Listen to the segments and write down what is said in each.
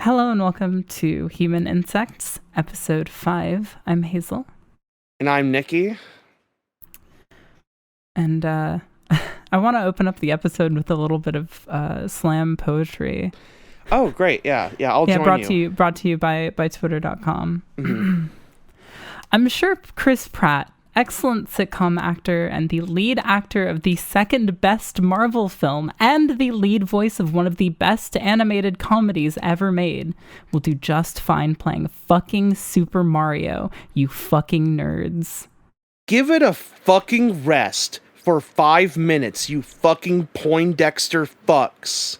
Hello and welcome to Human Insects, episode 5. I'm Hazel. And I'm Nicky. And I want to open up the episode with a little bit of slam poetry. Oh, great. Yeah, I'll join you. Brought to you by Twitter.com. Mm-hmm. I'm sure Chris Pratt, excellent sitcom actor and the lead actor of the second best Marvel film and the lead voice of one of the best animated comedies ever made, will do just fine playing fucking Super Mario, you fucking nerds. Give it a fucking rest for 5 minutes, you fucking Poindexter fucks.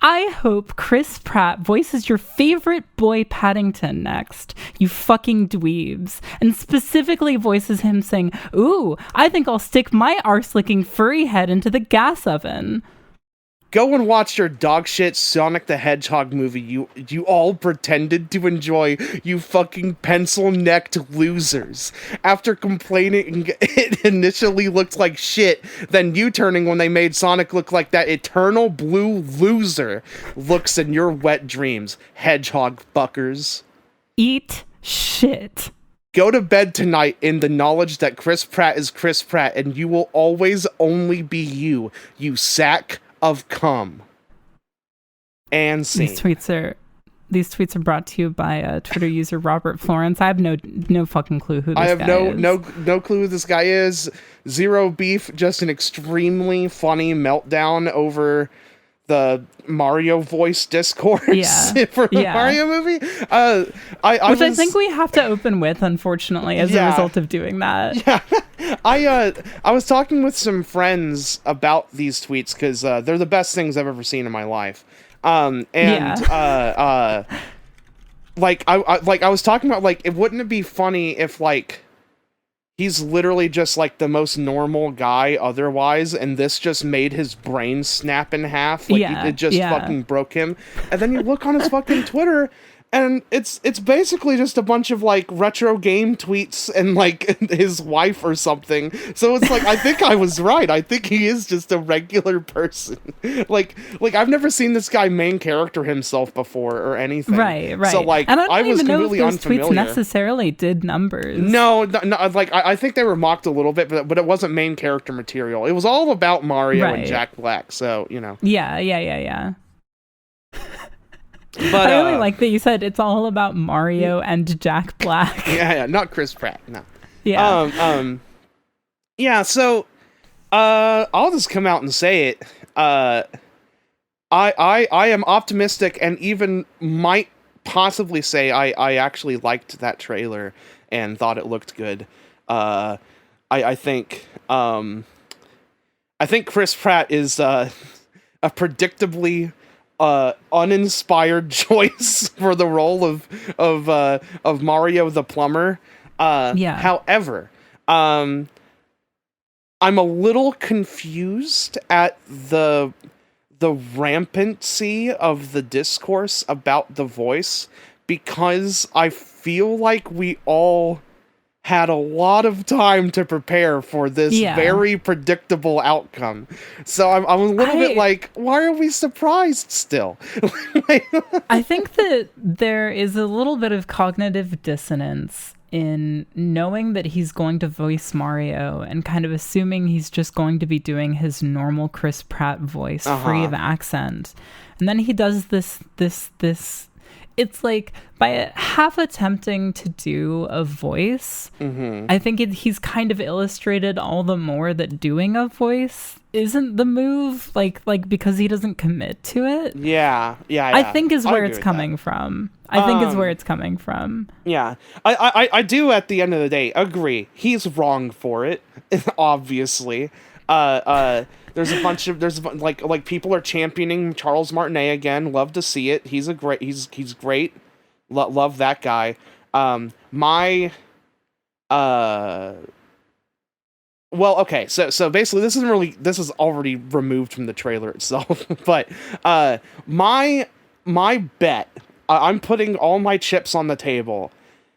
I hope Chris Pratt voices your favorite boy Paddington next, you fucking dweebs, and specifically voices him saying, "Ooh, I think I'll stick my arse-licking furry head into the gas oven." Go and watch your dogshit Sonic the Hedgehog movie you all pretended to enjoy, you fucking pencil-necked losers. After complaining it initially looked like shit, then U-turning when they made Sonic look like that eternal blue loser looks in your wet dreams, hedgehog fuckers. Eat shit. Go to bed tonight in the knowledge that Chris Pratt is Chris Pratt and you will always only be you sack of cum. And scene. These tweets are brought to you by Twitter user Robert Florence. I have no fucking clue who this guy is. I have no clue who this guy is. Zero beef, just an extremely funny meltdown over the Mario voice discourse for the Mario movie. I think we have to open with, unfortunately, as a result of doing that. Yeah. I was talking with some friends about these tweets because they're the best things I've ever seen in my life. I was talking about, like, wouldn't it be funny if, like, he's literally just, like, the most normal guy otherwise, and this just made his brain snap in half. Like, it just fucking broke him. And then you look on his fucking Twitter, and it's basically just a bunch of, like, retro game tweets and, like, his wife or something. So it's like, I think I was right. I think he is just a regular person. like I've never seen this guy main character himself before or anything. Right. So, like, and I was completely know if those unfamiliar. tweets necessarily did numbers. No, like, I think they were mocked a little bit, but it wasn't main character material. It was all about Mario and Jack Black, so, you know. Yeah. But, I really like that you said it's all about Mario and Jack Black. Yeah, not Chris Pratt, no. Yeah. So, I'll just come out and say it. I am optimistic and even might possibly say I actually liked that trailer and thought it looked good. I think Chris Pratt is a predictably uninspired choice for the role of Mario the plumber. However, I'm a little confused at the rampancy of the discourse about the voice, because I feel like we all had a lot of time to prepare for this very predictable outcome. So I'm a little bit like, why are we surprised still? I think that there is a little bit of cognitive dissonance in knowing that he's going to voice Mario and kind of assuming he's just going to be doing his normal Chris Pratt voice, free of accent. And then he does this. It's like, by half attempting to do a voice, I think he's kind of illustrated all the more that doing a voice isn't the move, like because he doesn't commit to it. Yeah. I think is where it's coming from. Yeah. I do, at the end of the day, agree. He's wrong for it, obviously. There's like people are championing Charles Martinet again. Love to see it. He's great. Love that guy. Well, okay. So basically, this is already removed from the trailer itself. But my bet, I'm putting all my chips on the table,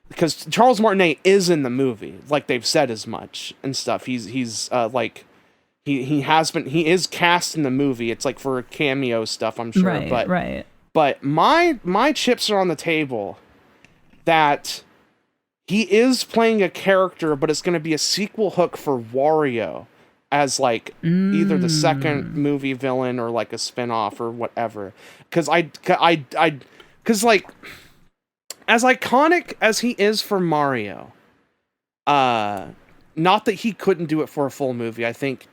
because Charles Martinet is in the movie, like they've said as much and stuff. He's like. He is cast in the movie. It's like for cameo stuff, I'm sure. Right. But my chips are on the table that he is playing a character, but it's going to be a sequel hook for Wario as like either the second movie villain or like a spin-off or whatever. Because because like as iconic as he is for Mario, not that he couldn't do it for a full movie. I think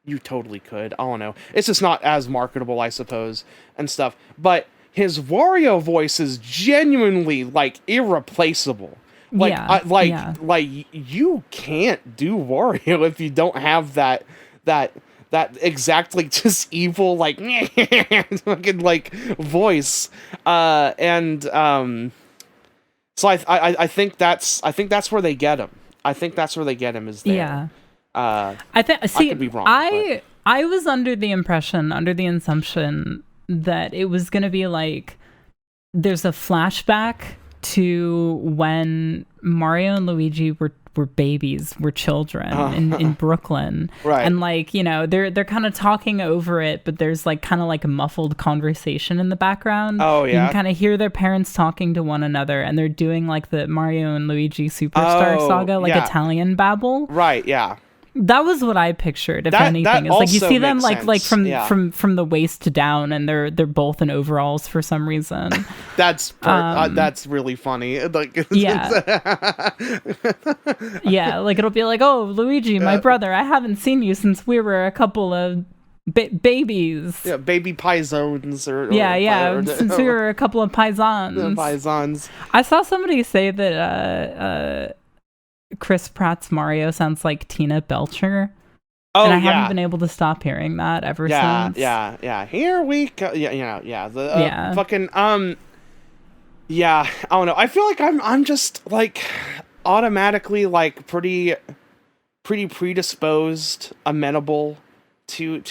you totally could. I don't know. It's just not as marketable, I suppose, and stuff. But his Wario voice is genuinely like irreplaceable. Like, yeah, like you can't do Wario if you don't have that exactly just evil like fucking like voice. So I think that's where they get him. I think that's where they get him is there. Yeah. I could be wrong. I was under the assumption that it was going to be like there's a flashback to when Mario and Luigi were babies, were children in Brooklyn. Right. And like, you know, they're kind of talking over it, but there's like kind of like a muffled conversation in the background. Oh, yeah. You can kind of hear their parents talking to one another, and they're doing like the Mario and Luigi Superstar Saga, like Italian babble. Right, yeah. That was what I pictured, if anything. It's like you see them like from the waist down, and they're both in overalls for some reason. That's really funny. Like, yeah, yeah. Like it'll be like, oh, Luigi, my brother, I haven't seen you since we were a couple of babies. Yeah, baby paizones since we were a couple of paisans. Paisans. I saw somebody say that Chris Pratt's Mario sounds like Tina Belcher. Oh, and I haven't been able to stop hearing that ever since. Yeah. Here we go. Fucking yeah. I don't know. I feel like I'm just like automatically like pretty predisposed, amenable to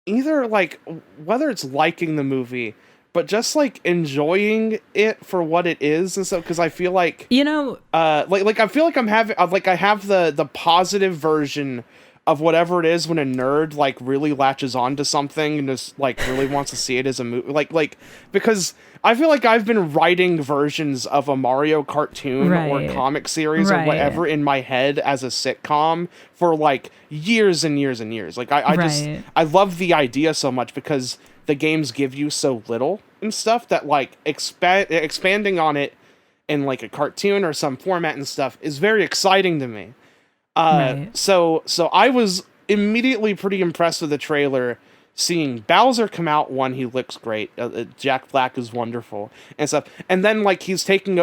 either like whether it's liking the movie, but just like enjoying it for what it is, and so because I feel like I feel like I have the positive version of whatever it is when a nerd like really latches onto something and just like really wants to see it as a movie, like because I feel like I've been writing versions of a Mario cartoon or comic series or whatever in my head as a sitcom for like years and years and years. Like I love the idea so much because the games give you so little and stuff that like expanding on it in like a cartoon or some format and stuff is very exciting to me. So I was immediately pretty impressed with the trailer, seeing Bowser come out. One, he looks great. Jack Black is wonderful and stuff. And then like he's taking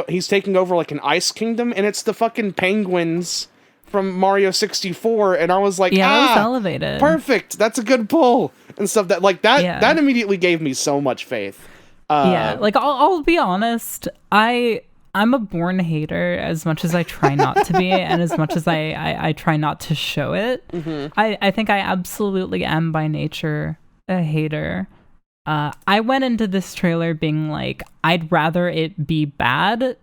over like an ice kingdom, and it's the fucking penguins from Mario 64, and I was like, that was elevated. Perfect. That's a good pull and stuff. That that immediately gave me so much faith. Like I'll be honest, I'm a born hater as much as I try not to be, and as much as I try not to show it. Mm-hmm. I think I absolutely am by nature a hater. I went into this trailer being like, I'd rather it be bad.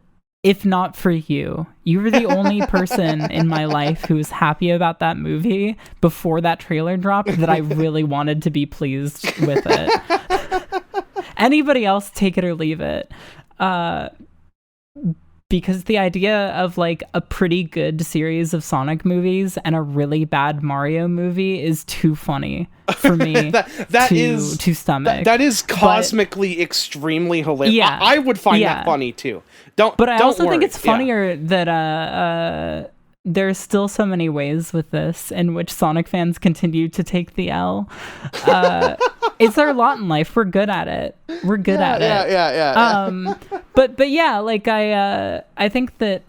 If not for you. You were the only person in my life who was happy about that movie before that trailer dropped that I really wanted to be pleased with it. Anybody else, take it or leave it. Because the idea of like a pretty good series of Sonic movies and a really bad Mario movie is too funny for me to stomach. That is cosmically extremely hilarious. Yeah, I would find that funny too. But I also think it's funnier that there's still so many ways with this in which Sonic fans continue to take the L. It's our lot in life. We're good at it. Yeah. But yeah, like I think that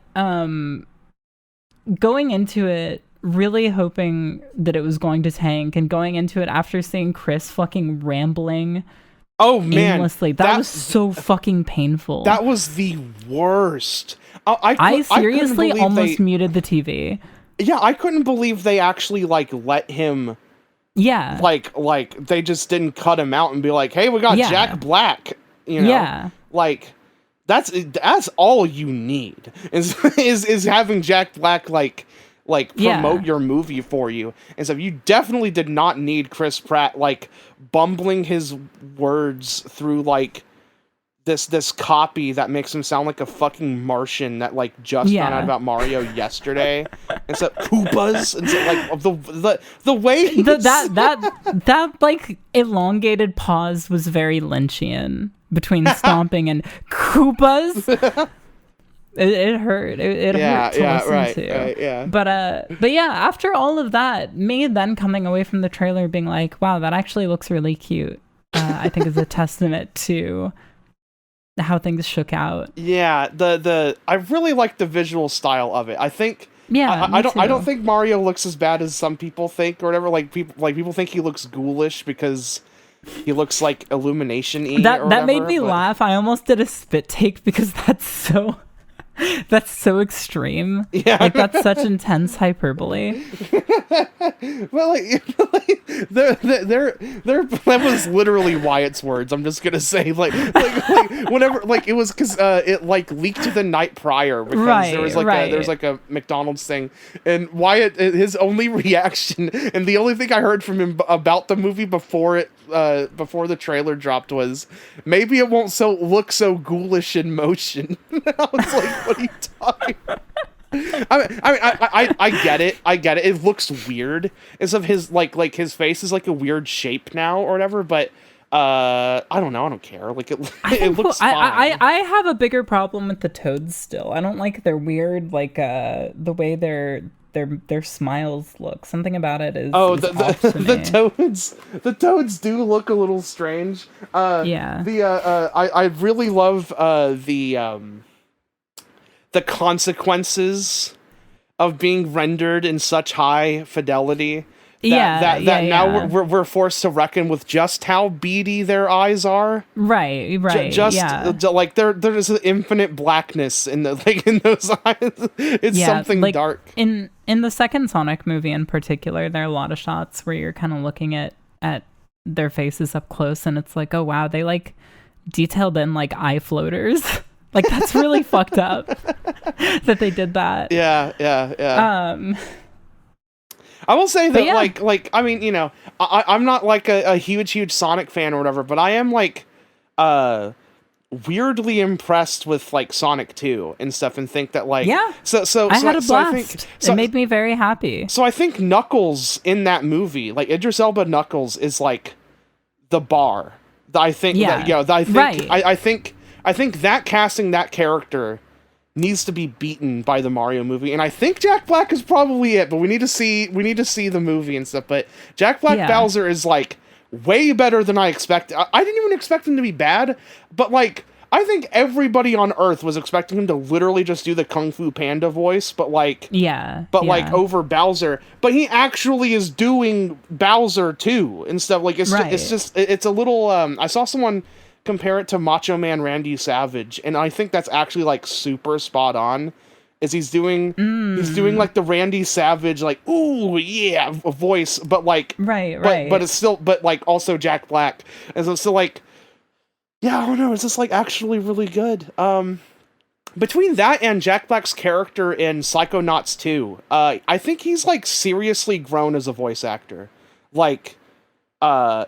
going into it really hoping that it was going to tank, and going into it after seeing Chris fucking rambling aimlessly, that was so fucking painful. That was the worst. I seriously almost muted the TV. Yeah, I couldn't believe they actually like let him. Yeah. Like they just didn't cut him out and be like, "Hey, we got Jack Black." You know? Yeah. Like that's all you need is having Jack Black like like promote your movie for you and stuff. You definitely did not need Chris Pratt like bumbling his words through like this copy that makes him sound like a fucking Martian that like just found out about Mario yesterday. And so Koopas and so like the way that like elongated pause was very Lynchian between stomping and Koopas. It hurt. It hurt to listen to. Right, yeah. But yeah, after all of that, me then coming away from the trailer being like, wow, that actually looks really cute. I think is a testament to how things shook out. Yeah, I really like the visual style of it. I think I don't think Mario looks as bad as some people think or whatever. Like people think he looks ghoulish because he looks like Illumination-y. That made me laugh. I almost did a spit take because that's so extreme. Yeah. Like that's such intense hyperbole. Well, that was literally Wyatt's words. I'm just gonna say, like whenever, like it was because it like leaked the night prior because there was like a McDonald's thing, and Wyatt, his only reaction and the only thing I heard from him about the movie before the trailer dropped was maybe it won't look so ghoulish in motion. I was like, what are you talking about? I get it. It looks weird. It's of his like his face is like a weird shape now or whatever. But I don't know. I don't care. Like it looks fine. I have a bigger problem with the toads still. I don't like their weird like the way their smiles look. Something about it is the toads do look a little strange. I really love the consequences of being rendered in such high fidelity that now we're forced to reckon with just how beady their eyes are. Right. Like there's an infinite blackness in those eyes. It's something like, dark. In the second Sonic movie in particular, there are a lot of shots where you're kind of looking at their faces up close, and it's like, oh wow, they like detailed in like eye floaters. Like that's really fucked up that they did that. Yeah. I will say that like I mean, you know, I'm not like a huge Sonic fan or whatever, but I am like weirdly impressed with like Sonic 2 and stuff, and think that like so I had a blast. It made me very happy. So I think Knuckles in that movie, like Idris Elba Knuckles, is like the bar. I think I think that casting that character needs to be beaten by the Mario movie, and I think Jack Black is probably it. But we need to see the movie and stuff. But Jack Black Bowser is like way better than I expected. I didn't even expect him to be bad, but like I think everybody on Earth was expecting him to literally just do the Kung Fu Panda voice, but like like over Bowser. But he actually is doing Bowser too and stuff. Like it's a little. I saw someone compare it to Macho Man Randy Savage, and I think that's actually like super spot on. Is he's doing like the Randy Savage like ooh yeah voice, but like but it's still like also Jack Black, and so it's still like I don't know, it's just like actually really good. Between that and Jack Black's character in Psychonauts 2, I think he's like seriously grown as a voice actor. Like oh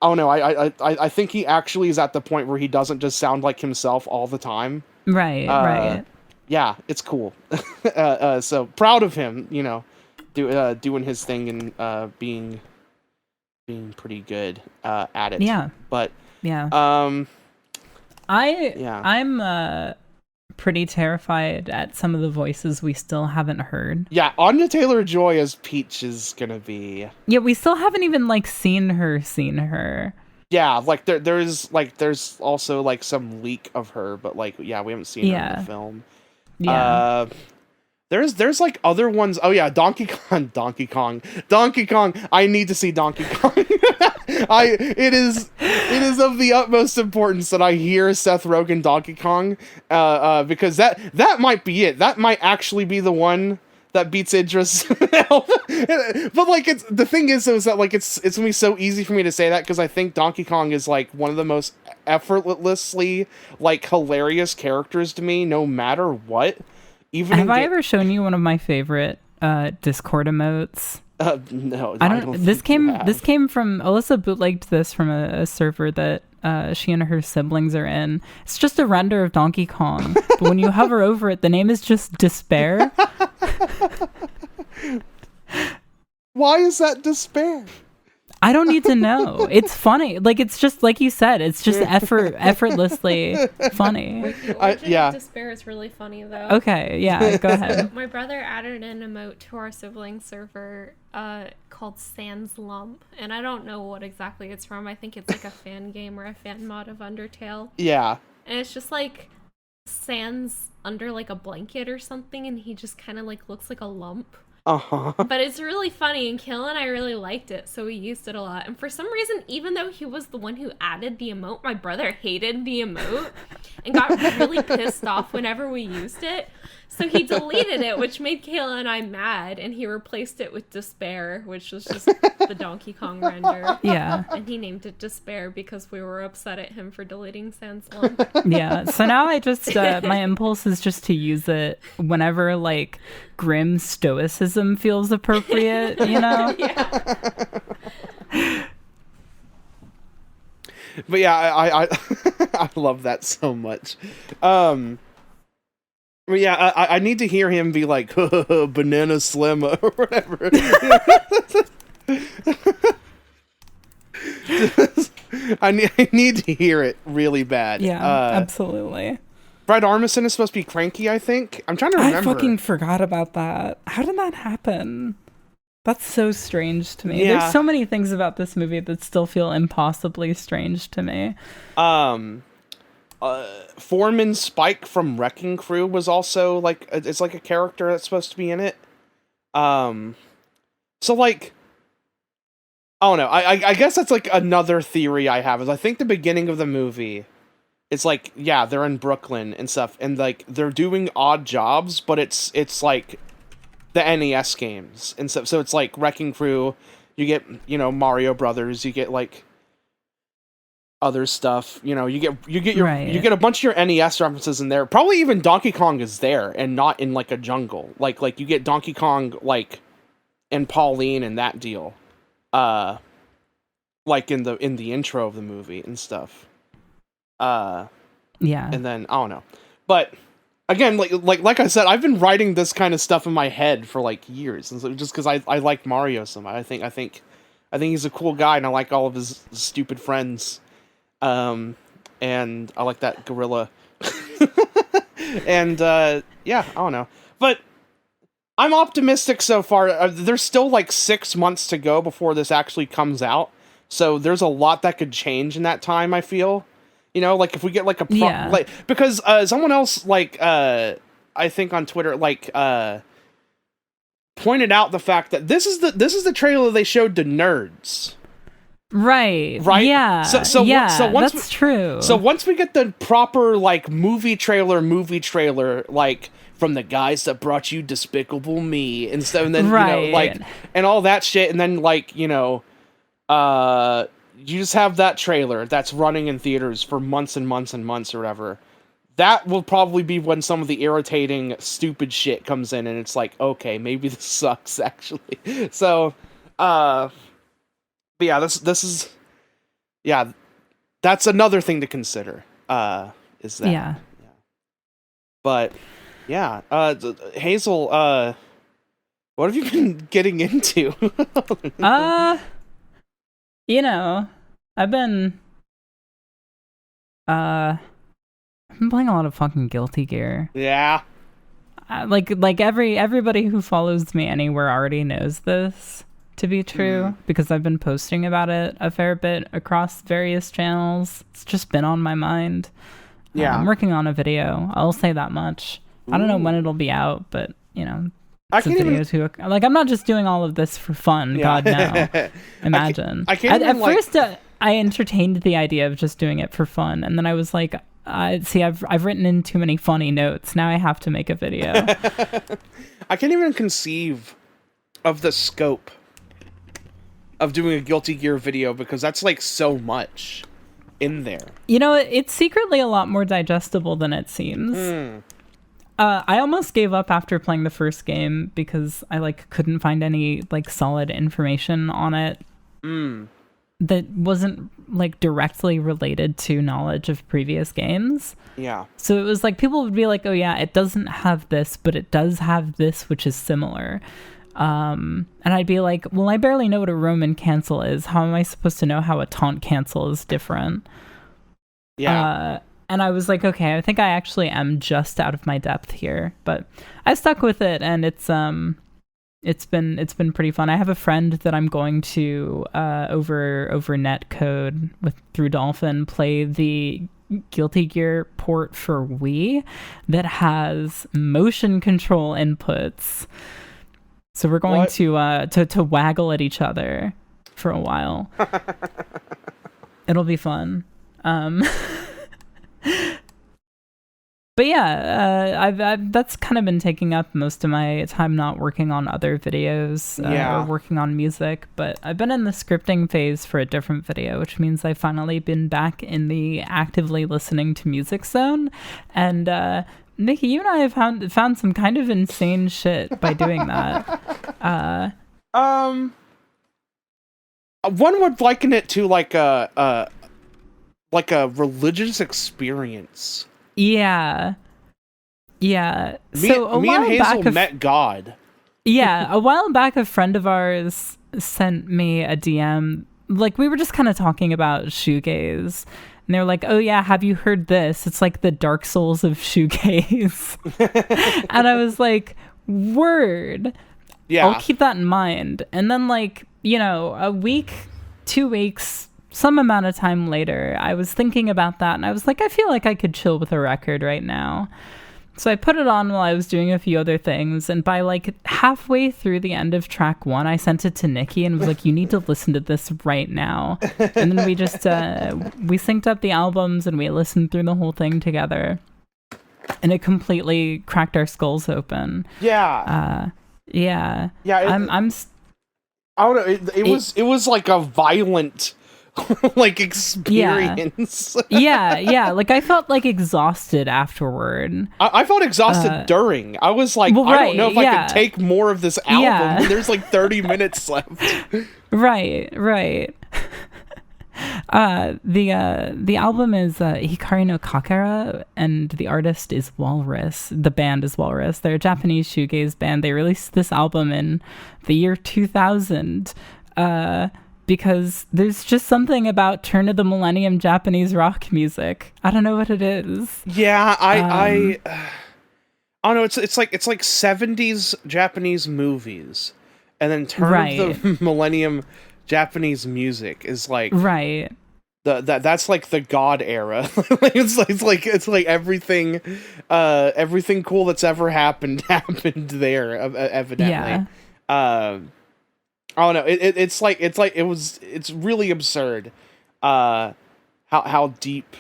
no, I think he actually is at the point where he doesn't just sound like himself all the time. Right. Yeah, it's cool. So proud of him, you know, doing his thing and being pretty good at it. Yeah. But I'm pretty terrified at some of the voices we still haven't heard. Yeah, Anya Taylor-Joy as Peach is gonna be. Yeah, we still haven't even like seen her. Yeah, like there's also like some leak of her, but like we haven't seen her in the film. Yeah. There's like other ones. Oh yeah, Donkey Kong. I need to see Donkey Kong. It is of the utmost importance that I hear Seth Rogen Donkey Kong, because that might be it. That might actually be the one that beats Idris Elba. But like the thing is that like it's gonna be so easy for me to say that because I think Donkey Kong is like one of the most effortlessly like hilarious characters to me, no matter what. Have I ever shown you one of my favorite Discord emotes? No, I don't. This came from Alyssa bootlegged this from a server that she and her siblings are in. It's just a render of Donkey Kong, but when you hover over it, the name is just Despair. Why is that Despair? I don't need to know. It's funny. Like, it's just like you said. It's just effortlessly funny. Wait, the origin of Despair is really funny, though. Okay, yeah, go ahead. My brother added an emote to our sibling server called Sans Lump, and I don't know what exactly it's from. I think it's like a fan game or a fan mod of Undertale. Yeah. And it's just like Sans under like a blanket or something, and he just kind of like looks like a lump. Uh-huh. But it's really funny, and Kayla and I really liked it, so we used it a lot. And for some reason, even though he was the one who added the emote, my brother hated the emote and got really pissed off whenever we used it. So he deleted it, which made Kayla and I mad, and he replaced it with Despair, which was just the Donkey Kong render. Yeah. And he named it Despair because we were upset at him for deleting Sans Lump. Yeah. So now I just, my impulse is just to use it whenever, like, grim stoicism feels appropriate, you know? Yeah. But yeah, I love that so much. But yeah, I need to hear him be like, Banana Slim or whatever. I need to hear it really bad. Yeah, absolutely. Fred Armisen is supposed to be cranky, I think. I'm trying to remember. I fucking forgot about that. How did that happen? That's so strange to me. Yeah. There's so many things about this movie that still feel impossibly strange to me. Foreman Spike from Wrecking Crew was also like it's like a character that's supposed to be in it. So like, I don't know. I guess that's like another theory I have is I think the beginning of the movie, it's like, yeah, they're in Brooklyn and stuff, and like they're doing odd jobs, but it's like the NES games and stuff. So it's like Wrecking Crew. You get, you know, Mario Brothers. You get like other stuff. You know, you get a bunch of your NES references in there. Probably even Donkey Kong is there and not in like a jungle. Like you get Donkey Kong like and Pauline and that deal. Like in the intro of the movie and stuff. Yeah. And then I don't know, but again, like I said, I've been writing this kind of stuff in my head for like years, and so just because I like Mario so much, I think he's a cool guy, and I like all of his stupid friends, and I like that gorilla, and yeah, I don't know, but I'm optimistic so far. There's still like 6 months to go before this actually comes out, so there's a lot that could change in that time, I feel. You know, like if we get like a like, because someone else like I think on Twitter like pointed out the fact that this is the trailer they showed to nerds. Right. Yeah. So once that's true. So once we get the proper like movie trailer like from the guys that brought you Despicable Me and stuff, and then you know, like, and all that shit, and then like, you know, you just have that trailer that's running in theaters for months and months and months or whatever. That will probably be when some of the irritating, stupid shit comes in, and it's like, okay, maybe this sucks, actually. So, but yeah, this is, yeah, that's another thing to consider, is that. Yeah. But, yeah, Hazel, what have you been getting into? You know, I've been playing a lot of fucking Guilty Gear. Yeah. Like everybody who follows me anywhere already knows this to be true, because I've been posting about it a fair bit across various channels. It's just been on my mind. Yeah. I'm working on a video. I'll say that much. Ooh. I don't know when it'll be out, but, you know, it's a video too. Like, I'm not just doing all of this for fun. Yeah. God, no. Imagine. At first, I entertained the idea of just doing it for fun, and then I was like, see, I've written in too many funny notes. Now I have to make a video. I can't even conceive of the scope of doing a Guilty Gear video, because that's like so much in there. You know, it's secretly a lot more digestible than it seems. I almost gave up after playing the first game because I like couldn't find any like solid information on it that wasn't like directly related to knowledge of previous games. Yeah. So it was like people would be like, "Oh yeah, it doesn't have this, but it does have this, which is similar." And I'd be like, "Well, I barely know what a Roman cancel is. How am I supposed to know how a taunt cancel is different?" Yeah. And I was like, okay, I think I actually am just out of my depth here, but I stuck with it, and it's been pretty fun. I have a friend that I'm going to over net code through Dolphin play the Guilty Gear port for Wii that has motion control inputs. So we're going to waggle at each other for a while. It'll be fun. But yeah, I've that's kind of been taking up most of my time not working on other videos or working on music. But I've been in the scripting phase for a different video, which means I've finally been back in the actively listening to music zone. And Nicky, you and I have found some kind of insane shit by doing that. One would liken it to like a religious experience. Yeah. Me and Hazel met God. Yeah, a while back, a friend of ours sent me a DM. Like, we were just kind of talking about shoegaze. And they were like, "Oh yeah, have you heard this? It's like the Dark Souls of shoegaze." And I was like, "Word." Yeah. I'll keep that in mind. And then, like, you know, a week, 2 weeks, some amount of time later, I was thinking about that, and I was like, I feel like I could chill with a record right now. So I put it on while I was doing a few other things, and by like halfway through the end of track 1, I sent it to Nicky and was like, "You need to listen to this right now." And then we just we synced up the albums and we listened through the whole thing together, and it completely cracked our skulls open. Yeah. Yeah. I'm I don't know. It was like a violent like experience. Yeah. Like I felt like exhausted afterward. I felt exhausted during. I was like, I don't know if I could take more of this album. Yeah. There's like 30 minutes left. Right. The album is Hikari no Kakera, and the artist is Walrus. The band is Walrus. They're a Japanese shoegaze band. They released this album in the year 2000. Because there's just something about turn of the millennium Japanese rock music. I don't know what it is. Yeah, I don't know. It's like 70s Japanese movies, and then turn of the millennium Japanese music is like that's like the God era. it's like everything cool that's ever happened there, evidently. Yeah. I don't know. It's really absurd, how deep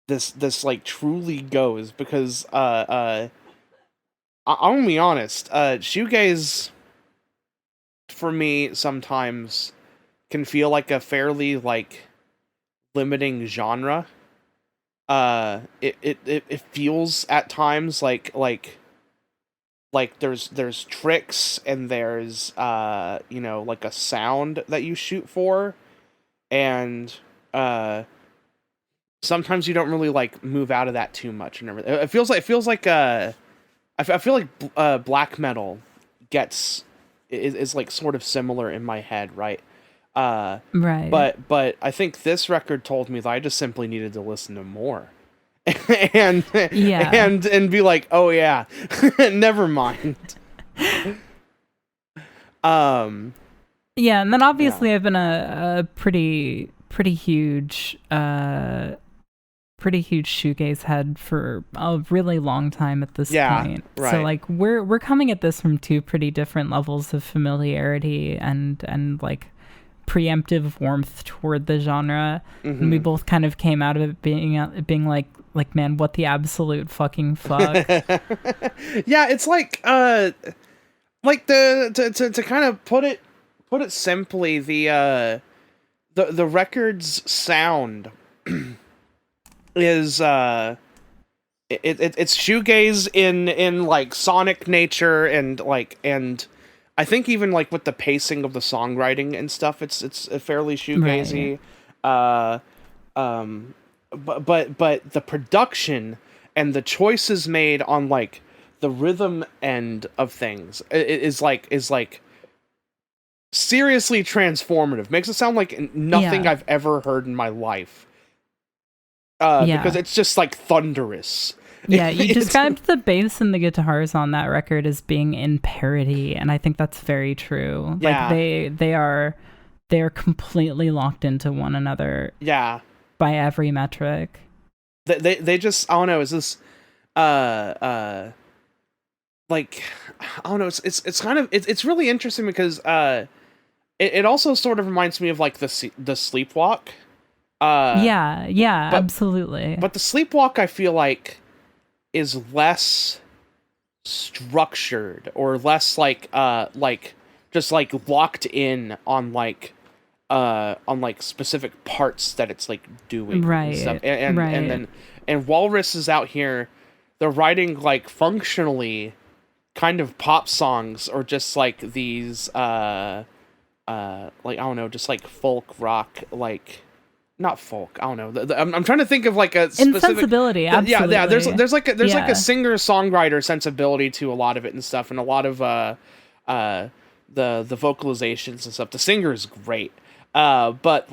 this like truly goes, because I'm gonna be honest. Shoegaze for me sometimes can feel like a fairly like limiting genre. It feels at times like there's tricks, and there's like a sound that you shoot for, and sometimes you don't really like move out of that too much and everything. It feels like I feel like black metal is like sort of similar in my head, right? Right. But I think this record told me that I just simply needed to listen to more. and be like, oh yeah, never mind. Yeah, and then obviously I've been a pretty huge shoegaze head for a really long time at this point. Right. So like we're coming at this from two pretty different levels of familiarity and like preemptive warmth toward the genre. Mm-hmm. And we both kind of came out of it being like, man, what the absolute fucking fuck. Yeah, it's like to kind of put it simply, the record's sound is it's shoegaze in like sonic nature, and I think even like with the pacing of the songwriting and stuff, it's fairly shoegazy. Right. But the production and the choices made on like the rhythm end of things is like seriously transformative. Makes it sound like nothing I've ever heard in my life. Because it's just like thunderous. Yeah, you described the bass and the guitars on that record as being in parody, and I think that's very true. Yeah. Like they are completely locked into one another. Yeah. By every metric. They just, I don't know, is this like, I don't know, it's kind of it's really interesting because it also sort of reminds me of like the Sleepwalk. Absolutely. But the Sleepwalk, I feel like, is less structured or less like just like locked in on like specific parts that it's like doing, right? And stuff. And then Walrus is out here, they're writing like functionally kind of pop songs, or just like these like, I don't know, just like folk rock, like. Not folk. I don't know. I'm trying to think of like a specific sensibility. Absolutely. Yeah. There's like a singer songwriter sensibility to a lot of it and stuff, and a lot of the vocalizations and stuff. The singer is great, but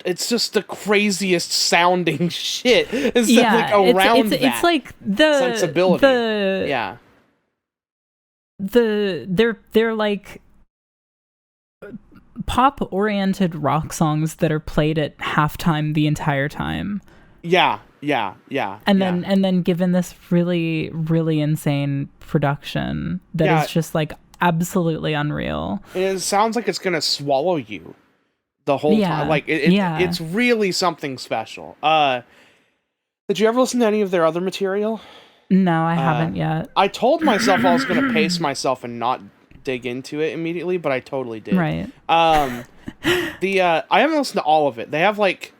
it's just the craziest sounding shit. It's like around that. It's like the sensibility. They're like pop-oriented rock songs that are played at halftime the entire time. Yeah. And then given this really, really insane production that is just like absolutely unreal. It sounds like it's gonna swallow you the whole time. Like it's really something special. Did you ever listen to any of their other material? No, I haven't yet. I told myself I was gonna pace myself and not dig into it immediately, but I totally did. Right. I haven't listened to all of it. They have like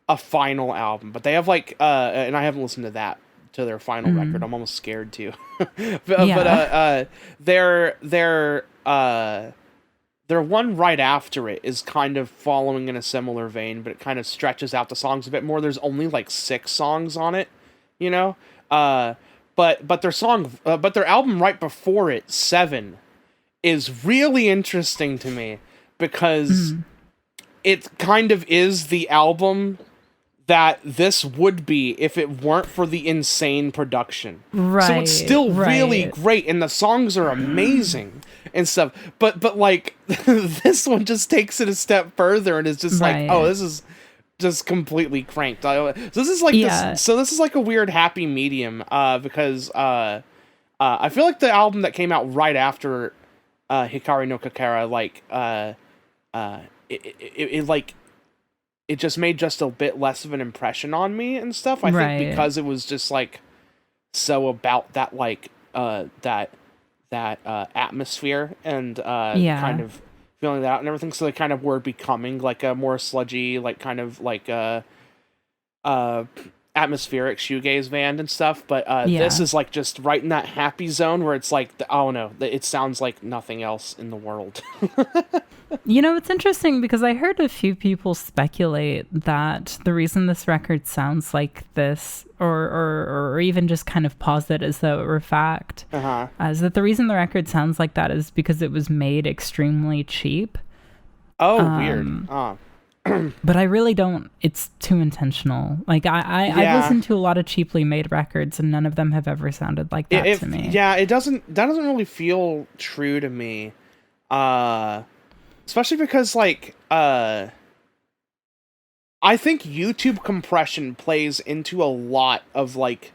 a final album, but they have like and I haven't listened to that, to their final record. I'm almost scared to. But their one right after it is kind of following in a similar vein, but it kind of stretches out the songs a bit more. There's only like 6 songs on it, you know. But their album right before it, 7, is really interesting to me because it kind of is the album that this would be if it weren't for the insane production. Right. So it's still really great, and the songs are amazing and stuff. But like this one just takes it a step further and is just like, oh, this is just completely cranked. So this is like this is like a weird happy medium because I feel like the album that came out right after Hikari no Kakera, like it just made just a bit less of an impression on me and stuff. I think because it was just like so about that like that atmosphere and kind of feeling that out and everything. So they kind of were becoming like a more sludgy, like kind of like atmospheric shoegaze band and stuff, but this is like just right in that happy zone where it's like, I don't know, it sounds like nothing else in the world. You know, it's interesting because I heard a few people speculate that the reason this record sounds like this, or even just kind of posit as though it were fact, is that the reason the record sounds like that is because it was made extremely cheap. Oh, weird. But I really don't. It's too intentional. Like I listened to a lot of cheaply made records, and none of them have ever sounded like that to me. Yeah, that doesn't really feel true to me. Especially because like I think YouTube compression plays into a lot of like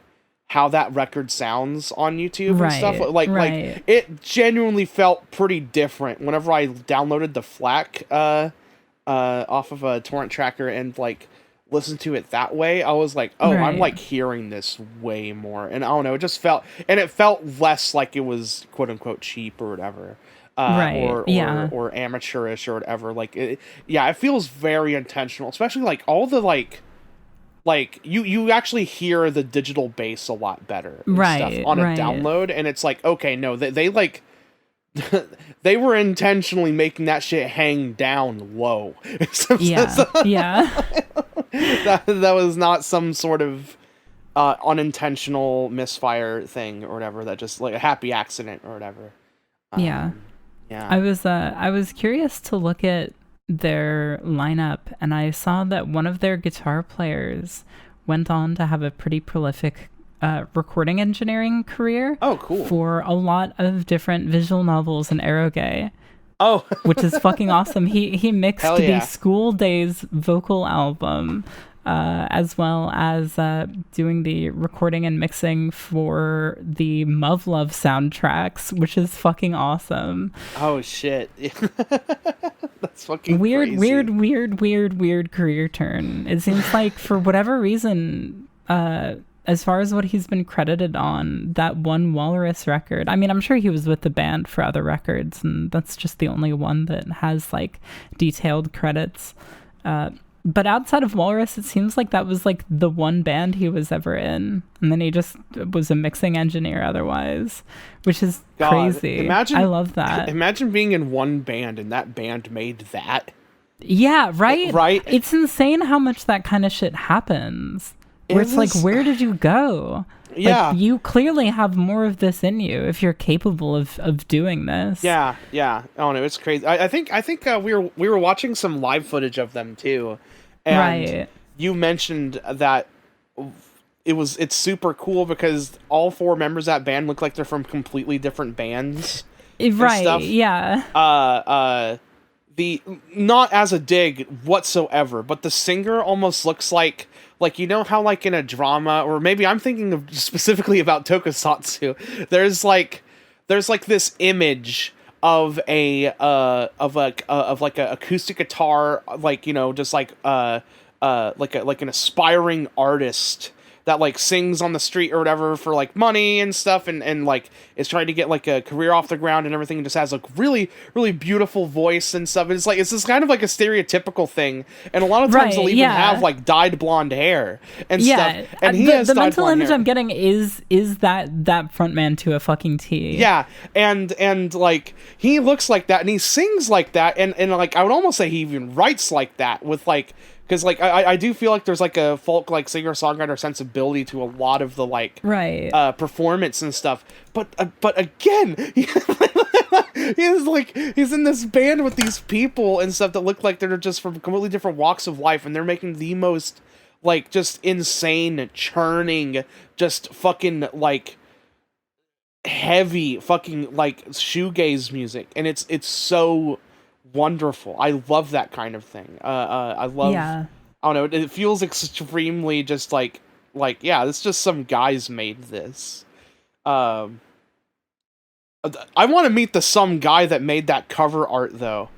how that record sounds on YouTube and stuff. Like it genuinely felt pretty different whenever I downloaded the FLAC off of a torrent tracker and like listened to it that way. I was like, I'm like hearing this way more, and I don't know, it felt less like it was quote unquote cheap or whatever, or amateurish or whatever. Like it feels very intentional, especially like all the like like you actually hear the digital bass a lot better and Right, stuff on a right. download, and it's like, okay, no, they like they were intentionally making that shit hang down low. Yeah. That was not some sort of unintentional misfire thing or whatever, that just like a happy accident or whatever. Yeah. I was curious to look at their lineup, and I saw that one of their guitar players went on to have a pretty prolific recording engineering career. Oh, cool. For a lot of different visual novels and eroge. Oh, which is fucking awesome. He mixed yeah. the School Days vocal album, as well as doing the recording and mixing for the Muv-Love soundtracks, which is fucking awesome. Oh shit. That's fucking weird, crazy. weird career turn. It seems like for whatever reason, as far as what he's been credited on, that one Walrus record, I mean, I'm sure he was with the band for other records, and that's just the only one that has like detailed credits. But outside of Walrus, it seems like that was like the one band he was ever in, and then he just was a mixing engineer otherwise, which is crazy. I love that. Imagine being in one band and that band made that. Yeah, right? Right? It's insane how much that kind of shit happens. Where it's like, where did you go? Yeah. Like, you clearly have more of this in you if you're capable of doing this. Yeah. Oh no, it's crazy. I think we were watching some live footage of them too, and right. You mentioned that it's super cool because all four members of that band look like they're from completely different bands. Right. Stuff. Yeah. The not as a dig whatsoever, but the singer almost looks like you know how like in a drama, or maybe I'm thinking of specifically about tokusatsu, there's like this image of a acoustic guitar, like, you know, just like an aspiring artist that like sings on the street or whatever for like money and stuff, and like is trying to get like a career off the ground and everything, and just has like really, really beautiful voice and stuff. It's like, it's this kind of like a stereotypical thing, and a lot of times they'll even have like dyed blonde hair and stuff. And he has the dyed mental blonde image hair. I'm getting is that frontman to a fucking T. Yeah, and like he looks like that, and he sings like that, and like I would almost say he even writes like that, with like, because like I do feel like there's like a folk like singer songwriter sensibility to a lot of the like performance and stuff. But again, he's in this band with these people and stuff that look like they're just from completely different walks of life, and they're making the most like just insane churning, just fucking like heavy fucking like shoegaze music, and it's so wonderful. I love that kind of thing. I love. I don't know. It feels extremely just like yeah. It's just some guys made this. I want to meet some guy that made that cover art though.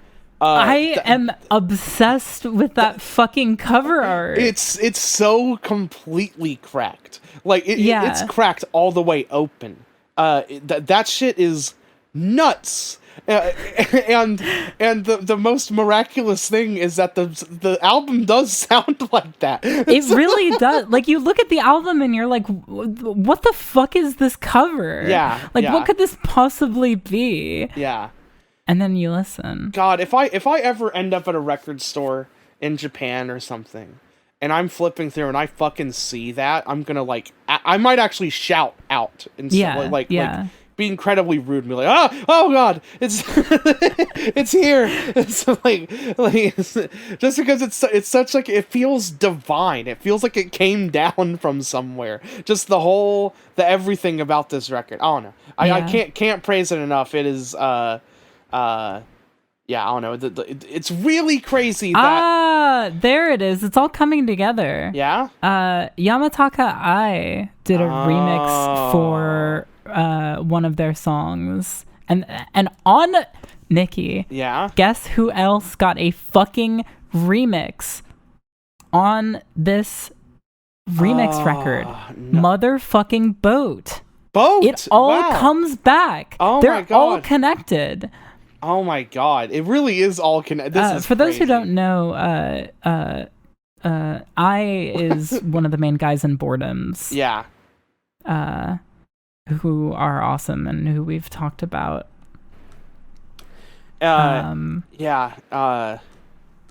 I am obsessed with that fucking cover art. It's so completely cracked. Like it's cracked all the way open. That shit is nuts. And the most miraculous thing is that the album does sound like that. It really does. Like, you look at the album and you're like, what the fuck is this cover? Yeah. Like, what could this possibly be? Yeah. And then you listen. God, if I ever end up at a record store in Japan or something, and I'm flipping through and I fucking see that, I'm gonna like, I might actually shout out and like be incredibly rude and be like, oh god, it's it's here. It's like just because it's such like, it feels divine. It feels like it came down from somewhere. Just the everything about this record. I don't know. I can't praise it enough. It is yeah, I don't know. It's really crazy that... there it is. It's all coming together. Yeah? Yamataka Ai did a remix for one of their songs. And on Nicky, guess who else got a fucking remix on this remix record? No. Motherfucking Boat. It all comes back. They're all connected. Oh my god, it really is all connected. This is for crazy. those who don't know, I is one of the main guys in Boredoms. Yeah. Who are awesome and who we've talked about. Yeah.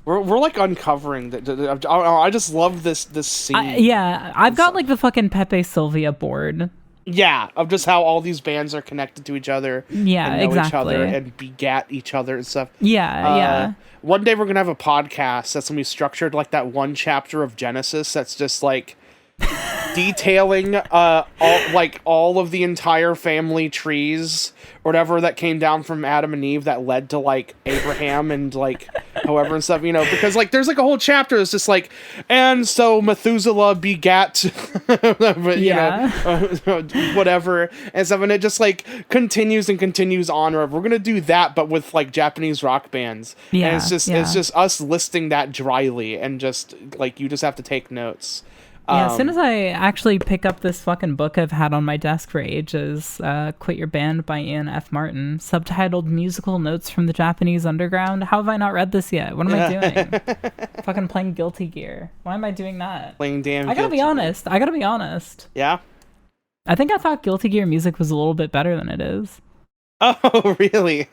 We're like uncovering that. I just love this scene. I've got like the fucking Pepe Sylvia board. Yeah, of just how all these bands are connected to each other. Yeah, and know exactly. each other and begat each other and stuff. Yeah. One day we're gonna have a podcast that's gonna be structured like that one chapter of Genesis that's just like detailing all of the entire family trees or whatever that came down from Adam and Eve that led to like Abraham and like however and stuff, because like there's like a whole chapter that's just like, and so Methuselah begat whatever and stuff, and it just like continues and continues on. Or we're gonna do that but with like Japanese rock bands, and it's just us listing that dryly, and just like you just have to take notes. Yeah, as soon as I actually pick up this fucking book I've had on my desk for ages, Quit Your Band by Ian F. Martin, subtitled Musical Notes from the Japanese Underground. How have I not read this yet? What am I doing? Fucking playing Guilty Gear. Why am I doing that? Playing damn I gotta be honest. Yeah? I think I thought Guilty Gear music was a little bit better than it is. Oh, really?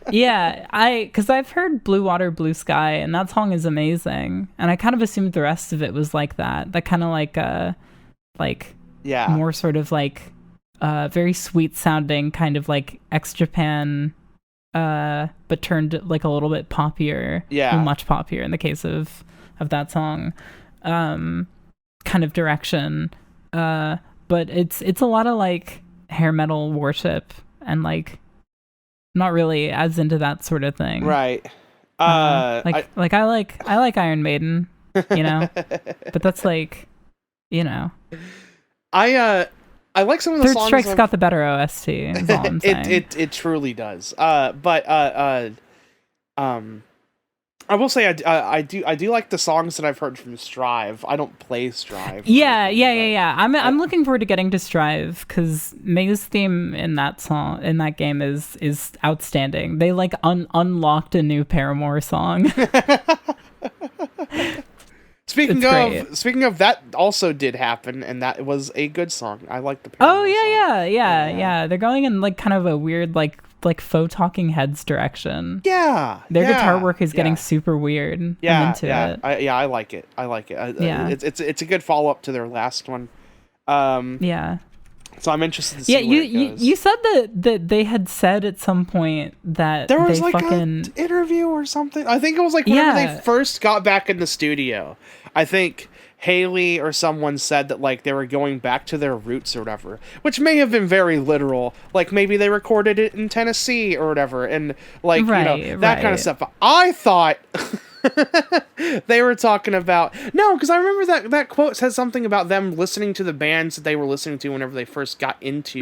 Yeah, because I've heard Blue Water, Blue Sky, and that song is amazing. And I kind of assumed the rest of it was like that. That kind of more sort of like very sweet sounding, kind of like ex-Japan, but turned like a little bit poppier. Yeah. Well, much poppier in the case of that song. Kind of direction. But it's a lot of like hair metal worship. And like, not really as into that sort of thing, right? I like Iron Maiden, but that's like, I like some of the Third songs. Strike's got the better OST. Is all I'm saying. It truly does. I will say I do like the songs that I've heard from Strive. I don't play Strive. Yeah. I'm looking forward to getting to Strive because May's theme in that game is outstanding. They like unlocked a new Paramore song. Speaking of that, also did happen, and that was a good song. I like the Paramore song. Yeah. They're going in like kind of a weird like faux Talking Heads direction. Yeah, their guitar work is getting super weird. Yeah, I'm into it. I like it. It's a good follow up to their last one. So I'm interested to see where it goes. You said that they had said at some point that there was like an interview or something. I think it was like whenever they first got back in the studio. I think Haley or someone said that like they were going back to their roots or whatever, which may have been very literal. Like maybe they recorded it in Tennessee or whatever, and like that kind of stuff. I thought they were talking about because I remember that quote said something about them listening to the bands that they were listening to whenever they first got into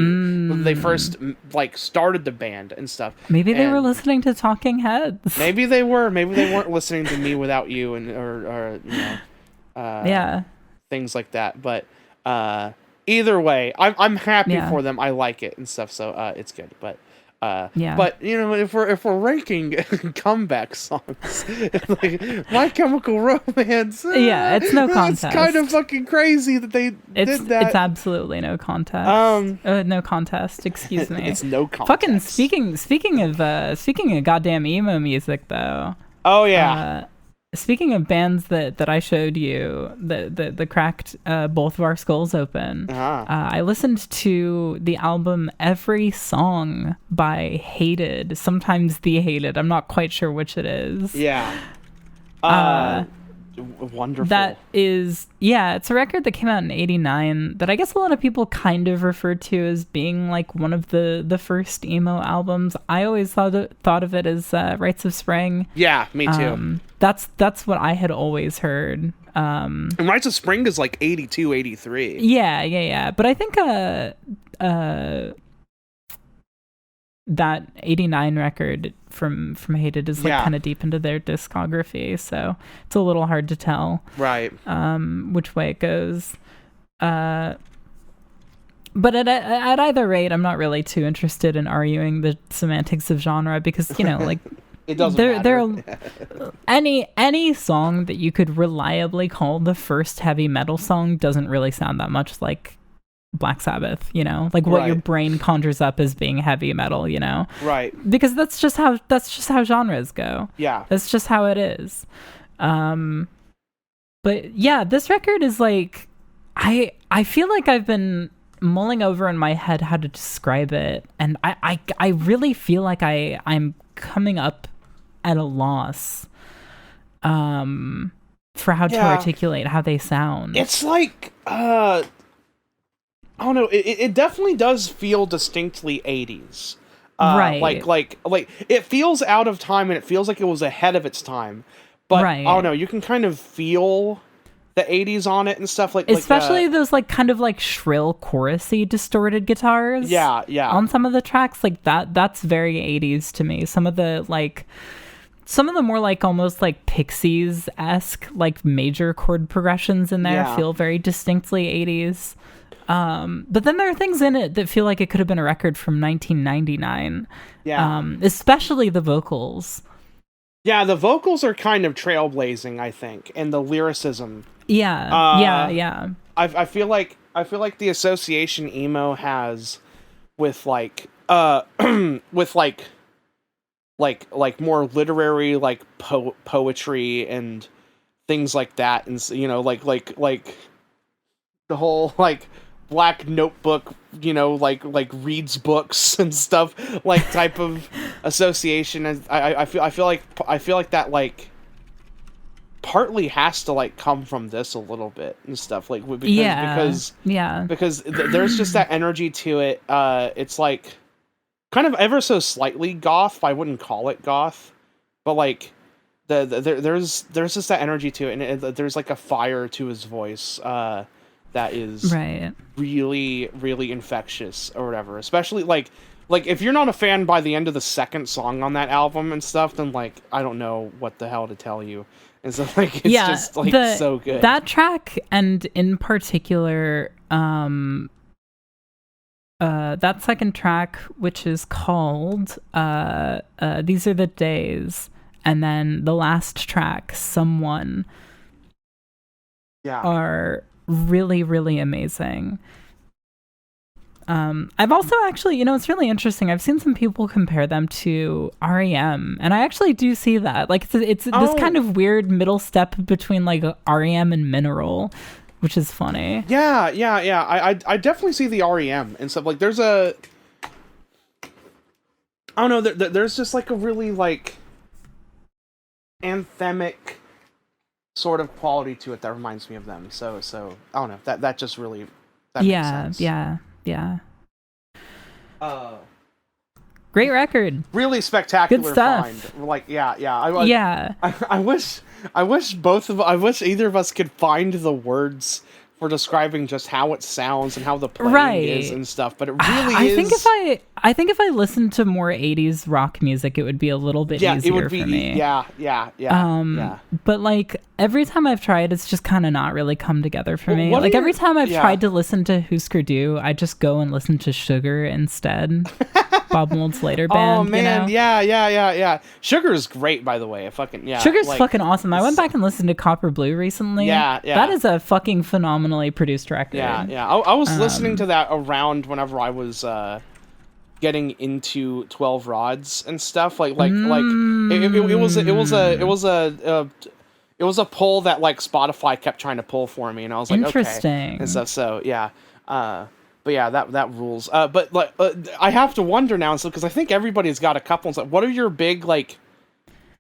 when they first like started the band and stuff. Maybe they were listening to Talking Heads. Maybe they were. Maybe they weren't listening to Me Without You and or things like that. But either way, I'm happy for them. I like it and stuff, so it's good. But but if we're ranking comeback songs, like My Chemical Romance, it's no contest. It's kind of fucking crazy that they did that. It's absolutely no contest. No contest. Excuse me. It's no contest. Fucking speaking of goddamn emo music though. Oh yeah. Speaking of bands that I showed you, the cracked both of our skulls open. I listened to the album Every Song by Hated, sometimes The Hated. I'm not quite sure which it is. Yeah. Wonderful. That is, it's a record that came out in '89 that I guess a lot of people kind of refer to as being like one of the first emo albums. I always thought of it as Rites of Spring. Yeah, me too. That's what I had always heard. And Rites of Spring is like 82, 83. Yeah. But I think that 89 record from Hated is like kind of deep into their discography, so it's a little hard to tell which way it goes. But at either rate, I'm not really too interested in arguing the semantics of genre because like It doesn't matter. Any song that you could reliably call the first heavy metal song doesn't really sound that much like Black Sabbath, you know, like what your brain conjures up as being heavy metal, you know, right? Because that's just how genres go. Yeah, that's just how it is. But yeah, this record is like, I feel like I've been mulling over in my head how to describe it, and I really feel like I'm coming up at a loss for how to articulate how they sound. It's like I don't know. It definitely does feel distinctly 80s. Right. Like it feels out of time, and it feels like it was ahead of its time. But I don't know. You can kind of feel the 80s on it and stuff, especially those like kind of like shrill chorusy distorted guitars. Yeah. On some of the tracks, like that's very 80s to me. Some of the more like almost like Pixies-esque like major chord progressions in there feel very distinctly 80s. But then there are things in it that feel like it could have been a record from 1999. Yeah. Especially the vocals. Yeah, the vocals are kind of trailblazing, I think, and the lyricism. Yeah. I feel like the association emo has with like like more literary like poetry and things like that, and you know, like the whole like Black Notebook, you know, like reads books and stuff, like type of association. And I feel like that like partly has to like come from this a little bit and stuff, like because there's just that energy to it. It's like kind of ever so slightly goth. I wouldn't call it goth, but like there's just that energy to it, and there's like a fire to his voice that is really, really infectious or whatever. Especially like if you're not a fan by the end of the second song on that album and stuff, then like I don't know what the hell to tell you. And so like it's just like so good. That track, and in particular that second track, which is called These Are the Days, and then the last track, Someone, are really, really amazing. I've also actually, you know, it's really interesting. I've seen some people compare them to REM, and I actually do see that. Like, it's this kind of weird middle step between like REM and Mineral, which is funny. Yeah. I definitely see the REM and stuff. Like, there's I don't know. There's just like a really like anthemic sort of quality to it that reminds me of them. So I don't know. That just really makes sense. Yeah. Great record. Really spectacular. Good stuff. Find. Like, I wish either of us could find the words for describing just how it sounds and how the playing is and stuff, but it really is. I think if I listened to more 80s rock music, it would be a little bit easier for me. Yeah. But like every time I've tried, it's just kind of not really come together for me. Like every time I've tried to listen to Husker Du, I just go and listen to Sugar instead. Bob Mould's later band. Oh man, you know? Yeah. Sugar is great, by the way. Sugar's like, fucking awesome. I went back and listened to Copper Blue recently. Yeah. That is a fucking phenomenally produced record. Yeah. I was listening to that around whenever I was getting into 12 Rods and stuff. It was a pull that like Spotify kept trying to pull for me, and I was like, interesting. Okay. And stuff. So yeah. But yeah, that rules. But like, I have to wonder now, because I think everybody's got a couple. So what are your big like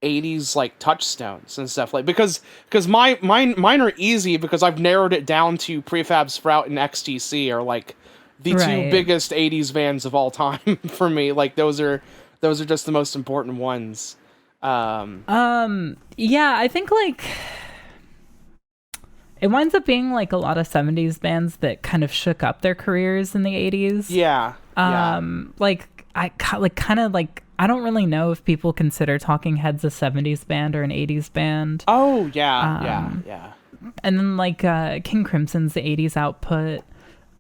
80s like touchstones and stuff, like, because mine are easy because I've narrowed it down to Prefab Sprout and XTC are like the two biggest 80s bands of all time for me. Like those are just the most important ones. Yeah, I think like it winds up being like a lot of 70s bands that kind of shook up their careers in the 80s. I don't really know if people consider Talking Heads a 70s band or an 80s band. Oh, yeah. And then like King Crimson's the 80s output.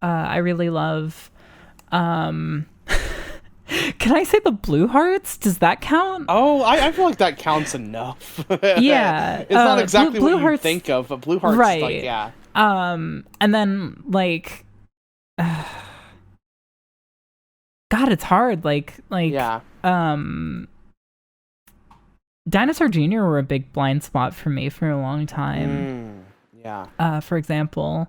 I really love. Can I say the Blue Hearts? Does that count? Oh, I feel like that counts enough. Yeah. It's not exactly Blue what you Hearts, think of, but Blue Hearts, right. like, yeah. And then, like, God, it's hard. Like, yeah. Dinosaur Jr. were a big blind spot for me for a long time. Yeah. For example,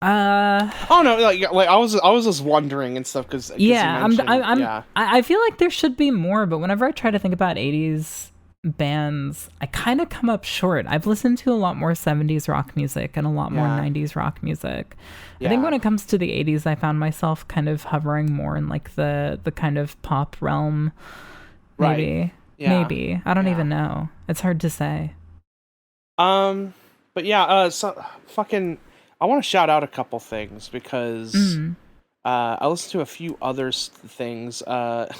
oh no, like I was just wondering and stuff because I feel like there should be more, but whenever I try to think about 80s bands, I kind of come up short. I've listened to a lot more 70s rock music and a lot more 90s rock music. I think when it comes to the 80s, I found myself kind of hovering more in like the kind of pop realm. Maybe. Maybe. I don't even know. It's hard to say. But yeah, so fucking I want to shout out a couple things because I listened to a few other things. I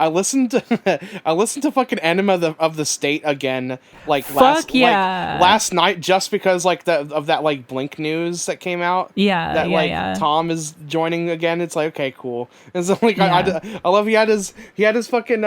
listened to fucking Enema of the State again, like last night, just because like that like Blink news that came out. Tom is joining again. It's like, okay, cool. And so like I love he had his fucking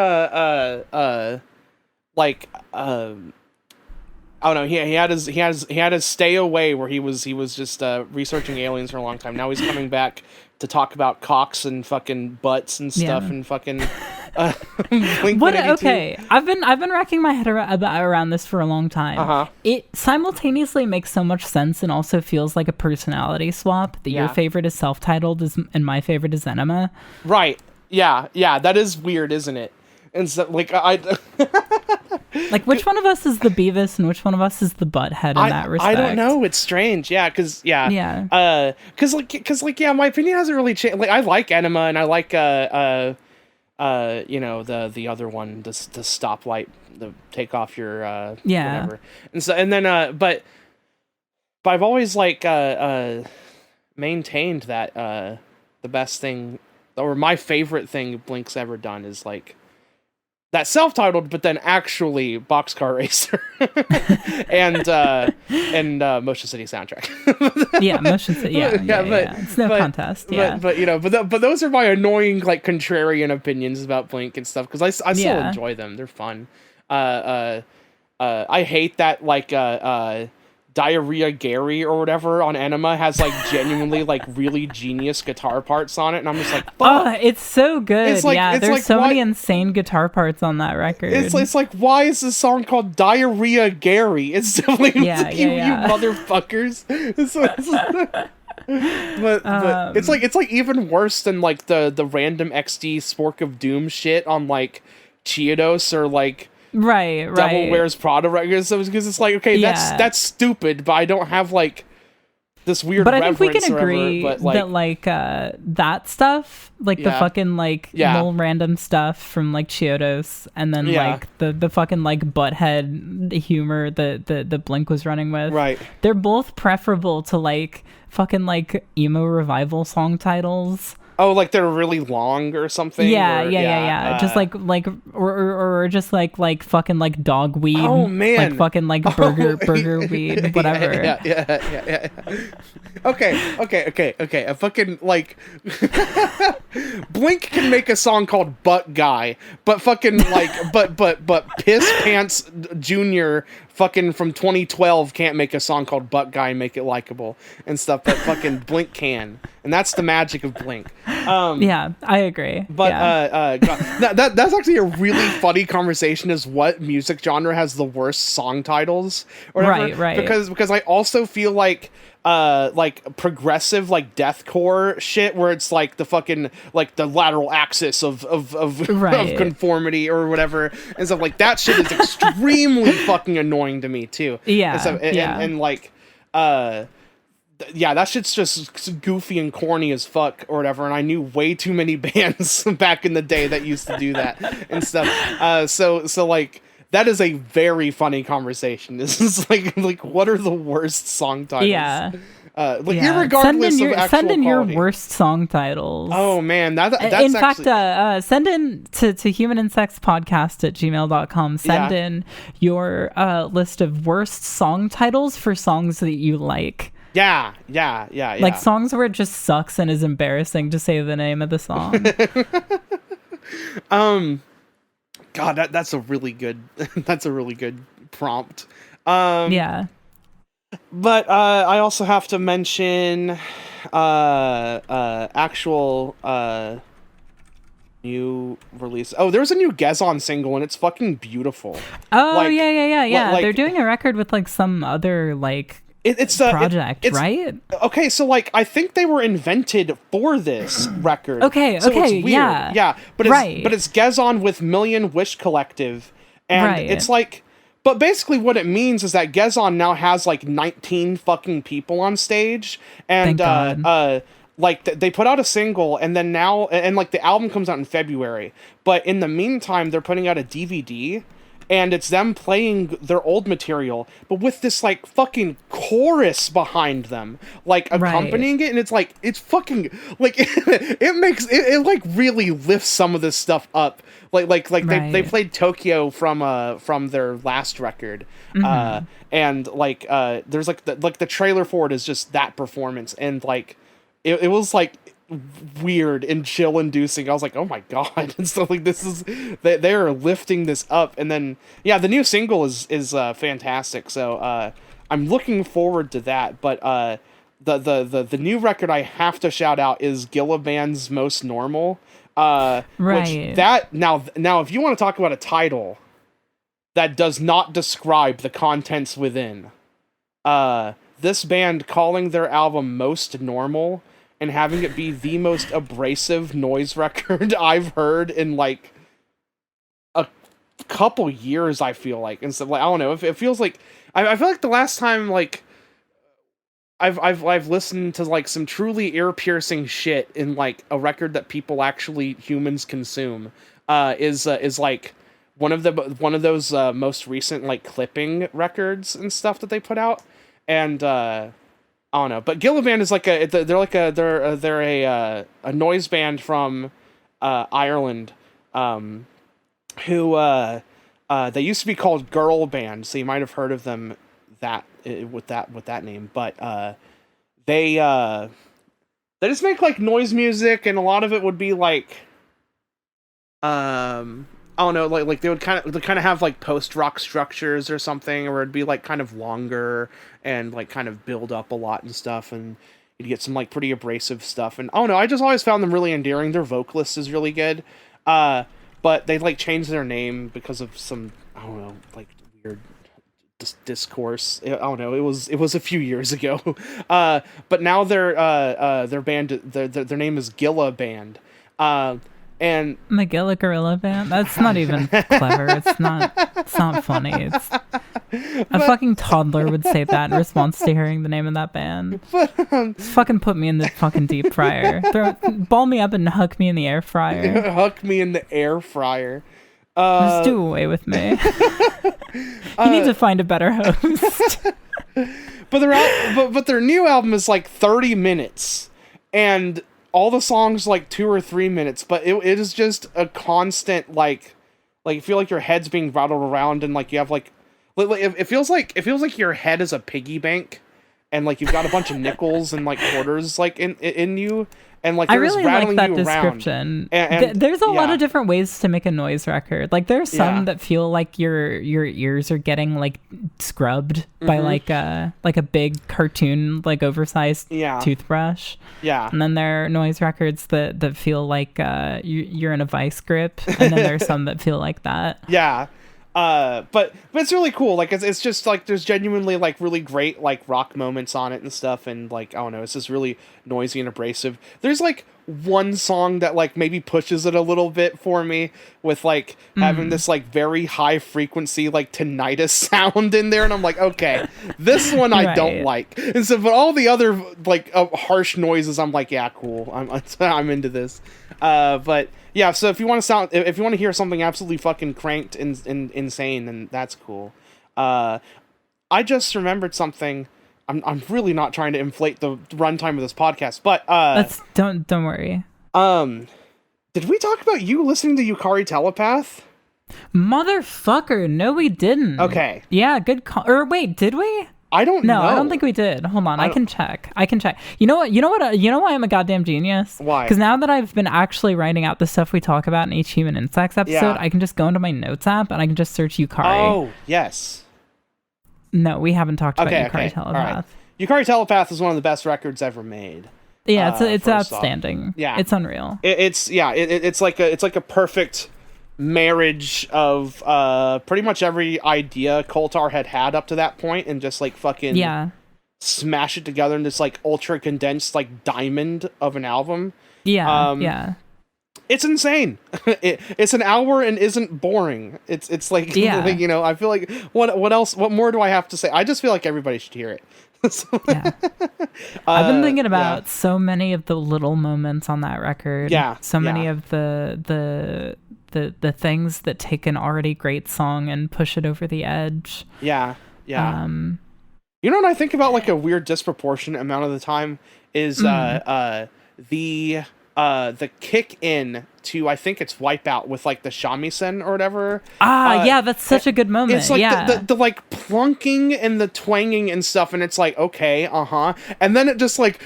oh no, he had his stay away where he was just researching aliens for a long time. Now he's coming back to talk about cocks and fucking butts and stuff and fucking Blink-182. Okay, I've been racking my head around this for a long time. It simultaneously makes so much sense and also feels like a personality swap. That your favorite is self-titled and my favorite is Enema. Right. Yeah, that is weird, isn't it? And so, like, like, which one of us is the Beavis and which one of us is the Butthead in that respect? I don't know. It's strange. Yeah, because my opinion hasn't really changed. Like, I like Enema and I like the other one, the stoplight, the take off your whatever. And so but I've always maintained that the best thing or my favorite thing Blink's ever done is like that self-titled, but then actually Boxcar Racer and Motion City soundtrack. Motion City. It's no contest. But those are my annoying like contrarian opinions about Blink and stuff because I still enjoy them. They're fun. I hate that like Diarrhea Gary or whatever on Enema has like genuinely like really genius guitar parts on it, and I'm just like, fuck. It's so good. There's like, so many insane guitar parts on that record. It's like, why is this song called Diarrhea Gary? It's like, you motherfuckers. But it's like even worse than like the random XD Spork of Doom shit on like Chiodos or like Devil Wears Prada records, because it's like, okay, that's stupid, but I don't have like this weird. But I think we can agree that like that stuff, like the fucking like little random stuff from like Chiodos, and then like the fucking like butthead humor that the Blink was running with. Right. They're both preferable to like fucking like emo revival song titles. Oh, like they're really long or something? Just like or just like fucking like dog weed. Oh man. Like fucking like burger weed, whatever. Yeah. Okay. A fucking like Blink can make a song called Butt Guy, but fucking like but Piss Pants Jr. fucking from 2012 can't make a song called Butt Guy and make it likable and stuff, but fucking Blink can. And that's the magic of Blink. I agree. But that's actually a really funny conversation, is what music genre has the worst song titles or whatever. Right. Because I also feel like progressive like deathcore shit where it's like the fucking like the lateral axis of conformity or whatever and stuff like that shit is extremely fucking annoying to me too. And like that shit's just goofy and corny as fuck or whatever, and I knew way too many bands back in the day that used to do that and stuff. So like that is a very funny conversation. This is like what are the worst song titles? Irregardless of actual send in your quality. Worst song titles. Oh man, that's in fact, send in to humaninsectspodcast@gmail.com. Send in your list of worst song titles for songs that you like. Yeah. Like songs where it just sucks and is embarrassing to say the name of the song. God, that's a really good prompt. Yeah. But I also have to mention actual new release. Oh, there's a new Gezon single and it's fucking beautiful. Oh, like, yeah. Like, they're doing a record with like some other like project, right? Okay, so like I think they were invented for this record. Okay, so it's weird. Yeah. But it's Gezon with Million Wish Collective, and it's like, but basically what it means is that Gezon now has like 19 fucking people on stage, and like they put out a single, and then now and like the album comes out in February, but in the meantime they're putting out a DVD. And it's them playing their old material, but with this like fucking chorus behind them, like accompanying it, and it's like it's fucking like it makes it like really lifts some of this stuff up. Like they played Tokyo from their last record, and like there's like the trailer for it is just that performance, and like it was like weird and chill inducing. I was like, oh my god. And so like this is they're lifting this up, and then the new single is fantastic, so I'm looking forward to that. But the new record I have to shout out is Gilla Band's Most Normal, which that now if you want to talk about a title that does not describe the contents within, this band calling their album Most Normal and having it be the most abrasive noise record I've heard in like a couple years, I feel like. And so like, I don't know, it feels like I feel like the last time like I've listened to like some truly ear-piercing shit in like a record that people actually humans consume is like one of those most recent like clipping records and stuff that they put out. And I don't know, but Gilla Band is like they're a noise band from Ireland, who they used to be called Girl Band, so you might have heard of them with that name. But they just make like noise music, and a lot of it would be like I don't know, like they would kind of have like post-rock structures or something, or it'd be like kind of longer and like kind of build up a lot and stuff, and you'd get some like pretty abrasive stuff. And I don't know, I just always found them really endearing. Their vocalist is really good, but they like changed their name because of some, I don't know, like weird discourse. I don't know, it was a few years ago, but now their band, their name is Gilla Band. And McGilla Gorilla Band? That's not even clever. It's not funny. It's a fucking toddler would say that in response to hearing the name of that band. Just fucking put me in the fucking deep fryer. Ball me up and huck me in the air fryer. Huck me in the air fryer. Just do away with me. You need to find a better host. But their new album is like 30 minutes, and all the songs like 2 or 3 minutes, but it is just a constant like you feel like your head's being rattled around, and like you have like it feels like your head is a piggy bank, and like you've got a bunch of nickels and like quarters like in you, and like I really like that description. And there's a lot of different ways to make a noise record. Like there's some that feel like your ears are getting like scrubbed by like a big cartoon like oversized toothbrush. Yeah. And then there are noise records that feel like you're in a vice grip, and then there's some that feel like that. Yeah. But it's really cool. Like it's just like there's genuinely like really great like rock moments on it and stuff, and like I don't know, it's just really noisy and abrasive. There's like one song that like maybe pushes it a little bit for me with like having this like very high frequency like tinnitus sound in there, and I'm like, okay, this one I don't like. And so, but all the other like harsh noises, I'm like, yeah, cool. I'm into this. But yeah, so if you want to hear something absolutely fucking cranked and insane, then that's cool. I just remembered something. I'm really not trying to inflate the runtime of this podcast, but don't worry. Did we talk about you listening to Yukari Telepath? Motherfucker, no we didn't. Okay. Yeah, good call. Or wait, did we? I don't know. No, I don't think we did. Hold on, I can check. You know what? You know why I'm a goddamn genius? Why? Because now that I've been actually writing out the stuff we talk about in each Human Insects episode, I can just go into my notes app and I can just search Yukari. Oh, yes. No, we haven't talked about Yukari Telepath. Right. Yukari Telepath is one of the best records ever made. Yeah, it's outstanding. Yeah, it's unreal. It's like a perfect marriage of pretty much every idea coaltar had up to that point, and just like fucking smash it together in this like ultra condensed like diamond of an album. It's insane. It's an hour and isn't boring. It's like, like, you know, I feel like what more do I have to say? I just feel like everybody should hear it. I've been thinking about so many of the little moments on that record. So many of the things that take an already great song and push it over the edge. You know what I think about, like, a weird disproportionate amount of the time is the kick in to, I think it's Wipeout with like the shamisen or whatever. That's such a good moment. It's like the like plunking and the twanging and stuff, and it's like, okay, and then it just like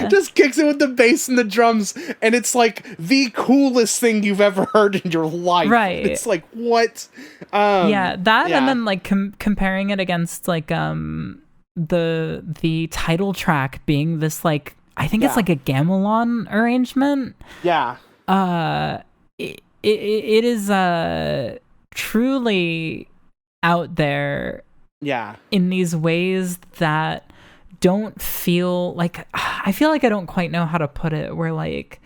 just kicks in with the bass and the drums, and it's like the coolest thing you've ever heard in your life. Right. It's like, what? And then like comparing it against like the title track being this like, I think it's like a gamelan arrangement. It is truly out there. In these ways that don't feel like, I feel like I don't quite know how to put it, where like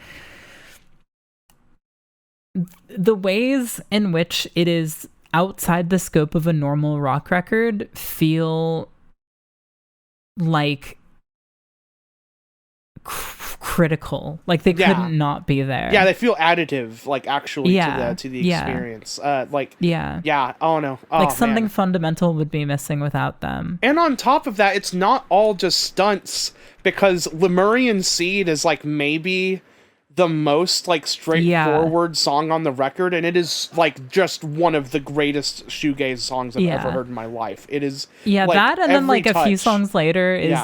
the ways in which it is outside the scope of a normal rock record feel like critical, like they couldn't not be there. They feel additive, like actually to the experience. Oh no, like something fundamental would be missing without them. And on top of that, it's not all just stunts, because Lemurian Seed is like maybe the most like straightforward song on the record, and it is like just one of the greatest shoegaze songs I've ever heard in my life. It is like, that, and then like a few songs later is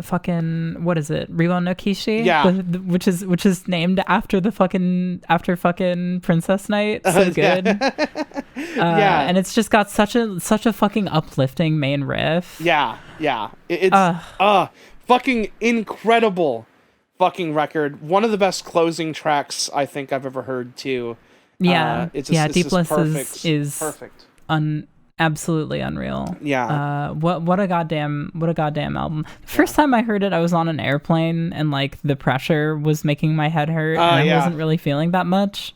fucking, what is it, Riwa no Kishi, which is named after fucking Princess Night. So good. And it's just got such a fucking uplifting main riff. It's fucking incredible fucking record. One of the best closing tracks I think I've ever heard too. It's Deep Bliss is perfect. Absolutely unreal. What a goddamn album. The first time I heard it, I was on an airplane, and like the pressure was making my head hurt, and I wasn't really feeling that much.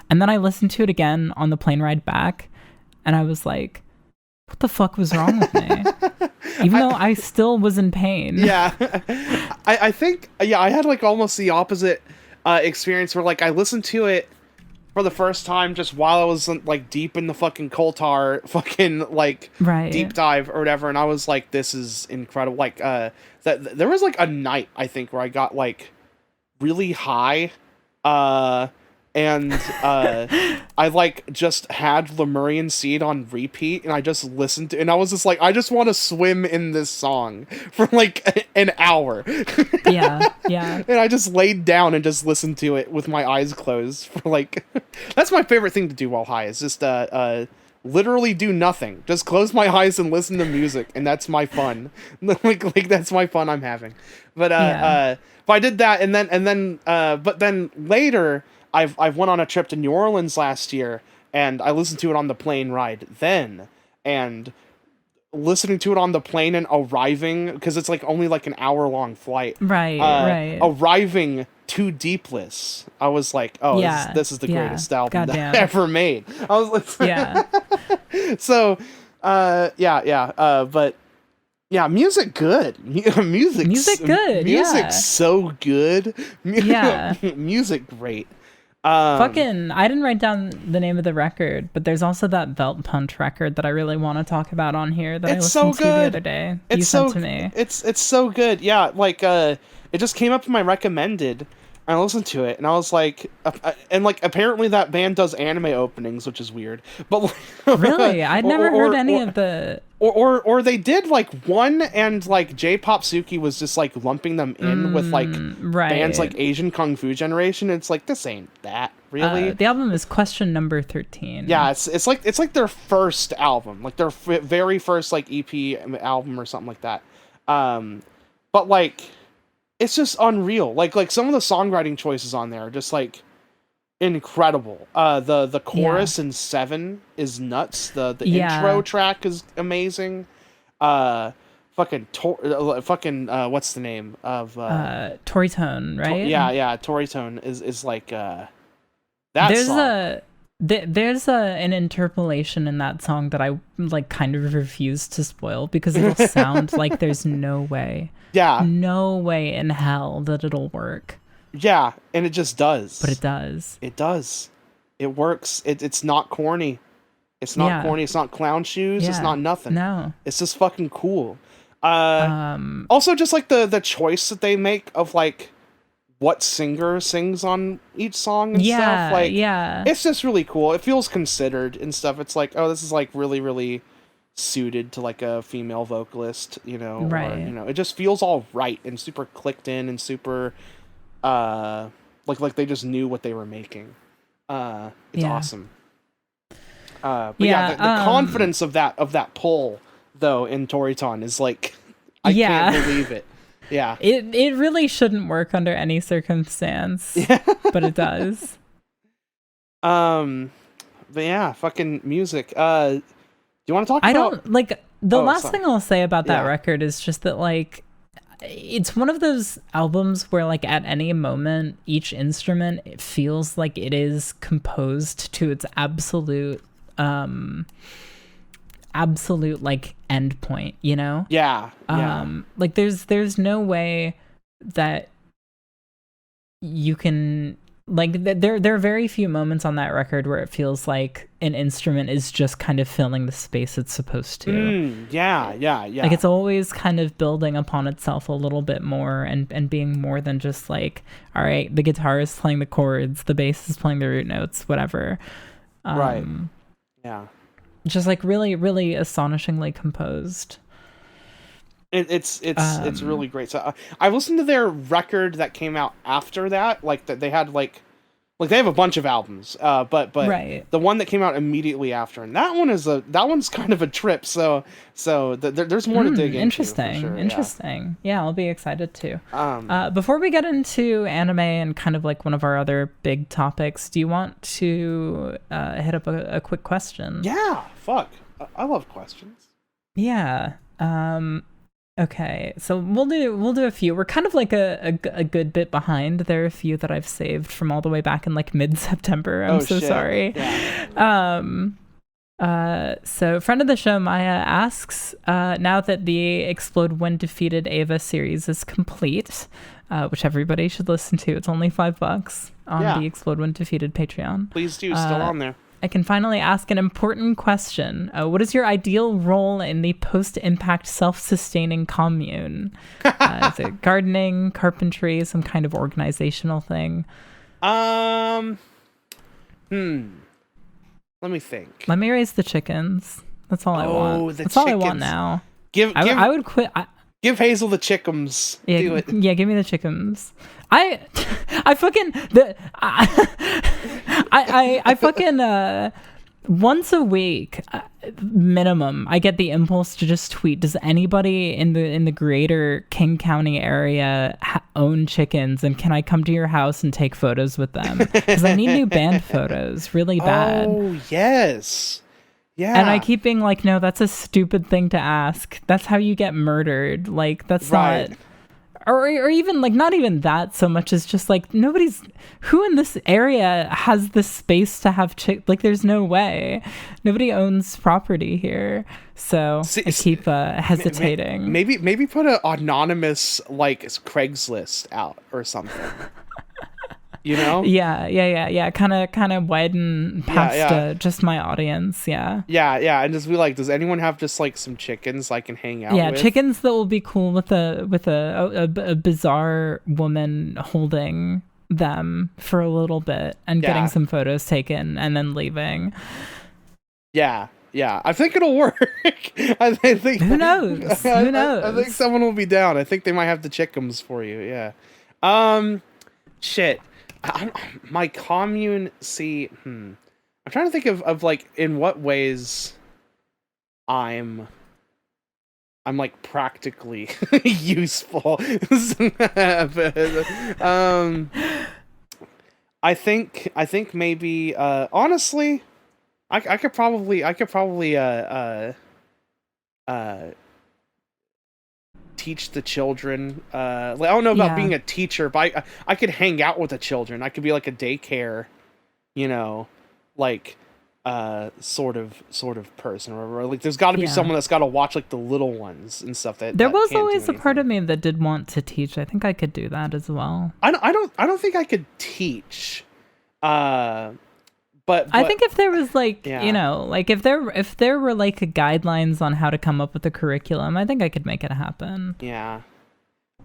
And then I listened to it again on the plane ride back, and I was like, what the fuck was wrong with me? Even though I still was in pain. I think I had like almost the opposite experience, where like I listened to it for the first time just while I was like deep in the fucking coaltar fucking like deep dive or whatever, and I was like, this is incredible. Like there was like a night, I think, where I got like really high and I like just had Lemurian Seed on repeat, and I just listened to, and I was just like, I just want to swim in this song for like an hour. And I just laid down and just listened to it with my eyes closed for like that's my favorite thing to do while high, is just literally do nothing, just close my eyes and listen to music, and that's my fun. like that's my fun I'm having. But but I did that, and then but then later I've went on a trip to New Orleans last year, and I listened to it on the plane ride then, and listening to it on the plane and arriving, because it's like only like an hour-long flight. Arriving to Deepless, I was like, oh, this is the greatest album that ever made. I was like, so, but yeah, music good. Music's so good. Music great. I didn't write down the name of the record, but there's also that Veltpunch record that I really want to talk about on here that I listened to the other day. You sent to me. It's so good. Yeah, like it just came up in my recommended I listened to it and I was like, and like apparently that band does anime openings, which is weird. But really, I'd never heard any of the. Or they did like one, and like J-Pop Suki was just like lumping them in with like bands like Asian Kung Fu Generation. It's like, this ain't that really. The album is Question Number 13. Yeah, it's like their first album, like their very first like EP album or something like that. But like, it's just unreal. Like some of the songwriting choices on there are just like incredible. The chorus in 7 is nuts. The intro track is amazing. Fucking what's the name of Toritone, right? Yeah, Toritone is like that there's song. There's an interpolation in that song that I like kind of refuse to spoil because it'll sound like there's no way in hell that it'll work. Yeah, and it just does. But it does. It does. It works. It's not corny. It's not corny. It's not clown shoes. It's not nothing. No. It's just fucking cool. Also, just like the choice that they make of like what singer sings on each song and stuff. Like, it's just really cool. It feels considered and stuff. It's like, oh, this is like really, really suited to like a female vocalist, you know? Right. Or, you know, it just feels all right and super clicked in and super, like they just knew what they were making. It's awesome. But the confidence of that pull though in Toriton is like, I can't believe it. Yeah. It really shouldn't work under any circumstance. But it does. But yeah, fucking music. Do you want to talk about... I don't like the last thing I'll say about that record is just that like it's one of those albums where like at any moment each instrument it feels like it is composed to its absolute like end point, you know? Like there's no way that you can like there are very few moments on that record where it feels like an instrument is just kind of filling the space it's supposed to. Like it's always kind of building upon itself a little bit more and being more than just like, all right, the guitar is playing the chords, the bass is playing the root notes, whatever. Right. Yeah. Just like really, really astonishingly composed. It's really great. So I listened to their record that came out after that. Like that they had like they have a bunch of albums. But the one that came out immediately after, and that one's kind of a trip. So there's more to dig into. Interesting. For sure, Interesting. Yeah, I'll be excited too. Before we get into anime and kind of like one of our other big topics, do you want to hit up a quick question? Yeah. Fuck. I love questions. Yeah. Okay, so we'll do a few. We're kind of like a good bit behind. There are a few that I've saved from all the way back in like mid-September. I'm so sorry. Yeah. So friend of the show Maya asks, now that the Explode When Defeated Ava series is complete, which everybody should listen to. It's only $5 on the Explode When Defeated Patreon. Please do, still on there. I can finally ask an important question. What is your ideal role in the post-impact self-sustaining commune? Is it gardening, carpentry, some kind of organizational thing? Let me think. Let me raise the chickens. That's all I want. That's all I want now. I would quit. Give Hazel the chickums. Yeah, do it. Yeah, give me the chickums. I fucking once a week minimum I get the impulse to just tweet, does anybody in the greater King County area own chickens, and can I come to your house and take photos with them, because I need new band photos really bad. Oh yes. Yeah. And I keep being like, no, that's a stupid thing to ask. That's how you get murdered. Like, that's not... Or even, like, not even that so much as just, like, who in this area has the space to have like, there's no way. Nobody owns property here. So I keep hesitating. Maybe put an anonymous, like, Craigslist out or something. You know? Yeah. Kind of widen past just my audience. Yeah, and just be like, does anyone have just like some chickens I can hang out with? Yeah, chickens that will be cool with a bizarre woman holding them for a little bit and Yeah. getting some photos taken and then leaving. Yeah. I think it'll work. I think. Who knows? Who knows? I think someone will be down. I think they might have the chickums for you. Yeah. Shit. My commune. See. I'm trying to think of like in what ways I'm like practically useful. I think maybe honestly, I could probably teach the children. I don't know about being a teacher, but I could hang out with the children. I could be like a daycare, like sort of person, or like there's got to be someone that's got to watch like the little ones and stuff. There was always a part of me that did want to teach. I think I could do that as well. I don't think I could teach. But I think if there was like like if there were like guidelines on how to come up with a curriculum, I think I could make it happen. Yeah,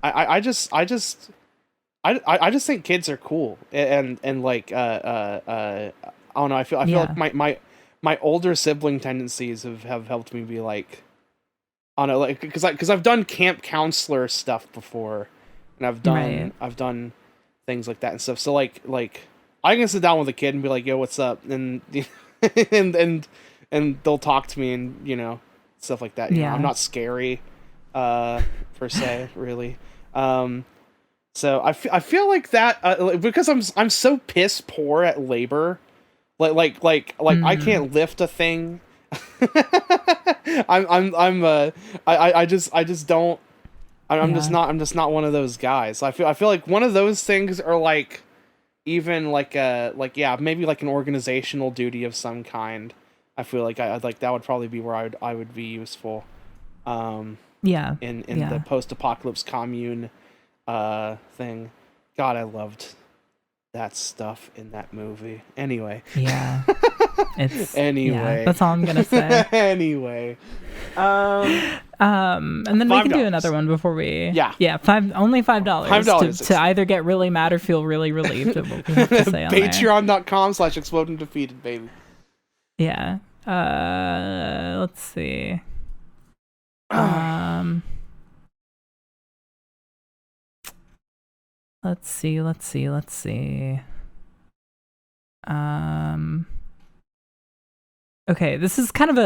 I just think kids are cool and like I don't know. I feel like my older sibling tendencies have helped me be like, I don't know, like because I've done camp counselor stuff before, and I've done things like that and stuff. So like I can sit down with a kid and be like, "Yo, what's up?" and and they'll talk to me and stuff like that. You know, I'm not scary, per se, really. So I feel like that because I'm so piss poor at labor, like I can't lift a thing. I just don't. I'm just not one of those guys. I feel like one of those things are like. Even maybe like an organizational duty of some kind. I feel like I like that would probably be where I would be useful. In the post-apocalypse commune thing. God, I loved that stuff in that movie. Anyway. Yeah. Anyway. That's all I'm gonna say. Anyway. And then we can do another one before we only $5 to either get really mad or feel really relieved at what we have to say on Patreon.com/explodingdefeated, baby. Yeah. Let's see. Let's see. Okay, this is kind of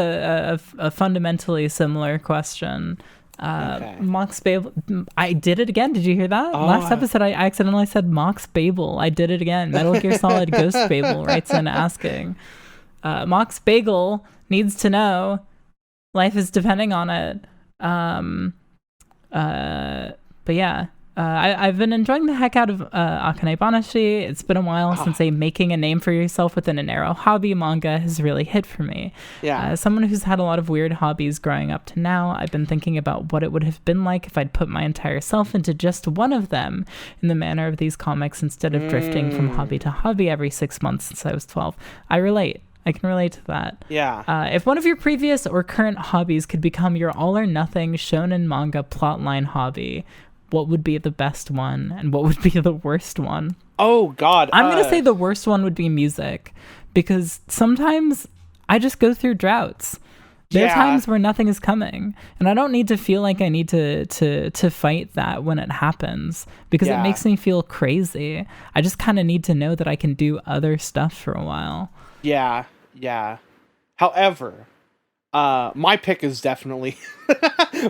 a fundamentally similar question. Mox Babel. I did it again. Did you hear that? Last episode, I accidentally said Mox Babel. I did it again. Metal Gear Solid Ghost Babel writes in asking. Mox Bagel needs to know. Life is depending on it. But yeah. I've been enjoying the heck out of Akane Banashi. It's been a while since making a name for yourself within a narrow hobby manga has really hit for me. Yeah. As someone who's had a lot of weird hobbies growing up to now, I've been thinking about what it would have been like if I'd put my entire self into just one of them in the manner of these comics instead of drifting from hobby to hobby every 6 months since I was 12. I relate. I can relate to that. Yeah. If one of your previous or current hobbies could become your all or nothing shonen manga plotline hobby, what would be the best one and what would be the worst one? Oh God. I'm going to say the worst one would be music, because sometimes I just go through droughts. There are times where nothing is coming, and I don't need to feel like I need to fight that when it happens, because it makes me feel crazy. I just kind of need to know that I can do other stuff for a while. Yeah. However, my pick is definitely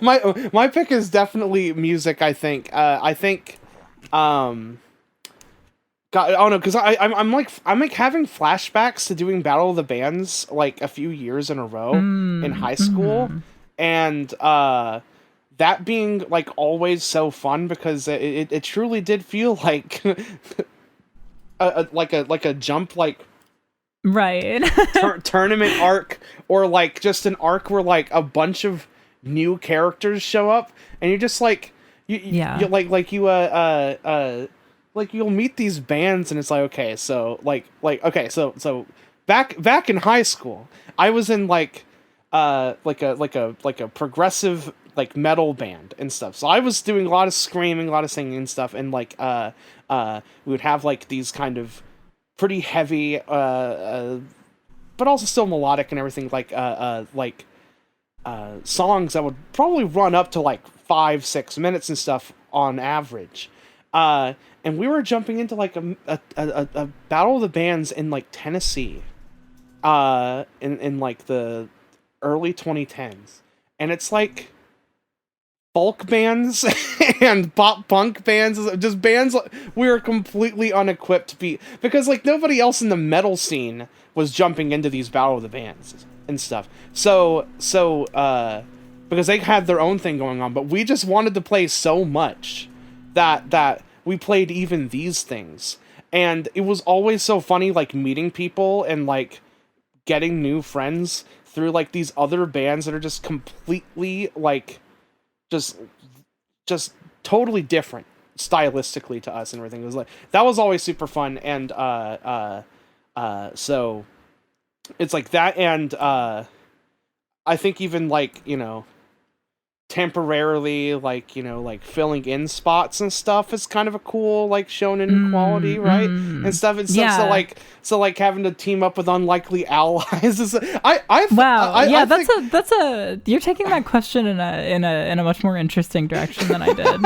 my pick is definitely music. I think God, I don't know, because I'm like having flashbacks to doing Battle of the Bands like a few years in a row in high school, and that being like always so fun, because it truly did feel like like a jump, like right tournament arc, or like just an arc where like a bunch of new characters show up and you're just like you you'll meet these bands and it's like, okay, so so back in high school I was in like a progressive like metal band and stuff. So I was doing a lot of screaming, a lot of singing and stuff, and like we would have like these kind of pretty heavy but also still melodic and everything, like songs that would probably run up to like 5-6 minutes and stuff on average. And we were jumping into like a battle of the bands in like Tennessee in like the early 2010s, and it's like folk bands and pop punk bands, just bands we were completely unequipped to be, because like nobody else in the metal scene was jumping into these battle of the bands and stuff. So because they had their own thing going on, but we just wanted to play so much that we played even these things. And it was always so funny, like meeting people and like getting new friends through like these other bands that are just completely like just totally different stylistically to us and everything. It was like, that was always super fun. And so it's like that. And I think even like, you know, temporarily like, you know, like filling in spots and stuff is kind of a cool like shonen quality, right? And stuff and stuff. Yeah. So like having to team up with unlikely allies is that's a you're taking that question in a much more interesting direction than I did.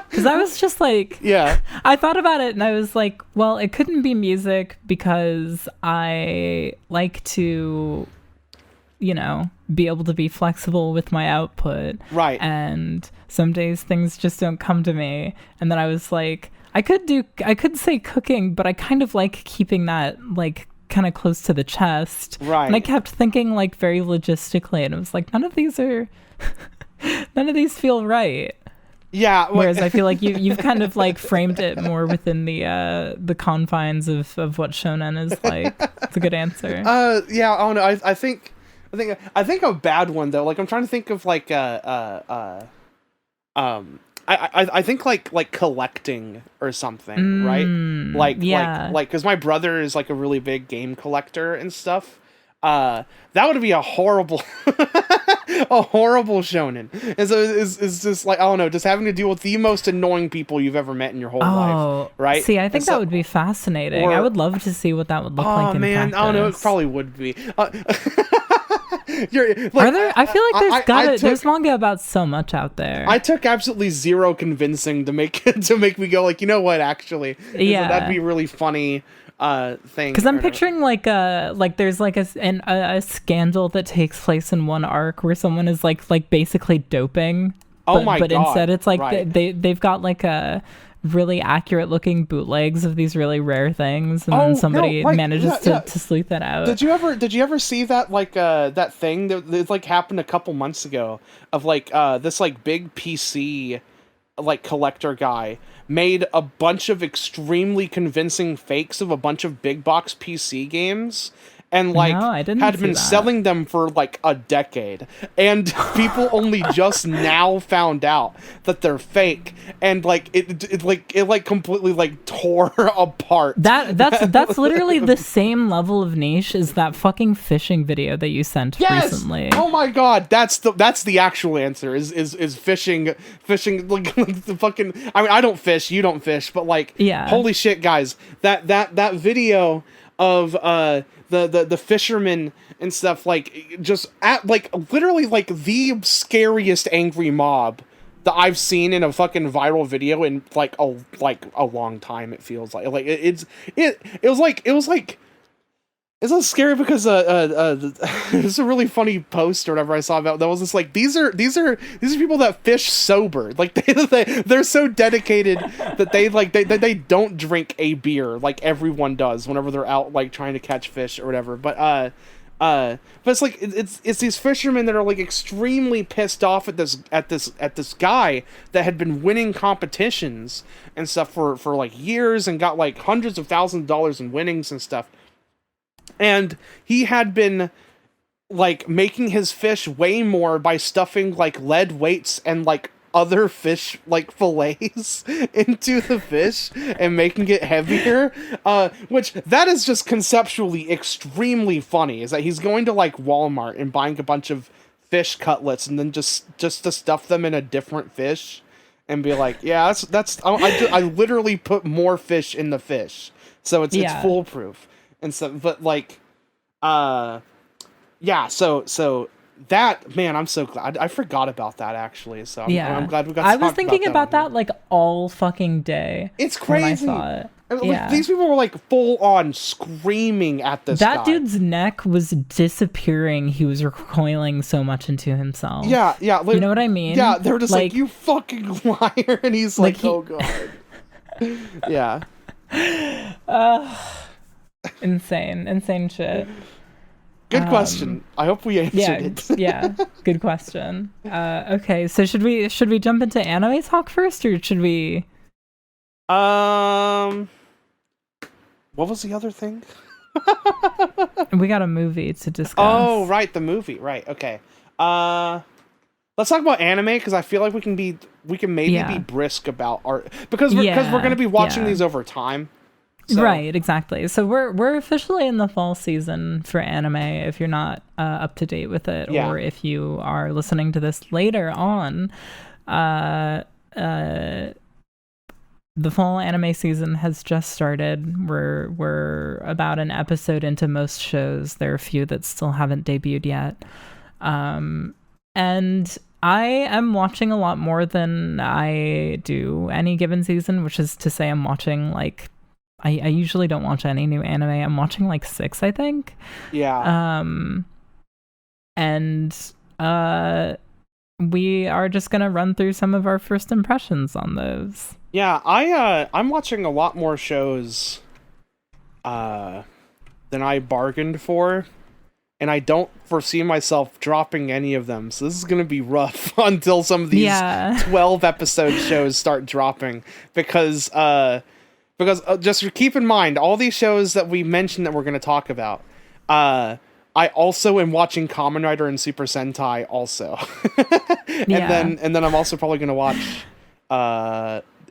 Because I was just like, yeah, I thought about it and I was like, well, it couldn't be music because I like to, you know, be able to be flexible with my output. Right. And some days things just don't come to me. And then I was like, I could say cooking, but I kind of like keeping that like kind of close to the chest. Right. And I kept thinking like very logistically, and it was like, none of these feel right. Yeah. Whereas I feel like you've kind of like framed it more within the confines of what shonen is like. It's a good answer. Yeah, I don't know. I think a bad one though. Like I'm trying to think of like I think like collecting or something, right? Like because my brother is like a really big game collector and stuff. That would be a horrible shonen. And so it's just like, I don't know, just having to deal with the most annoying people you've ever met in your whole life, right? See, I think that would be fascinating. I would love to see what that would look like in practice. I don't know, it probably would be. Are there? I feel like there's manga about so much out there. I took absolutely zero convincing to make me go like, you know what, actually, that'd be really funny thing. Because I'm picturing like there's like a scandal that takes place in one arc where someone is like basically doping. But instead it's like they've got like a really accurate looking bootlegs of these really rare things, and then somebody manages to sleuth that out. Did you ever see that like that thing that like happened a couple months ago of like this like big PC like collector guy made a bunch of extremely convincing fakes of a bunch of big box PC games and like had been selling them for like a decade, and people only just now found out that they're fake, and like it completely like tore apart. That's literally the same level of niche as that fucking fishing video that you sent recently. Oh my god, that's the actual answer is fishing like the fucking, I mean, I don't fish, you don't fish, but like, holy shit, guys, that video of the fishermen and stuff, like just at like literally like the scariest angry mob that I've seen in a fucking viral video in like a long time. It feels like it was scary because it's a really funny post or whatever I saw about that was just like, these are people that fish sober, like they're so dedicated that they don't drink a beer like everyone does whenever they're out like trying to catch fish or whatever, but it's like it's these fishermen that are like extremely pissed off at this guy that had been winning competitions and stuff for like years and got like hundreds of thousands of dollars in winnings and stuff. And he had been like making his fish weigh more by stuffing like lead weights and like other fish like fillets into the fish and making it heavier, which that is just conceptually extremely funny. Is that he's going to like Walmart and buying a bunch of fish cutlets and then just to stuff them in a different fish and be like, yeah, that's I literally put more fish in the fish, so it's foolproof. And so, but like, yeah, so that, man, I'm so glad. I forgot about that, actually. So I'm glad we got to I was thinking about that like all fucking day. It's crazy. When I saw it. Like, these people were like full on screaming at this guy. That dude's neck was disappearing. He was recoiling so much into himself. Yeah. Like, you know what I mean? Yeah, they were just like, you fucking liar. And he's like oh, God. Yeah. Insane shit. Good question. I hope we answered it. Yeah, good question. Okay, so should we jump into anime talk first, or should we? What was the other thing? We got a movie to discuss. Oh, right, the movie. Right. Okay. Let's talk about anime, because I feel like we can maybe be brisk about art, because we're going to be watching these over time. So. Right, exactly. So we're officially in the fall season for anime, if you're not up to date with it, or if you are listening to this later on. The fall anime season has just started. We're about an episode into most shows. There are a few that still haven't debuted yet. And I am watching a lot more than I do any given season, which is to say I'm watching like I usually don't watch any new anime. I'm watching like 6, I think. Yeah. And we are just gonna run through some of our first impressions on those. Yeah, I'm watching a lot more shows than I bargained for, and I don't foresee myself dropping any of them. So this is gonna be rough until some of these 12 episode shows start dropping, because just keep in mind, all these shows that we mentioned that we're going to talk about, I also am watching Kamen Rider and Super Sentai also. and then I'm also probably going to watch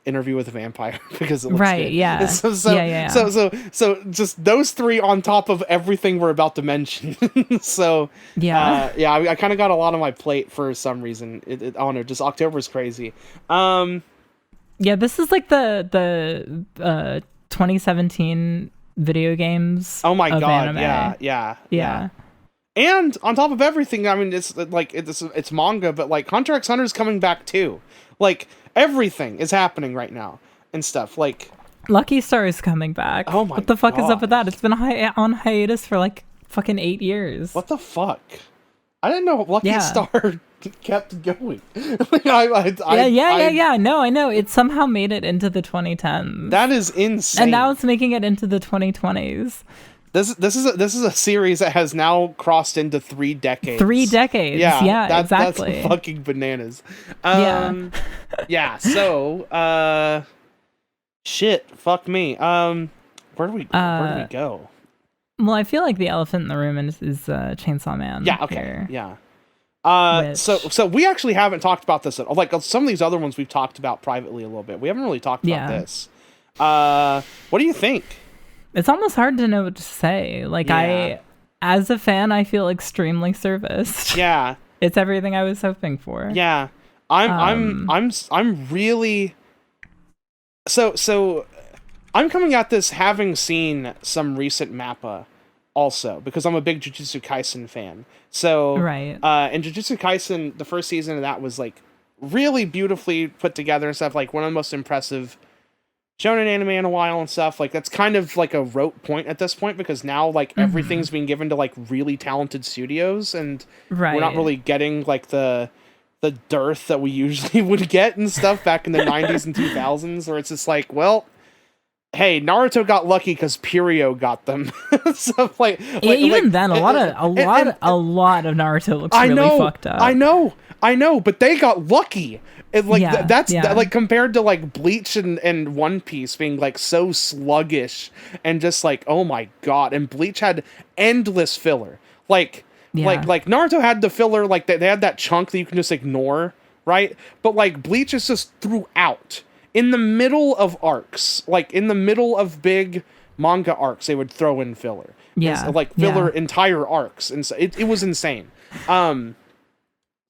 Interview with a Vampire, because it looks good. Yeah. So just those 3 on top of everything we're about to mention. So I kind of got a lot on my plate for some reason. I don't know, just October's crazy. Yeah, this is like the 2017 video games. Oh my God! Anime. Yeah. And on top of everything, I mean, it's like it's manga, but like Hunter x Hunter is coming back too. Like everything is happening right now and stuff. Like Lucky Star is coming back. Oh my! What the fuck is up with that? It's been on hiatus for like fucking 8 years. What the fuck? I didn't know Lucky Star kept going. Yeah. No, I know. It somehow made it into the 2010s. That is insane. And now it's making it into the 2020s. This is a series that has now crossed into 3 decades. 3 decades. Yeah, exactly. That's fucking bananas. Yeah. So, shit. Fuck me. Where do we go? Well, I feel like the elephant in the room is Chainsaw Man. Yeah. Okay. Here. Yeah. Which... So we actually haven't talked about this at all. Like some of these other ones we've talked about privately a little bit. We haven't really talked about this. What do you think? It's almost hard to know what to say. Like as a fan, I feel extremely serviced. Yeah. It's everything I was hoping for. Yeah. I'm really so I'm coming at this having seen some recent Mappa also, because I'm a big Jujutsu Kaisen fan. So, right. In Jujutsu Kaisen, the first season of that was like really beautifully put together and stuff. Like one of the most impressive shonen anime in a while and stuff. Like that's kind of like a rote point at this point, because now like everything's being given to like really talented studios, and we're not really getting like the dearth that we usually would get and stuff back in the 90s and 2000s, where it's just like, well, hey, Naruto got lucky because Pirio got them. So then a lot of Naruto looks really fucked up. I know, but they got lucky. And like compared to like Bleach and One Piece being like so sluggish and just like, oh my God. And Bleach had endless filler. Like Naruto had the filler, like they had that chunk that you can just ignore, right? But like Bleach is just throughout. In the middle of arcs, like in the middle of big manga arcs, they would throw in filler. Yeah. Like filler entire arcs. And so it was insane.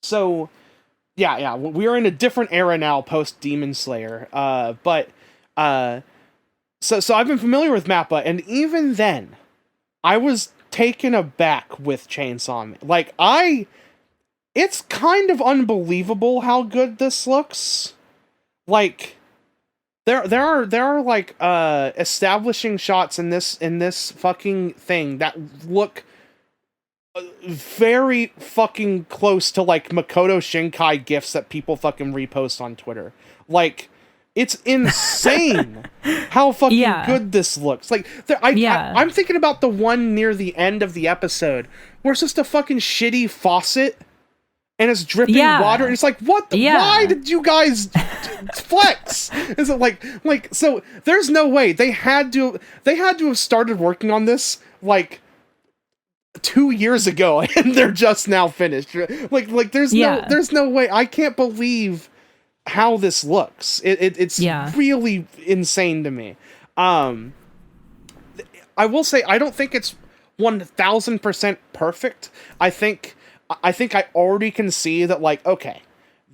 So yeah, we are in a different era now post Demon Slayer. But so I've been familiar with Mappa, and even then I was taken aback with Chainsaw Man. Like, it's kind of unbelievable how good this looks. Like, there are like establishing shots in this fucking thing that look very fucking close to like Makoto Shinkai gifs that people fucking repost on Twitter. Like, it's insane how fucking good this looks. Like, I'm thinking about the one near the end of the episode where it's just a fucking shitty faucet and it's dripping water, and it's like, what the, why did you guys flex? Is it like, so there's no way they had to have started working on this like 2 years ago, and they're just now finished. Like there's no way. I can't believe how this looks. It's really insane to me. I will say, I don't think it's 1000% perfect. I think I already can see that, like, okay,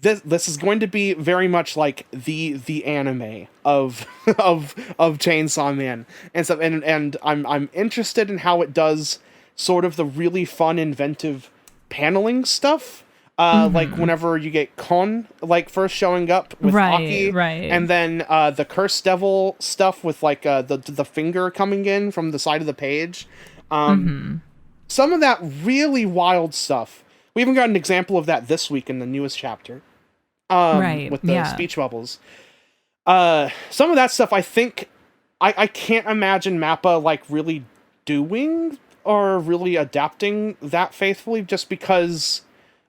this is going to be very much like the anime of Chainsaw Man and stuff, and I'm interested in how it does sort of the really fun, inventive paneling stuff. Like whenever you get Kon like first showing up with Aki, and then the Cursed Devil stuff with like the finger coming in from the side of the page. Some of that really wild stuff. We even got an example of that this week in the newest chapter. With the speech bubbles. Some of that stuff, I think, I can't imagine Mappa like really doing or really adapting that faithfully, just because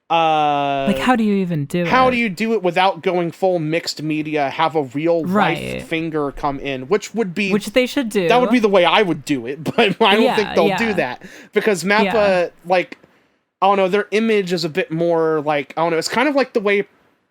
like, how do you even do it? How do you do it without going full mixed media, have a real life finger come in, which they should do. That would be the way I would do it, but I don't think they'll do that, because Mappa, like, I don't know, their image is a bit more like, I don't know, it's kind of like the way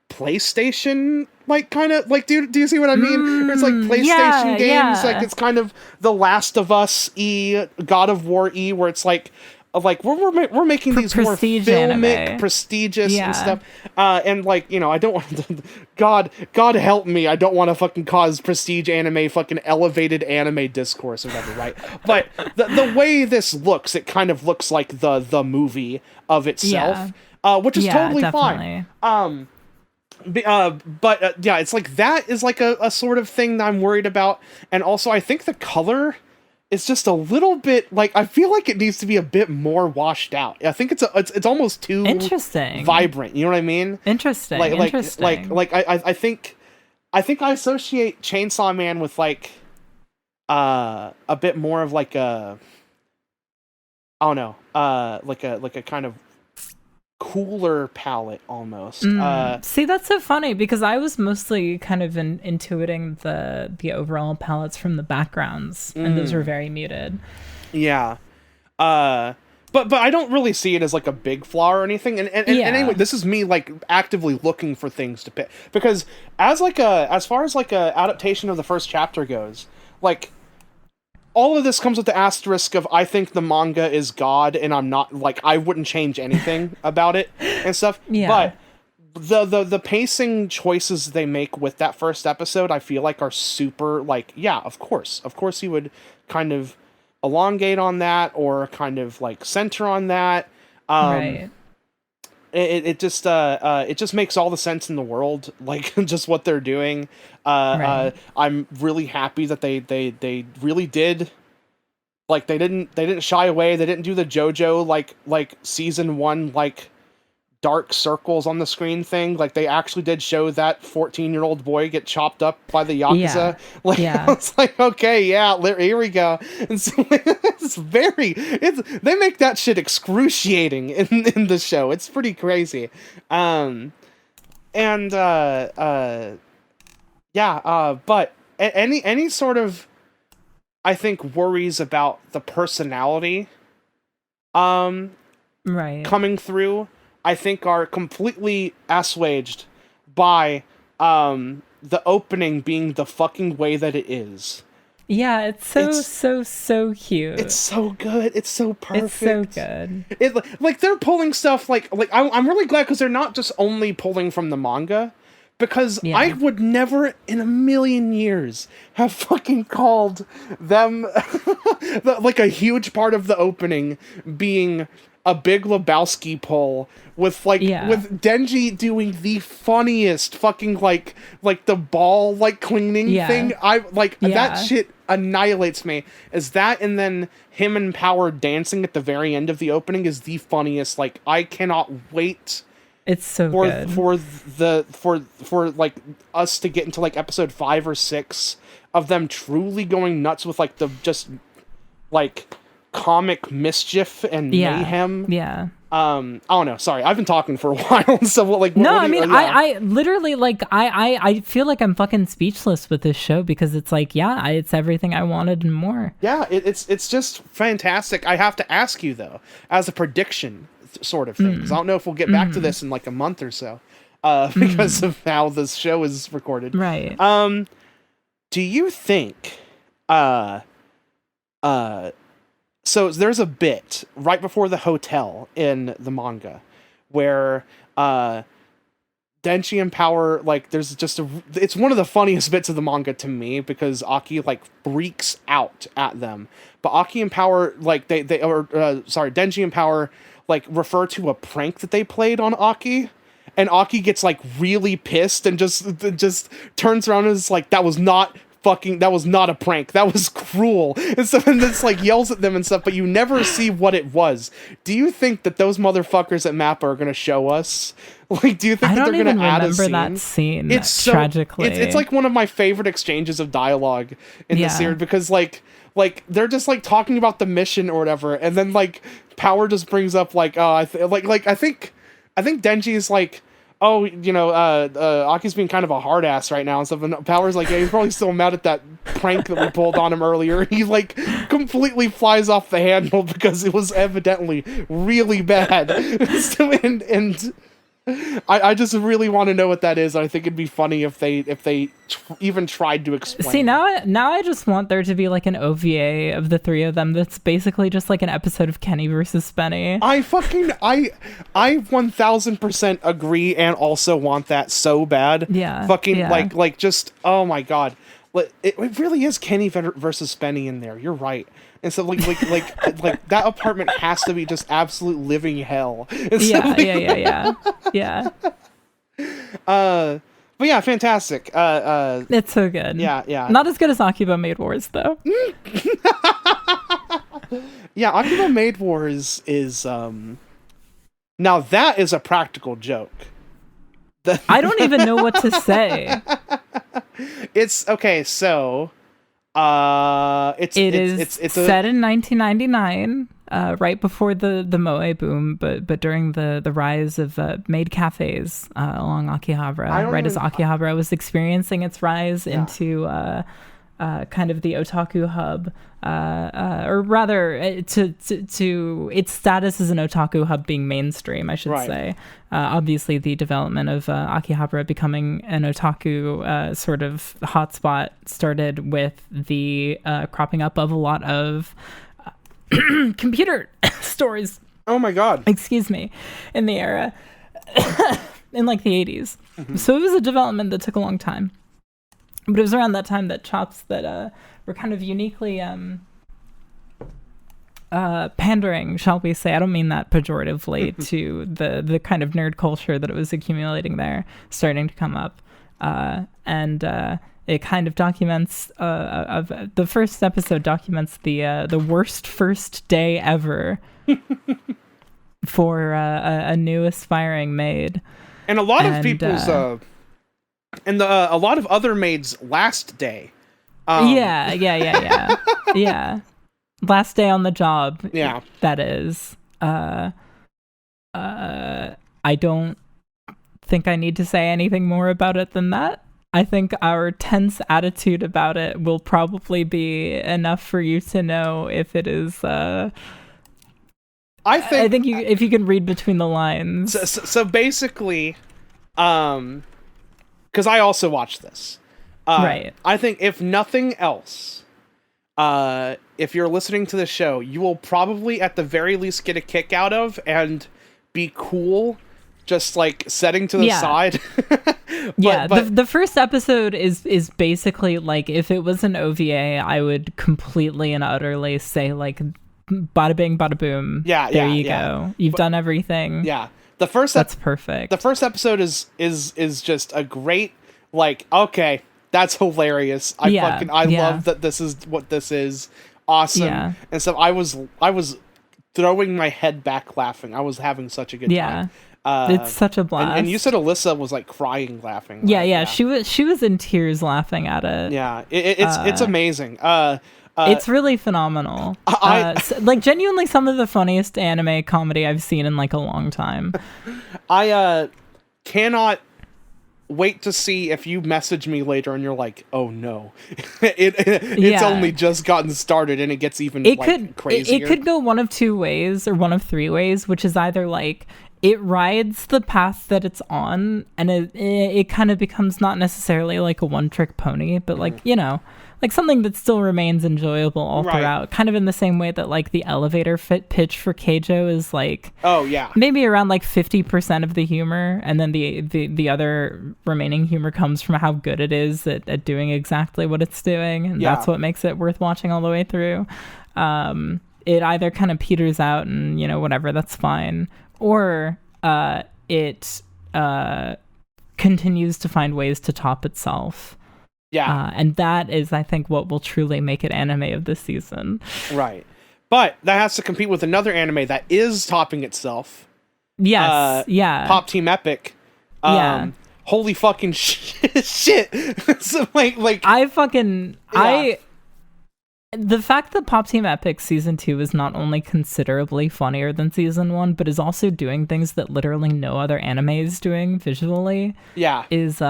PlayStation, like, kind of, like, do you see what I mean? It's like PlayStation games, like, it's kind of The Last of Us-y, God of War-y, where it's like we're making these more filmic, prestigious and stuff, and like, you know, I don't want to, God help me, I don't want to fucking cause prestige anime fucking elevated anime discourse or whatever, right? But the way this looks, it kind of looks like the movie of itself, which is totally definitely fine. But it's like, that is like a sort of thing that I'm worried about, and also I think the color is just a little bit, like, I feel like it needs to be a bit more washed out. I think it's almost too vibrant. You know what I mean? Interesting. Like I think I associate Chainsaw Man with like a bit more of like a, I don't know, like a kind of cooler palette almost. See, that's so funny, because I was mostly kind of intuiting the overall palettes from the backgrounds, and those were very muted. But I don't really see it as like a big flaw or anything. And anyway, this is me like actively looking for things to pick, because as far as like a adaptation of the first chapter goes, like, all of this comes with the asterisk of, I think the manga is God, and I'm not, like, I wouldn't change anything about it and stuff. But the pacing choices they make with that first episode, I feel like are super, like, of course he would kind of elongate on that, or kind of like center on that. It just makes all the sense in the world, like, just what they're doing. I'm really happy that they really did, like, they didn't shy away. They didn't do the JoJo like season 1 like dark circles on the screen thing. Like, they actually did show that 14-year-old boy get chopped up by the Yakuza. I was like, okay, here we go. And so they make that shit excruciating in the show. It's pretty crazy. But any sort of, I think, worries about the personality coming through, I think, are completely assuaged by the opening being the fucking way that it is. Yeah, it's so cute. It's so good. It's so perfect. It's so good. Like they're pulling stuff I'm really glad because they're not just only pulling from the manga, because I would never in a million years have fucking called them like a huge part of the opening being a Big Lebowski pull with with Denji doing the funniest fucking like the ball cleaning thing. That shit annihilates me. Is that, and then him and Power dancing at the very end of the opening is the funniest. I cannot wait. It's so good for us to get into episode 5 or 6 of them truly going nuts with the just comic mischief and mayhem. Yeah. I don't know. Sorry, I've been talking for a while. So I literally I feel like I'm fucking speechless with this show because it's it's everything I wanted and more. Yeah, it's just fantastic. I have to ask you though, as a prediction sort of thing, because I don't know if we'll get back to this in a month or so, because of how this show is recorded. Right. Do you think so there's a bit right before the hotel in the manga where Denji and Power, there's just it's one of the funniest bits of the manga to me because Aki freaks out at them. But Aki and Power Denji and Power refer to a prank that they played on Aki, and Aki gets really pissed and just turns around and is that was not a prank. That was cruel. And so and it's yells at them and stuff, but you never see what it was. Do you think that those motherfuckers at Mappa are going to show us? Do you think that they're going to add a scene? I don't even remember that scene. It's tragically. It's one of my favorite exchanges of dialogue in the series because they're just talking about the mission or whatever, and then Power just brings up I think Denji's oh, Aki's being kind of a hard ass right now and stuff. And Power's he's probably still mad at that prank that we pulled on him earlier. He completely flies off the handle because it was evidently really bad. and I just really want to know what that is. I think it'd be funny if they even tried to explain. See, now I just want there to be an OVA of the three of them that's basically just an episode of Kenny versus Spenny. I 1000% agree and also want that so bad. Yeah. Just oh my god. It really is Kenny versus Spenny in there. You're right. And so that apartment has to be just absolute living hell. Yeah. But yeah, fantastic. It's so good. Yeah. Not as good as Akiba Maid Wars though. Yeah, Akiba Maid Wars is now that is a practical joke. I don't even know what to say. It's okay, so it's set in 1999, right before the moe boom, but during the rise of maid cafes along Akihabara, right as Akihabara was experiencing its rise into kind of the otaku hub, or rather to its status as an otaku hub being mainstream, I should say. Obviously, the development of Akihabara becoming an otaku sort of hotspot started with the cropping up of a lot of computer stores. Oh my god! Excuse me, in the era, in the 80s. Mm-hmm. So it was a development that took a long time. But it was around that time that chops that were kind of uniquely pandering, shall we say. I don't mean that pejoratively to the kind of nerd culture that it was accumulating there, starting to come up. And it kind of documents, of the first episode documents the worst first day ever for a new aspiring maid. And a lot of people's... And a lot of other maids' last day. Yeah. Last day on the job. Yeah. That is. I don't think I need to say anything more about it than that. I think our tense attitude about it will probably be enough for you to know if it is... I think if you can read between the lines. So basically... because I also watched this. Right. I think if nothing else, if you're listening to the show, you will probably at the very least get a kick out of and be cool, just like setting to the side. But the first episode is basically like, if it was an OVA, I would completely and utterly say like, bada bing, bada boom. There you go. You've done everything. Yeah. That's perfect. The first episode is just a great, like, okay, that's hilarious. I love that this is what this is. Awesome. Yeah. And so I was throwing my head back laughing. I was having such a good time. It's such a blast. And you said Alyssa was like crying laughing. Yeah. She was in tears laughing at it. Yeah. It's amazing. It's really phenomenal. Like genuinely some of the funniest anime comedy I've seen in like a long time. I cannot wait to see if you message me later and you're like, oh no, it's only just gotten started and it gets even crazier. It could go one of two ways or one of three ways, which is either like it rides the path that it's on and it kind of becomes not necessarily like a one-trick pony, but like, you know, like something that still remains enjoyable all throughout, kind of in the same way that like the elevator pitch for Keijo is like, maybe around like 50% of the humor, and then the other remaining humor comes from how good it is at doing exactly what it's doing, and that's what makes it worth watching all the way through. It either kind of peters out and, you know, whatever, that's fine, or it continues to find ways to top itself. Yeah. And that is, I think, what will truly make it anime of the season. Right. But that has to compete with another anime that is topping itself. Yes. Pop Team Epic. Holy fucking shit. So, the fact that Pop Team Epic Season 2 is not only considerably funnier than Season 1, but is also doing things that literally no other anime is doing visually. Yeah. Is,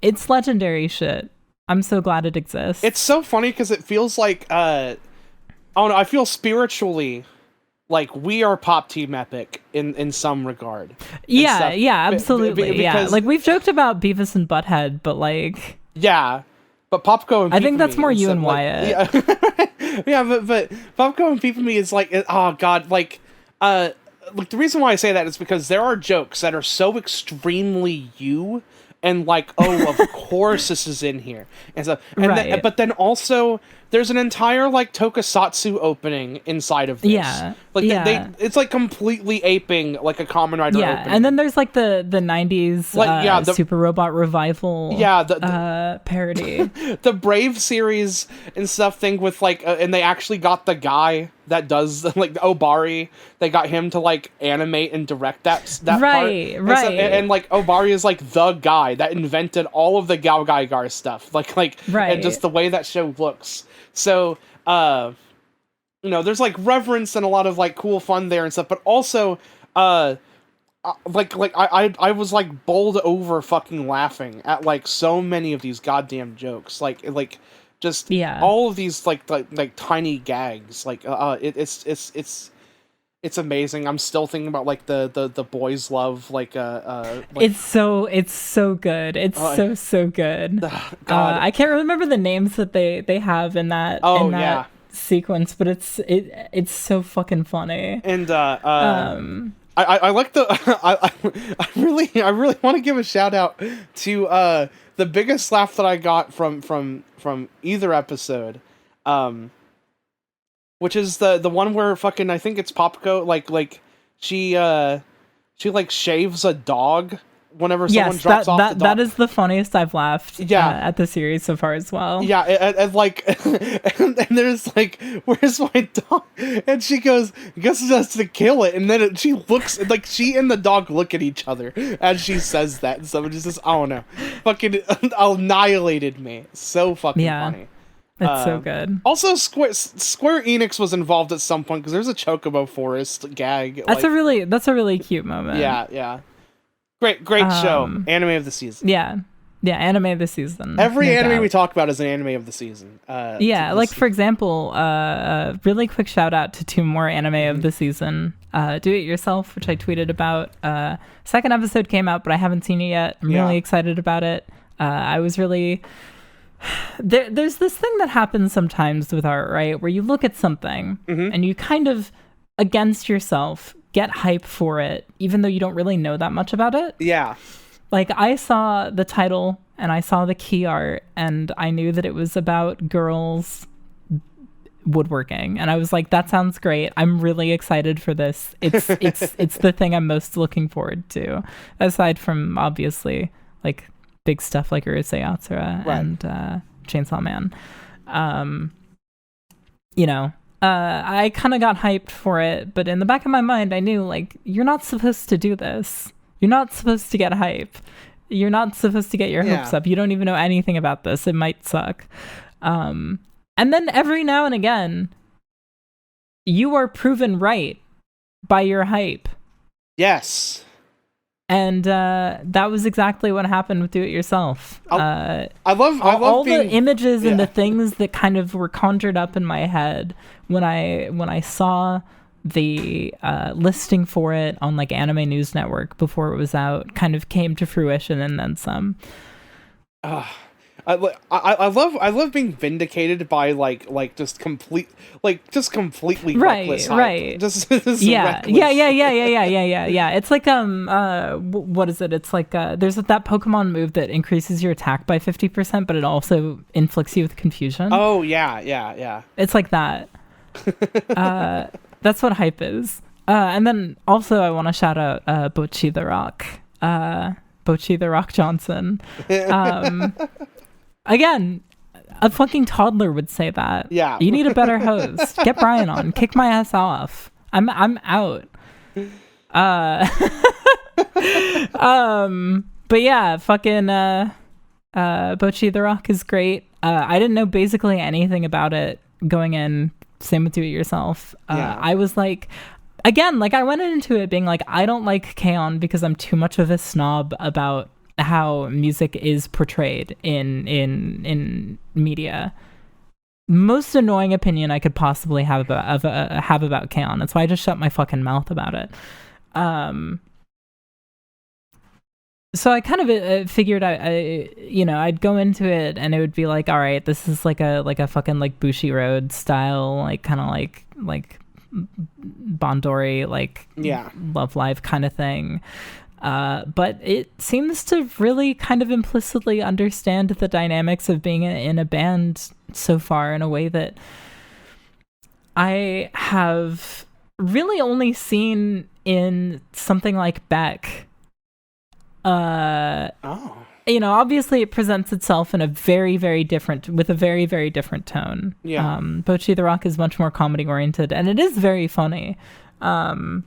it's legendary shit. I'm so glad it exists. It's so funny because it feels like, I don't know, I feel spiritually like we are Pop Team Epic in some regard. Yeah, absolutely. Because, like, we've joked about Beavis and Butthead, but like... Yeah, but Popco and I think that's more you and Wyatt. But Popco and Peep Me is like, oh god, like the reason why I say that is because there are jokes that are so extremely you, and like, oh, of course this is in here, and so, and but then also there's an entire like tokusatsu opening inside of this. They it's like completely aping like a Kamen Rider opening. And then there's like the 90s the Super Robot Revival parody. The Brave series and stuff thing with like and they actually got the guy that does like Obari, they got him to like animate and direct that part. And like Obari is like the guy that invented all of the Gao Gaigar stuff. Like and just the way that show looks. So, you know, there's like reverence and a lot of like cool fun there and stuff, but also, I was like bowled over fucking laughing at like so many of these goddamn jokes, like just all of these like tiny gags, like it's amazing. I'm still thinking about like the boys love it's so good. It's so good. I can't remember the names that they have in that sequence, but it's so fucking funny. And I like I really want to give a shout out to the biggest laugh that I got from either episode, which is the one where fucking, I think it's Popco, like she like shaves a dog whenever someone drops off the dog. That is the funniest I've laughed at the series so far as well. Yeah, and like, and there's like, where's my dog? And she goes, I guess it has to kill it. And then she looks, like, she and the dog look at each other as she says that. And someone just says, I don't know, fucking annihilated me. So fucking funny. It's so good. Also, Square Enix was involved at some point because there's a Chocobo Forest gag. That's a really cute moment. Yeah. Great show. Anime of the season. Yeah, anime of the season. Every anime we talk about is an anime of the season. For example, really quick shout out to 2 more anime of the season. Do It Yourself, which I tweeted about. Second episode came out, but I haven't seen it yet. I'm really excited about it. I was really there's this thing that happens sometimes with art, right? Where you look at something and you kind of, against yourself, get hype for it, even though you don't really know that much about it. Yeah. Like, I saw the title and I saw the key art and I knew that it was about girls woodworking, and I was like, that sounds great. I'm really excited for this. It's the thing I'm most looking forward to, aside from obviously like big stuff like Urusei Yatsura and Chainsaw Man. I kind of got hyped for it, but in the back of my mind I knew, like, you're not supposed to do this. You're not supposed to get hype. You're not supposed to get your hopes up. You don't even know anything about this. It might suck. And then every now and again, you are proven right by your hype. Yes. And that was exactly what happened with Do It Yourself. I love the images and the things that kind of were conjured up in my head when I saw the listing for it on like Anime News Network before it was out kind of came to fruition, and then some. I love being vindicated by just completely reckless hype. Right. Just yeah. reckless. Yeah. It's like what is it? It's like there's that Pokemon move that increases your attack by 50%, but it also inflicts you with confusion. Oh yeah. It's like that. That's what hype is. And then also I want to shout out Bocchi the Rock. Bocchi the Rock Johnson. Again, a fucking toddler would say that. Yeah. You need a better host. Get Brian on. Kick my ass off. I'm out. But yeah, fucking Bocchi the Rock is great. I didn't know basically anything about it going in. Same with Do It Yourself. I was like, again, like I went into it being like, I don't like K-On! Because I'm too much of a snob about how music is portrayed in media. Most annoying opinion I could possibly have about K-On! That's why I just shut my fucking mouth about it. So I kind of figured I'd go into it and it would be like, all right, this is like a fucking like Bushi Road style, like kind of like Bandori, like Love Live kind of thing. But it seems to really kind of implicitly understand the dynamics of being in a band so far in a way that I have really only seen in something like Beck. Obviously it presents itself in a very, very different tone. Yeah. Bocchi the Rock is much more comedy oriented and it is very funny. But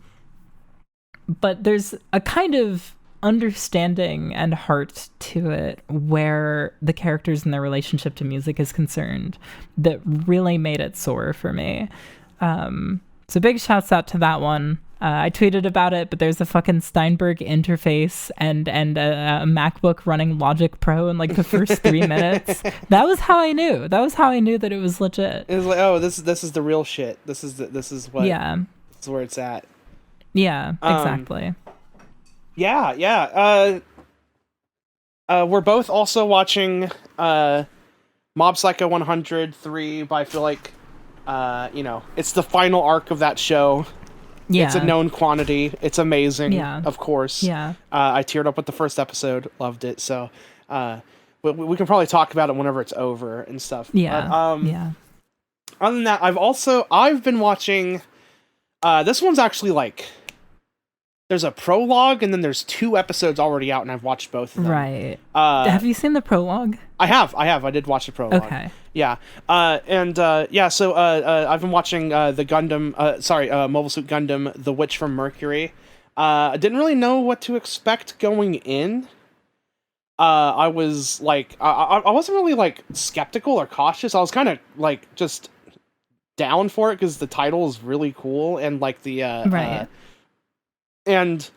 there's a kind of understanding and heart to it where the characters and their relationship to music is concerned that really made it soar for me. So big shouts out to that one. I tweeted about it, but there's a fucking Steinberg interface and a MacBook running Logic Pro in like the first 3 minutes. That was how I knew. That it was legit. It was like, oh, this is the real shit. This is what. Yeah. This is where it's at. Yeah, exactly. Yeah. We're both also watching Mob Psycho 100 but I feel like it's the final arc of that show. Yeah. It's a known quantity. It's amazing. Yeah. Of course. Yeah. I teared up with the first episode. Loved it. So, we can probably talk about it whenever it's over and stuff. Yeah. But, other than that, I've been watching. This one's actually like. There's a prologue and then there's 2 episodes already out, and I've watched both of them. Right. Have you seen the prologue? I have. I did watch the prologue. Okay. Yeah. So I've been watching the Gundam. Mobile Suit Gundam: The Witch from Mercury. I didn't really know what to expect going in. I was like, I wasn't really like skeptical or cautious. I was kind of like just down for it because the title is really cool and like the right. And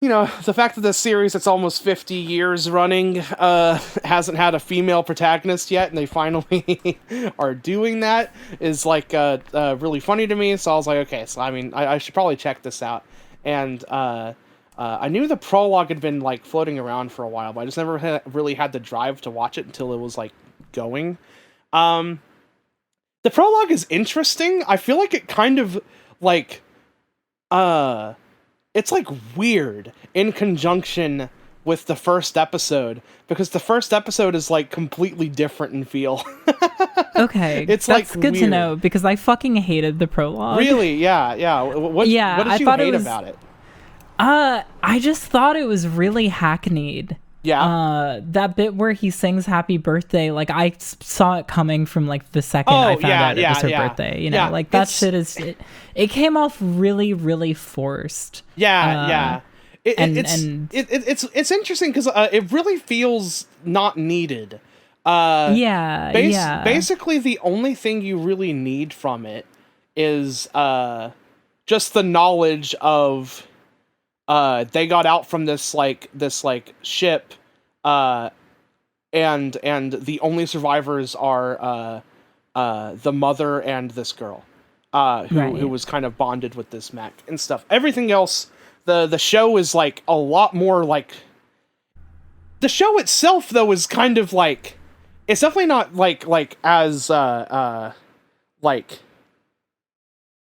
the fact that this series that's almost 50 years running hasn't had a female protagonist yet, and they finally are doing that, is like really funny to me. So I was like, okay, so I mean, I should probably check this out. And I knew the prologue had been like floating around for a while, but I just never really had the drive to watch it until it was like going. The prologue is interesting. I feel like it kind of like it's like weird in conjunction with the first episode, because the first episode is like completely different in feel. Okay, it's that's like good to weird. know, because I fucking hated the prologue. Really? Yeah. What did I you thought hate it was, about it? I just thought it was really hackneyed. Yeah. That bit where he sings happy birthday, like I saw it coming from like the second I found out it was her birthday, you know, Yeah, like that shit is, it came off really, really forced. Yeah. It's It's interesting because it really feels not needed. Basically the only thing you really need from it is just the knowledge of they got out from this ship, and the only survivors are the mother and this girl, who was kind of bonded with this mech and stuff. Everything else, the show is like a lot more like, the show itself though is kind of like, it's definitely not like as like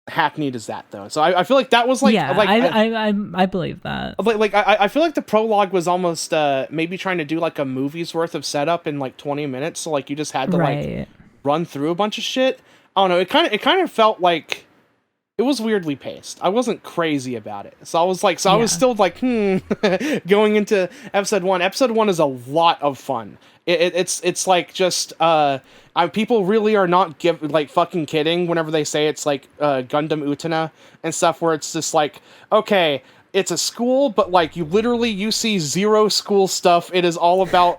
hackneyed as that though. So I feel like that was like, I believe that. I feel like the prologue was almost maybe trying to do like a movie's worth of setup in like 20 minutes. So like you just had to like run through a bunch of shit. I don't know. It kind of felt like it was weirdly paced. I wasn't crazy about it. So I was like, I was still like, going into episode 1. Episode 1 is a lot of fun. It's like just people really are not fucking kidding whenever they say it's like Gundam Utena and stuff, where it's just like, okay, it's a school, but like you see zero school stuff. It is all about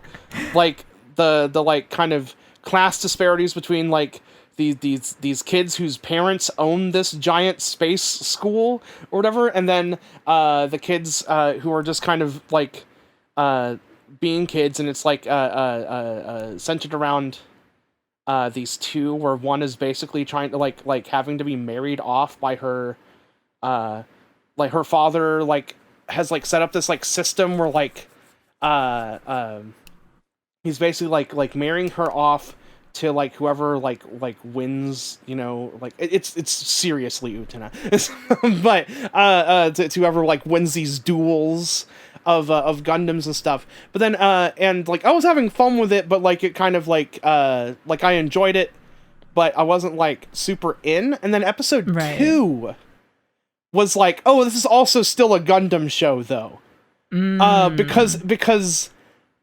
like the like kind of class disparities between like these kids whose parents own this giant space school or whatever, and then the kids who are just kind of like being kids, and it's like centered around these two, where one is basically trying to like having to be married off by her like her father like has like set up this like system where like he's basically like marrying her off to like whoever like wins, you know, like it's seriously Utena. But to whoever like wins these duels of Gundams and stuff. But then and like I was having fun with it, but like it kind of like I enjoyed it, but I wasn't like super in. And then episode 2 was like, oh, this is also still a Gundam show though. Because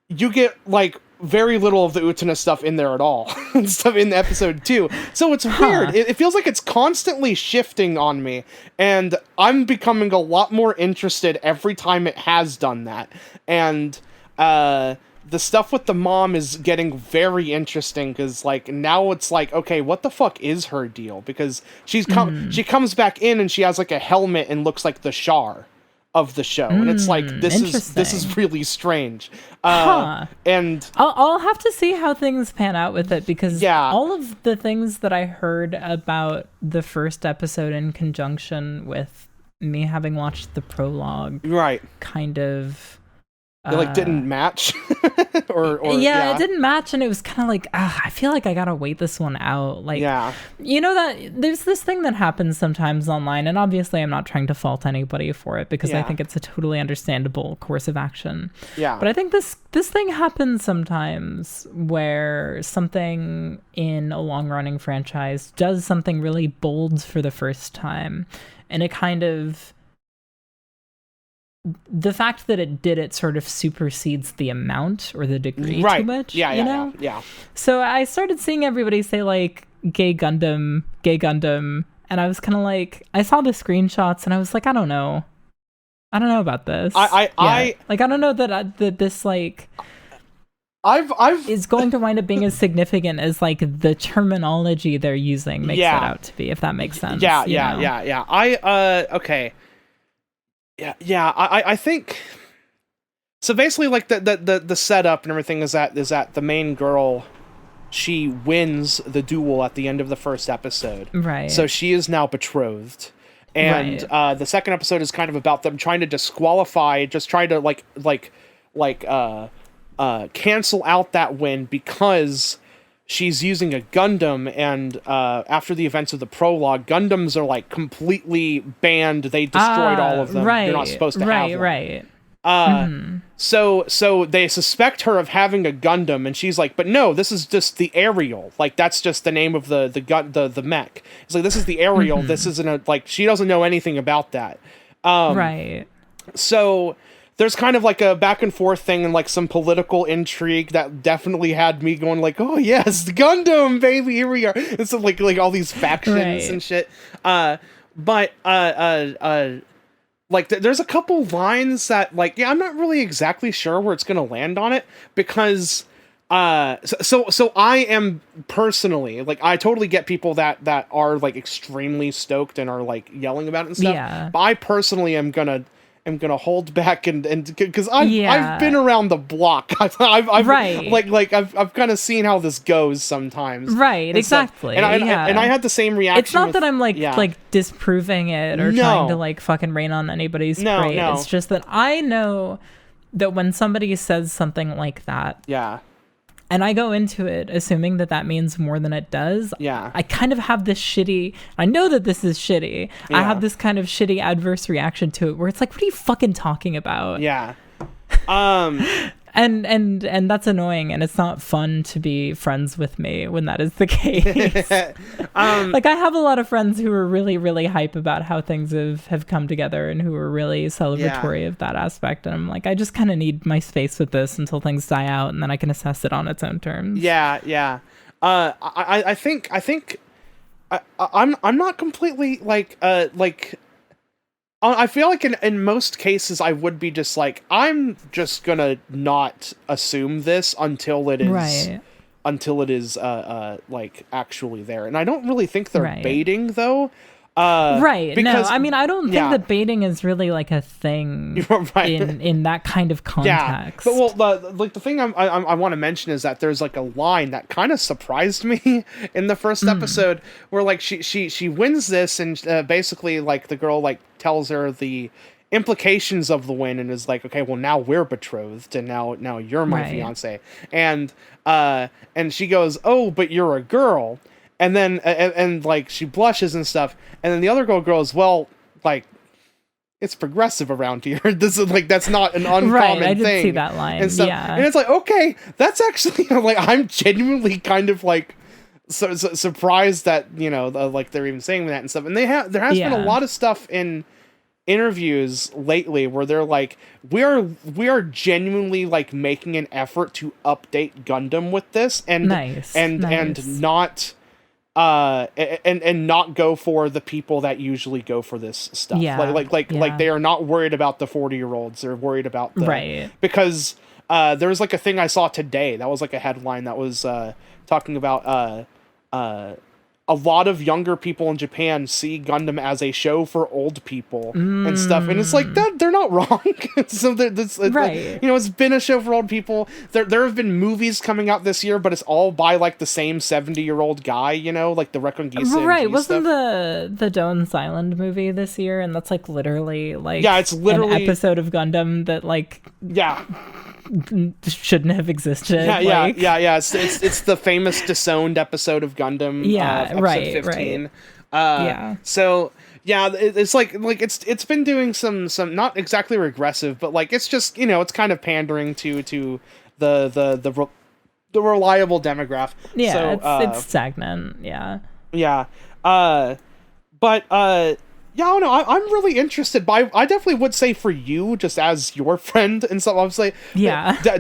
you get like very little of the Utena stuff in there at all. Stuff in episode 2. So it's weird. It feels like it's constantly shifting on me, and I'm becoming a lot more interested every time it has done that. And the stuff with the mom is getting very interesting, because like now it's like, okay, what the fuck is her deal? Because she comes back in and she has like a helmet and looks like the Char of the show, and it's like this is really strange. And I'll have to see how things pan out with it, because all of the things that I heard about the first episode in conjunction with me having watched the prologue, kind of it didn't match. or it didn't match, and it was kind of like, I feel like I gotta wait this one out. Like, you know, that there's this thing that happens sometimes online, and obviously I'm not trying to fault anybody for it, because I think it's a totally understandable course of action. But I think this thing happens sometimes, where something in a long-running franchise does something really bold for the first time, and it kind of, the fact that it did it sort of supersedes the amount or the degree too much. You know? So I started seeing everybody say like gay Gundam, and I was kind of like, I saw the screenshots and I was like, I don't know about this. I don't know that this like I've is going to wind up being as significant as like the terminology they're using makes it out to be, if that makes sense. Okay. I think so. Basically, like the setup and everything is that the main girl, she wins the duel at the end of the first episode, right? So she is now betrothed, and the second episode is kind of about them trying to disqualify, just try to cancel out that win, because she's using a Gundam, and after the events of the prologue, Gundams are like completely banned. They destroyed all of them. You're not supposed to have one. Right. So they suspect her of having a Gundam, and she's like, but no, this is just the Ariel. Like, that's just the name of the mech. It's like, this is the Ariel. This isn't a, like, she doesn't know anything about that. Right. So there's kind of like a back and forth thing and like some political intrigue that definitely had me going like, oh yes, the Gundam, baby, here we are. It's like all these factions and shit. Like, there's a couple lines that, like, yeah, I'm not really exactly sure where it's going to land on it, because, so I am personally, like, I totally get people that are, like, extremely stoked and are, like, yelling about it and stuff. Yeah. But I personally am gonna hold back and because I've been around the block. I've right. I've kind of seen how this goes sometimes. Right, exactly. And I had the same reaction. It's not that I'm like disproving it or trying to like fucking rain on anybody's parade. No. It's just that I know that when somebody says something like that, and I go into it assuming that means more than it does, I kind of have this shitty, I know that this is shitty, I have this kind of shitty adverse reaction to it where it's like, what are you fucking talking about? And that's annoying, and it's not fun to be friends with me when that is the case. Like, I have a lot of friends who are really, really hype about how things have come together and who are really celebratory of that aspect. And I'm like, I just kind of need my space with this until things die out, and then I can assess it on its own terms. I think I'm not completely like I feel like in most cases I would be just like, I'm just gonna not assume this until it is like actually there, and I don't really think they're baiting though. Because, no, I mean, I don't think that baiting is really like a thing in that kind of context. But the thing I want to mention is that there's like a line that kind of surprised me in the first episode where like she wins this, and basically like the girl like tells her the implications of the win and is like, okay, well now we're betrothed and now you're my fiance, and she goes, oh, but you're a girl. And then, and like, she blushes and stuff. And then the other girl goes, well, like, it's progressive around here. This is like, that's not an uncommon I thing. did see that line. And stuff. And it's like, okay, that's actually, like, I'm genuinely kind of like, so surprised that, you know, like, they're even saying that and stuff. And there has been a lot of stuff in interviews lately where they're like, we are genuinely like making an effort to update Gundam with this and not and not go for the people that usually go for this stuff. Like they are not worried about the 40-year-olds. They're worried about the because there was like a thing I saw today that was like a headline that was talking about a lot of younger people in Japan see Gundam as a show for old people and stuff, and it's like that they're not wrong. So you know, it's been a show for old people. There have been movies coming out this year, but it's all by like the same 70-year-old guy, you know, like the Rekongisa. Right, wasn't the Doan's Island movie this year? And that's like literally like it's literally an episode of Gundam that like shouldn't have existed. It's the famous disowned episode of Gundam. Episode 15. So it's like it's been doing some not exactly regressive, but like it's just, you know, it's kind of pandering to the reliable demographic. It's stagnant. But I don't know. I'm really interested. But I definitely would say for you, just as your friend and stuff, obviously,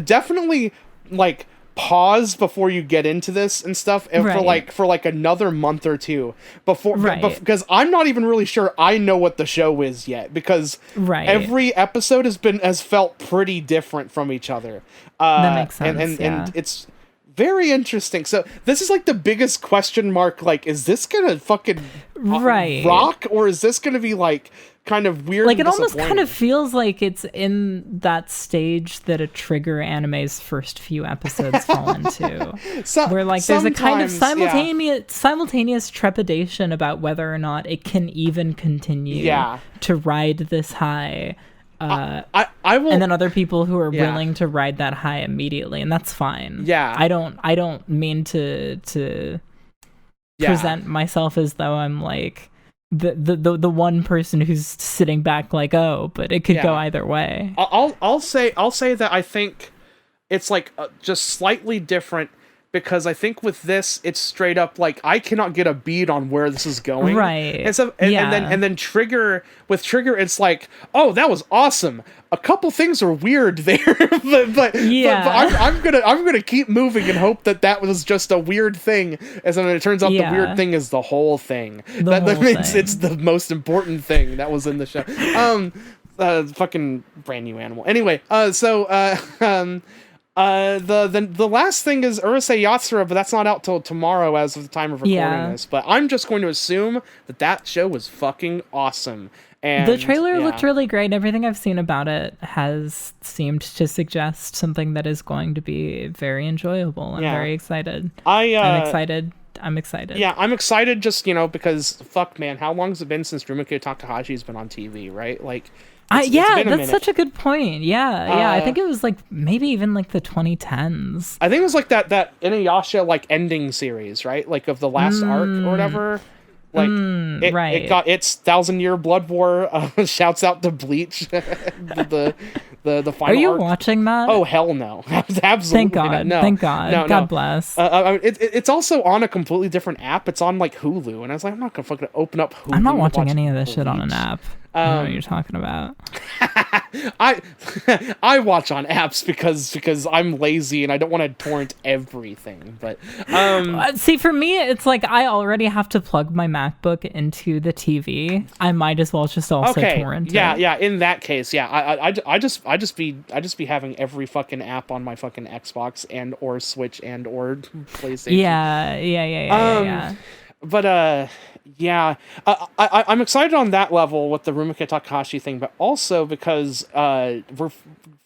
definitely like pause before you get into this and stuff, and for like another month or two before, because I'm not even really sure I know what the show is yet, because every episode has felt pretty different from each other. That makes sense. And it's very interesting. So this is like the biggest question mark. Like, is this gonna fucking rock, or is this gonna be like kind of weird? Like, it almost kind of feels like it's in that stage that a Trigger anime's first few episodes fall into, where like there's a kind of simultaneous trepidation about whether or not it can even continue to ride this high. I will, and then other people who are Yeah. willing to ride that high immediately, and that's fine. Yeah. I don't mean to Yeah. present myself as though I'm like the one person who's sitting back like, oh, but it could go Yeah. either way. I'll say that I think it's like just slightly different, because I think with this it's straight up like I cannot get a bead on where this is going. Right. And so and then Trigger it's like, oh, that was awesome. A couple things are weird there, but I'm gonna keep moving and hope that was just a weird thing. As then it turns out the weird thing is the whole thing. It's the most important thing that was in the show. Fucking brand new animal. Anyway, the last thing is Urusei Yatsura, but that's not out till tomorrow as of the time of recording this. But I'm just going to assume that show was fucking awesome. And the trailer looked really great. Everything I've seen about it has seemed to suggest something that is going to be very enjoyable. I'm very excited. I'm excited. Yeah, I'm excited just, because fuck, man, how long has it been since Rumiko Takahashi's been on TV, right? Like, it's been a minute. Such a good point. Yeah, I think it was like maybe even like the 2010s. I think it was like that Inuyasha like ending series, right? Like of the last arc or whatever. Like it got its 1,000-year blood war. Shouts out to Bleach. the final. Are you arc. watching that? Oh hell no! Absolutely. Thank God. No. Thank God. No. God bless. It's also on a completely different app. It's on like Hulu, and I was like, I'm not gonna fucking open up Hulu. I'm not watching any of this Bleach. shit on an app. I don't know what you're talking about. I watch on apps because I'm lazy and I don't want to torrent everything. But see, for me, it's like I already have to plug my MacBook into the TV. I might as well just also torrent it. Yeah. In that case, I just be having every fucking app on my fucking Xbox and or Switch and or PlayStation. Yeah. But I'm excited on that level with the Rumiko Takahashi thing, but also because we're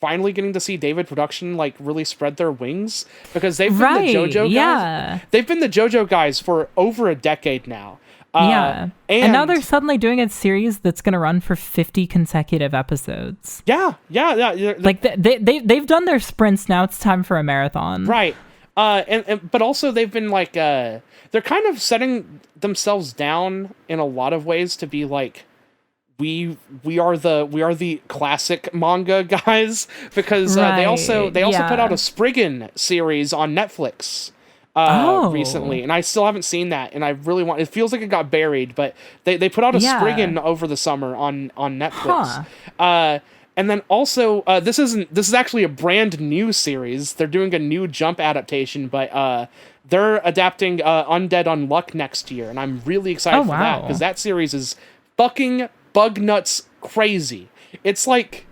finally getting to see David Production like really spread their wings, because they've been the JoJo guys. Yeah. They've been the JoJo guys for over a decade now. And now they're suddenly doing a series that's going to run for 50 consecutive episodes. Yeah. Like they've done their sprints. Now it's time for a marathon. Right. But also they've been like they're kind of setting themselves down in a lot of ways to be like we are the classic manga guys, because they also put out a Spriggan series on Netflix recently, and I still haven't seen that, and I really want. It feels like it got buried, but they put out a Spriggan over the summer on Netflix. And then also, this is actually a brand new series. They're doing a new Jump adaptation, but they're adapting Undead Unluck next year, and I'm really excited for that, because that series is fucking bug nuts crazy. It's like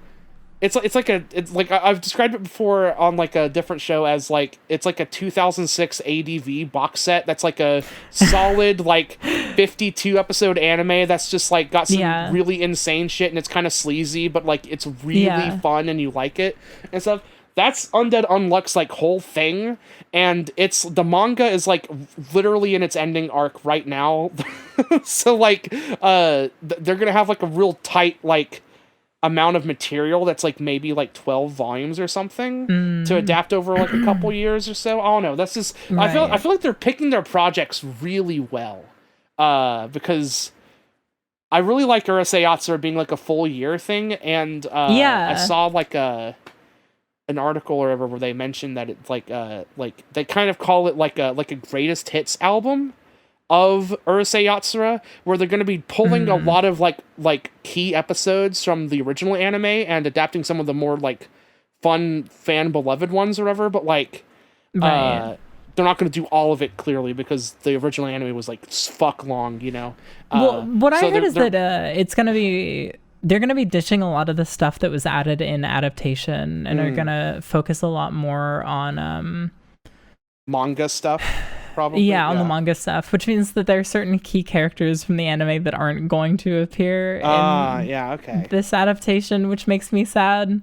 I've described it before on like a different show as like it's like a 2006 ADV box set that's like a solid like 52 episode anime that's just like got some really insane shit, and it's kind of sleazy, but like it's really fun and you like it and stuff. That's Undead Unluck's like whole thing, and the manga is like literally in its ending arc right now. So like they're gonna have like a real tight like amount of material that's like maybe like 12 volumes or something to adapt over like a couple years or so. I don't know. That's just I feel like they're picking their projects really well, because I really like Urusei Yatsura being like a full year thing, and I saw like an article or whatever where they mentioned that it's like they kind of call it like a greatest hits album of Urusei Yatsura, where they're going to be pulling a lot of like key episodes from the original anime and adapting some of the more like fun fan beloved ones or whatever, but like they're not going to do all of it clearly, because the original anime was like fuck long, well, what I heard is that they're going to be ditching a lot of the stuff that was added in adaptation, and are going to focus a lot more on manga stuff. Probably, on the manga stuff, which means that there are certain key characters from the anime that aren't going to appear in this adaptation, which makes me sad.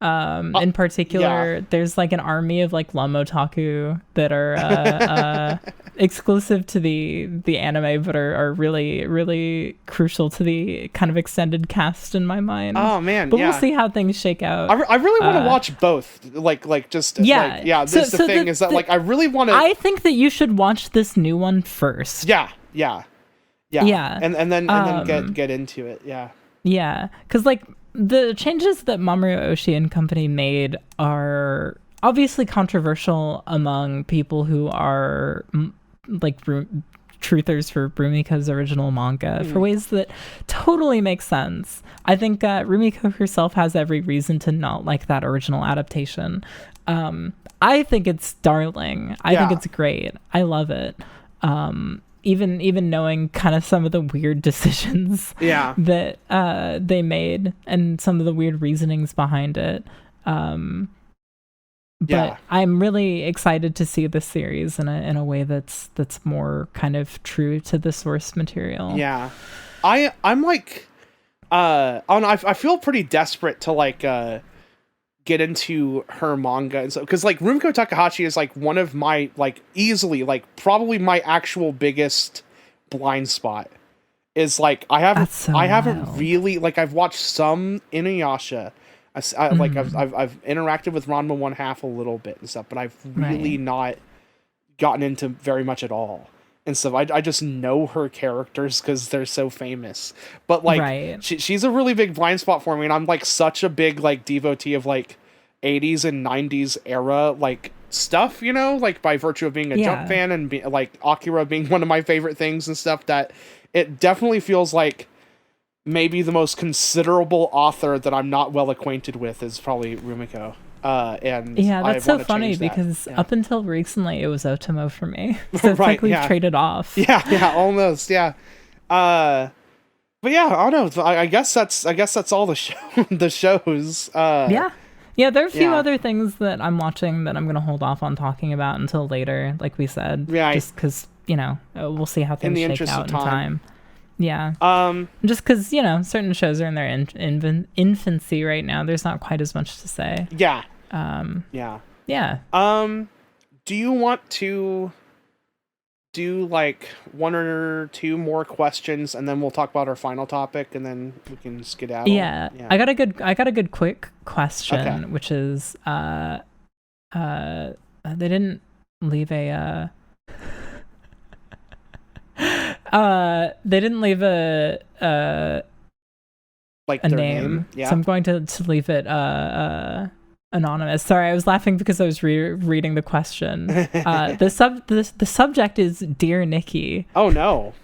In particular, there's like an army of like Lum Otaku that are exclusive to the anime, but are really, really crucial to the kind of extended cast in my mind. Oh man, but yeah. we'll see how things shake out. I really want to watch both. Yeah. This the thing is that like I really want to. I think that you should watch this new one first. Yeah. And then get into it. Yeah. Yeah, because like the changes that Mamoru Oshii and company made are obviously controversial among people who are like truthers for Rumiko's original manga for ways that totally make sense. I think Rumiko herself has every reason to not like that original adaptation. I think it's darling. I think it's great. I love it. Even knowing kind of some of the weird decisions that they made and some of the weird reasonings behind it. But I'm really excited to see this series in a way that's more kind of true to the source material. Yeah. I'm like I feel pretty desperate to like get into her manga and so because like Rumiko Takahashi is like one of my like easily like probably my actual biggest blind spot is like I haven't really like I've watched some Inuyasha. Like I've interacted with Ranma 1/2 a little bit and stuff, but I've really not gotten into very much at all. And so I just know her characters because they're so famous. But like she's a really big blind spot for me, and I'm like such a big like devotee of like 80s and 90s era like stuff, you know, like by virtue of being a Jump fan and like Akira being one of my favorite things and stuff, that it definitely feels like maybe the most considerable author that I'm not well acquainted with is probably Rumiko. And that's so funny because up until recently it was Otomo for me. So it's like we've traded off. Yeah, almost. Yeah. But yeah, I don't know. I guess that's all the shows. Yeah, there are a few other things that I'm watching that I'm going to hold off on talking about until later, like we said. Yeah. Just because, you know, we'll see how things shake out in time. Yeah. Just because, you know, certain shows are in their infancy right now. There's not quite as much to say. Yeah. Yeah. Do you want to do like one or two more questions and then we'll talk about our final topic and then we can skedaddle? Yeah. I got a good quick question, which is they didn't leave a they didn't leave a like a their name. Yeah. So I'm going to leave it anonymous. Sorry, I was laughing because I was reading the question. The subject is Dear Nicky. Oh no.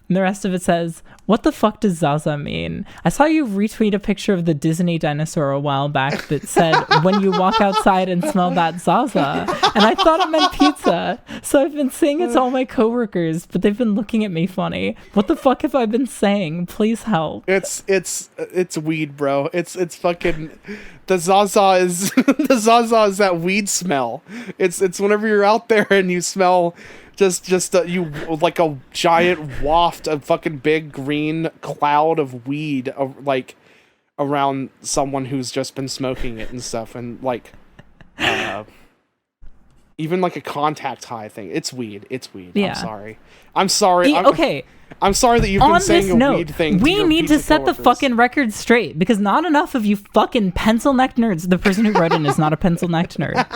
And the rest of it says, "What the fuck does Zaza mean? I saw you retweet a picture of the Disney dinosaur a while back that said, when you walk outside and smell that Zaza. And I thought it meant pizza. So I've been saying it to all my coworkers, but they've been looking at me funny. What the fuck have I been saying? Please help." It's weed, bro. It's fucking the Zaza is the Zaza is that weed smell. It's whenever you're out there and you smell just you like a giant waft of fucking big green cloud of weed like around someone who's just been smoking it and stuff, and like even like a contact high thing. It's weed. Yeah. I'm sorry. Okay. I'm sorry that you've been saying a weed thing. We need to set the fucking record straight because not enough of you fucking pencil-necked nerds. The person who wrote it is not a pencil-necked nerd.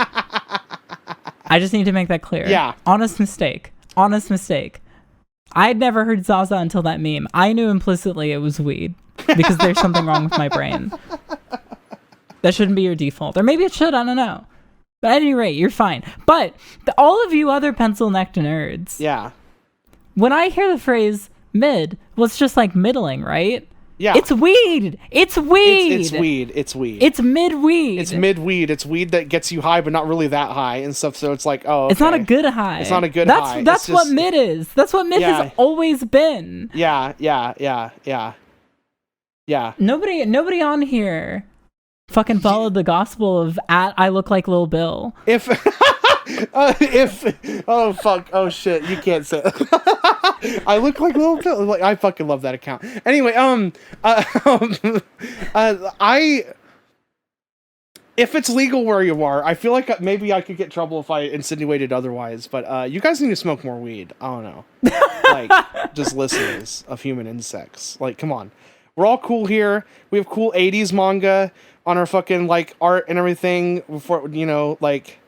I just need to make that clear. Yeah. Honest mistake. I'd never heard Zaza until that meme. I knew implicitly it was weed because there's something wrong with my brain. That shouldn't be your default. Or maybe it should, I don't know. But at any rate, you're fine. But all of you other pencil-necked nerds. Yeah. When I hear the phrase mid, well, it's just like middling, right? Yeah. It's weed. It's weed. It's weed. It's weed. It's mid-weed. It's mid-weed. It's weed that gets you high, but not really that high and stuff. So it's like, oh, okay. It's not a good high. It's not a good high. That's what mid is. That's what mid has always been. Yeah. Nobody on here fucking followed the gospel of I look like Lil Bill. If oh fuck, oh shit, you can't say that. I look like Lil Bill. Like, I fucking love that account. if it's legal where you are, I feel like maybe I could get trouble if I insinuated otherwise. But you guys need to smoke more weed. I don't know, like just listeners of Human Insects. Like, come on, we're all cool here. We have cool '80s manga on our fucking like art and everything. Before like,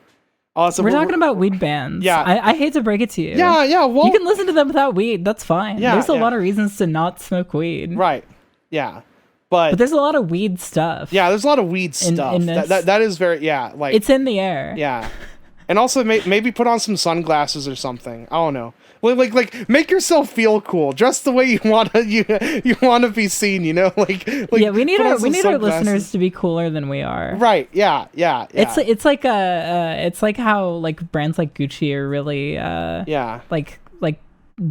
also we're talking about weed bands. Yeah, I hate to break it to you. Yeah. Well, you can listen to them without weed. That's fine. Yeah, there's a lot of reasons to not smoke weed. Right. Yeah. But there's a lot of weed stuff. Yeah, there's a lot of weed stuff. In this, that is very like it's in the air. Yeah, and also maybe put on some sunglasses or something. I don't know. Like make yourself feel cool. Dress the way you want to be seen. Like yeah, we need our listeners to be cooler than we are. Right. Yeah. It's like how like brands like Gucci are really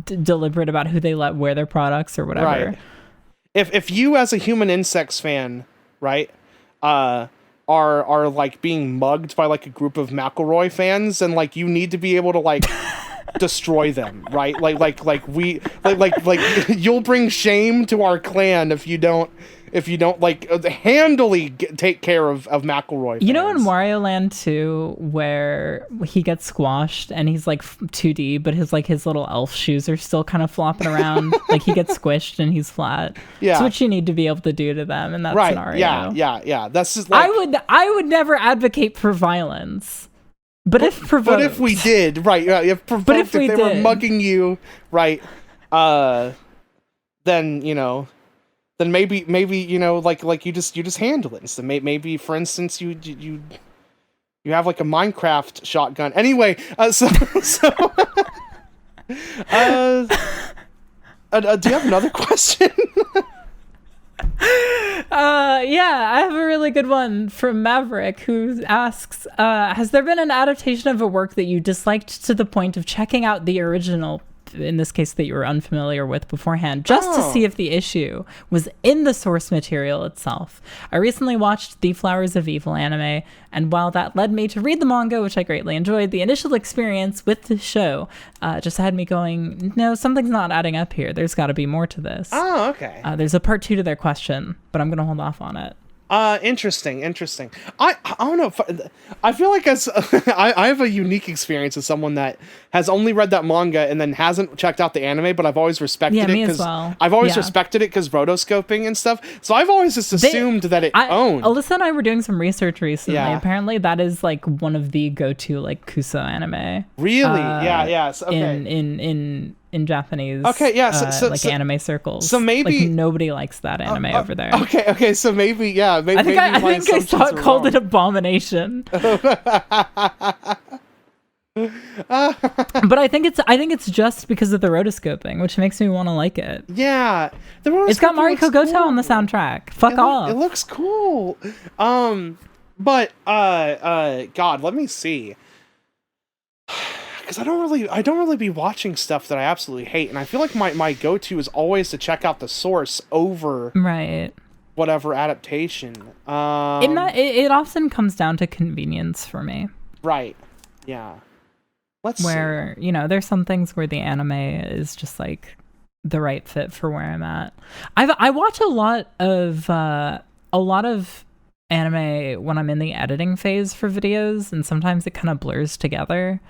deliberate about who they let wear their products or whatever. Right. If you as a Human Insects fan, right, are like being mugged by like a group of McElroy fans, then like you need to be able to like destroy them, right? Like you'll bring shame to our clan if you don't like handily take care of McElroy fans. You know in Wario Land 2 where he gets squashed and he's like 2D, but his little elf shoes are still kind of flopping around. Like he gets squished and he's flat. Yeah, that's what you need to be able to do to them in that scenario. Yeah. That's just like I would never advocate for violence. But if provoked. But if we did, right? If provoked, but if they were mugging you, right? Then then maybe like you just handle it. So maybe for instance you have like a Minecraft shotgun. Anyway, do you have another question? Yeah, I have a really good one from Maverick who asks, has there been an adaptation of a work that you disliked to the point of checking out the original, in this case that you were unfamiliar with beforehand, just to see if the issue was in the source material itself? I recently watched the Flowers of Evil anime, and while that led me to read the manga, which I greatly enjoyed, the initial experience with the show just had me going, no, something's not adding up here. There's got to be more to this. Oh, okay. There's a part 2 to their question, but I'm going to hold off on it. Interesting. I don't know. I feel like I have a unique experience as someone that has only read that manga and then hasn't checked out the anime, but I've always respected it because I've always respected it because rotoscoping and stuff. So I've always just assumed that it owned. Alyssa and I were doing some research recently. Yeah. Apparently, that is like one of the go-to like kuso anime. Really? Yeah. So, okay. In Japanese, so anime circles. So maybe like, nobody likes that anime over there. Okay. So maybe, I think I saw it called an abomination. But I think it's just because of the rotoscoping, which makes me want to like it. Yeah, it's got Mariko Goto on the soundtrack. Fuck off. It looks cool. But God, let me see. Because I don't really be watching stuff that I absolutely hate, and I feel like my go-to is always to check out the source over whatever adaptation. It often comes down to convenience for me. Right. Yeah. Let's where see. There's some things where the anime is just like the right fit for where I'm at. I watch a lot of anime when I'm in the editing phase for videos, and sometimes it kind of blurs together.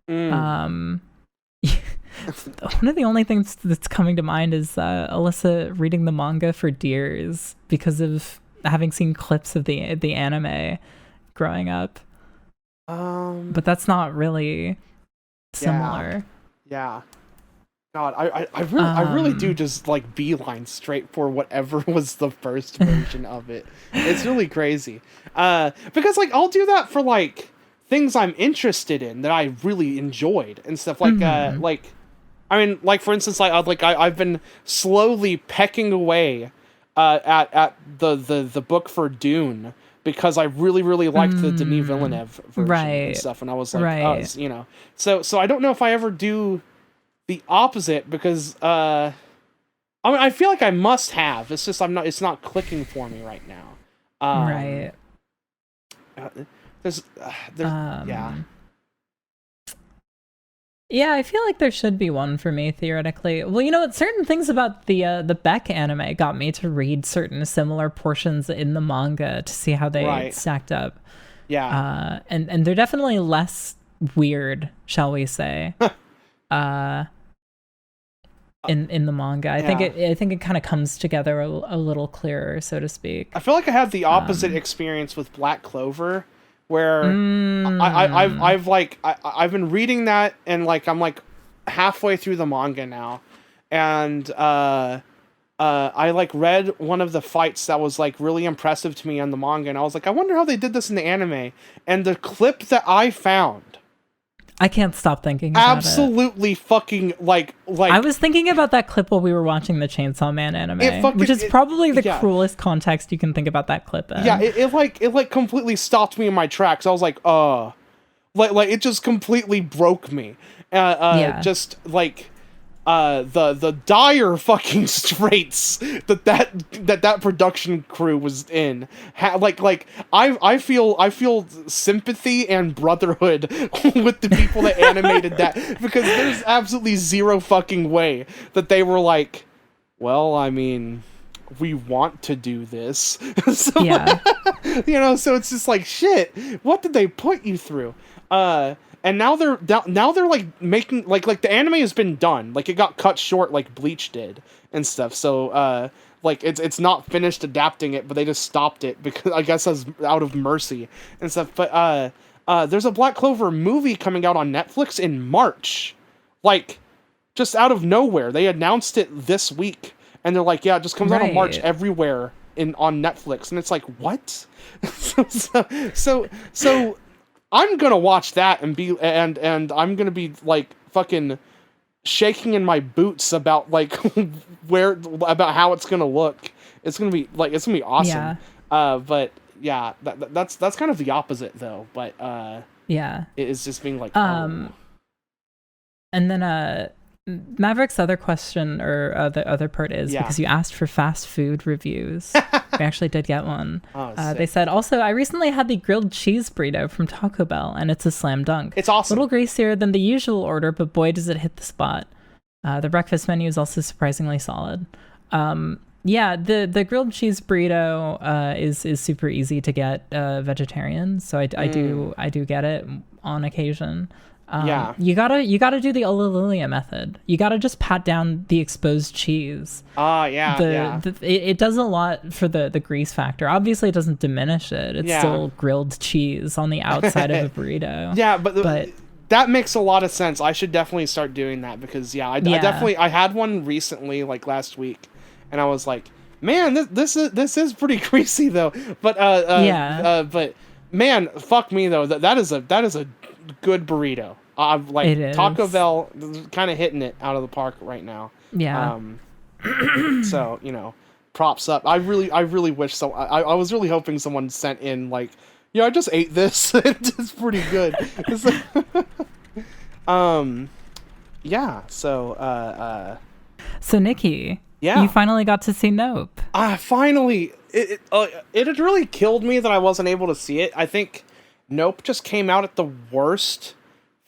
One of the only things that's coming to mind is Alyssa reading the manga for Deers because of having seen clips of the anime growing up. But that's not really similar. Yeah. God, I really do just like beeline straight for whatever was the first version of it. It's really crazy. Because like I'll do that for like things I'm interested in that I really enjoyed and stuff like for instance I've been slowly pecking away at the book for Dune because I really liked the Denis Villeneuve version and stuff, and I was like so I don't know if I ever do the opposite because I feel like I must have. It's just it's not clicking for me right now. Yeah, Yeah, I feel like there should be one for me theoretically. Well, you know what? Certain things about the Beck anime got me to read certain similar portions in the manga to see how they stacked up. Yeah. And they're definitely less weird, shall we say? In the manga, I think it kind of comes together a little clearer, so to speak. I feel like I had the opposite experience with Black Clover, where I've been reading that, and like I'm like halfway through the manga now, and I like read one of the fights that was like really impressive to me on the manga, and I was like, I wonder how they did this in the anime. And the clip that I found, I can't stop thinking about absolutely fucking like I was thinking about that clip while we were watching the Chainsaw Man anime, which is probably the cruelest context you can think about that clip in. Yeah, it completely stopped me in my tracks. I was like, like it just completely broke me. Just like the dire fucking straits that production crew was in. I feel sympathy and brotherhood with the people that animated that, because there's absolutely zero fucking way that they were like, well, I mean, we want to do this. So, yeah. So it's just like, shit, what did they put you through? And now they're like making like the anime has been done. Like it got cut short like Bleach did and stuff. So like it's not finished adapting it, but they just stopped it because I guess as out of mercy and stuff. But there's a Black Clover movie coming out on Netflix in March. Like just out of nowhere. They announced it this week, and they're like, yeah, it just comes out in March everywhere on Netflix. And it's like, what? so I'm gonna watch that and be and I'm gonna be like fucking shaking in my boots about like about how it's gonna look. It's gonna be awesome. Yeah. But yeah, that's kind of the opposite though. But it is just being like and then Maverick's other question, or the other part is, because you asked for fast food reviews. We actually did get one. They said, also, I recently had the grilled cheese burrito from Taco Bell, and it's a slam dunk. It's awesome. A little greasier than the usual order, but boy, does it hit the spot. The breakfast menu is also surprisingly solid. The grilled cheese burrito is super easy to get vegetarian, so I do get it on occasion. You gotta do the Ola Lilia method. You gotta just pat down the exposed cheese. It does a lot for the grease factor. Obviously, it doesn't diminish it. It's still grilled cheese on the outside of a burrito. Yeah, but that makes a lot of sense. I should definitely start doing that because I had one recently, like last week, and I was like, man, this is pretty greasy though. But but man, fuck me though. That is a good burrito. Like Taco Bell kind of hitting it out of the park right now. Yeah. So, props up. I really wish so. I was really hoping someone sent in like, yeah, I just ate this. It's pretty good. It's like, yeah. So Nicky, you finally got to see Nope. Finally. It had really killed me that I wasn't able to see it. I think Nope just came out at the worst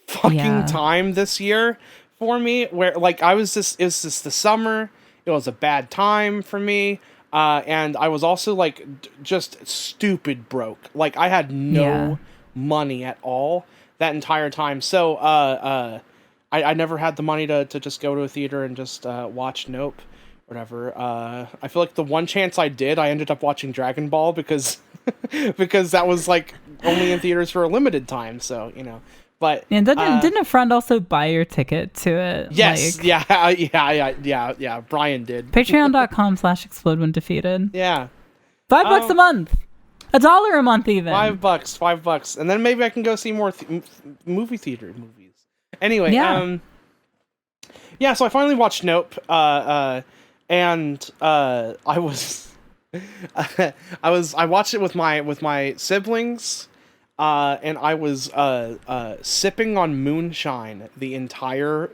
fucking time this year for me, where like it was just the summer. It was a bad time for me, and I was also like just stupid broke. Like I had no money at all that entire time. So I never had the money to just go to a theater and just watch Nope, whatever. I feel like the one chance I did, I ended up watching Dragon Ball because that was like only in theaters for a limited time. So but and didn't a friend also buy your ticket to it? Yes, yeah. Brian did. Patreon.com/explode when defeated. Yeah, $5 a month, $1 a month even. $5, and then maybe I can go see more movie theater movies. Anyway, so I finally watched Nope, and I watched it with my siblings. And I was sipping on moonshine the entire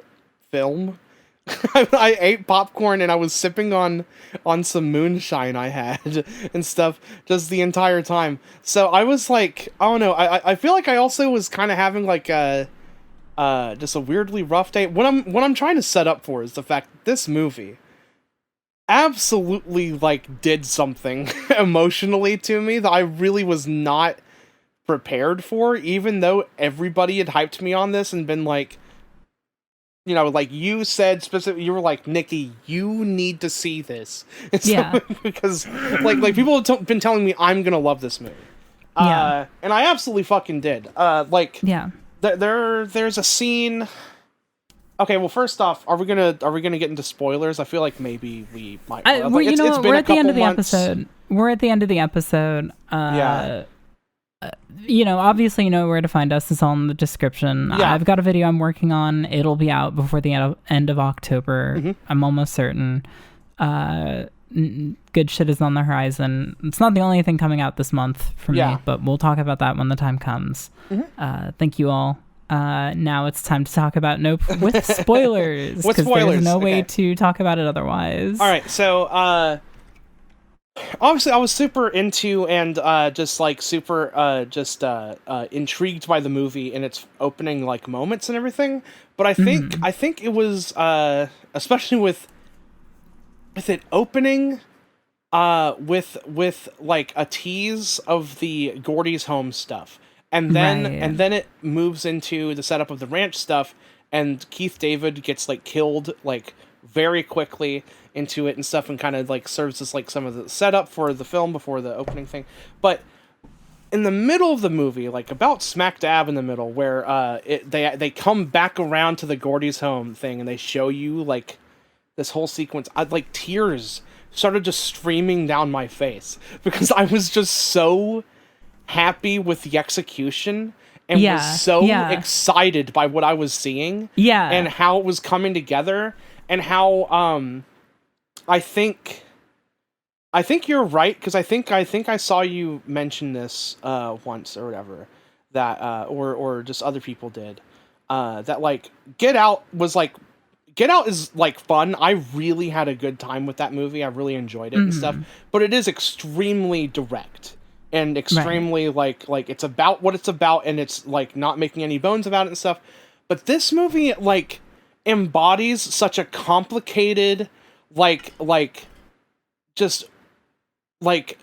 film. I ate popcorn and I was sipping on some moonshine I had and stuff just the entire time. So I was like, I don't know. I feel like I also was kind of having like just a weirdly rough day. What I'm trying to set up for is the fact that this movie absolutely like did something emotionally to me that I really was not prepared for, even though everybody had hyped me on this and been like, you know, like you said specifically, you were like, Nicky, you need to see this. Yeah. Because like people have been telling me I'm gonna love this movie. Yeah. And I absolutely fucking did. Yeah. There's a scene. Okay, well, first off, are we gonna get into spoilers? I feel like maybe we might. Well, you know what? We're at the end of the episode. We're at the end of the episode. Yeah. You know, obviously, you know where to find us. It's all in the description. Yeah. I've got a video I'm working on. It'll be out before the end of October. Mm-hmm. I'm almost certain. Good shit is on the horizon. It's not the only thing coming out this month for me, but we'll talk about that when the time comes. Mm-hmm. Thank you all. Now it's time to talk about Nope with spoilers. With spoilers. There's no way to talk about it otherwise. All right, so obviously I was super into and just like super intrigued by the movie and its opening like moments and everything. But I think it was especially with it opening with like a tease of the Gordy's home stuff. And then it moves into the setup of the ranch stuff, and Keith David gets like killed like very quickly into it and stuff, and kind of like serves as like some of the setup for the film before the opening thing. But in the middle of the movie, like about smack dab in the middle, where they come back around to the Gordy's home thing, and they show you like this whole sequence, like tears started just streaming down my face because I was just so happy with the execution and was so excited by what I was seeing and how it was coming together, and how I think you're right, because I think I saw you mention this once or whatever, that or just other people did, that like Get Out is like fun. I really had a good time with that movie. I really enjoyed it and stuff, but it is extremely direct and extremely like it's about what it's about, and it's like not making any bones about it and stuff. But this movie like embodies such a complicated like just like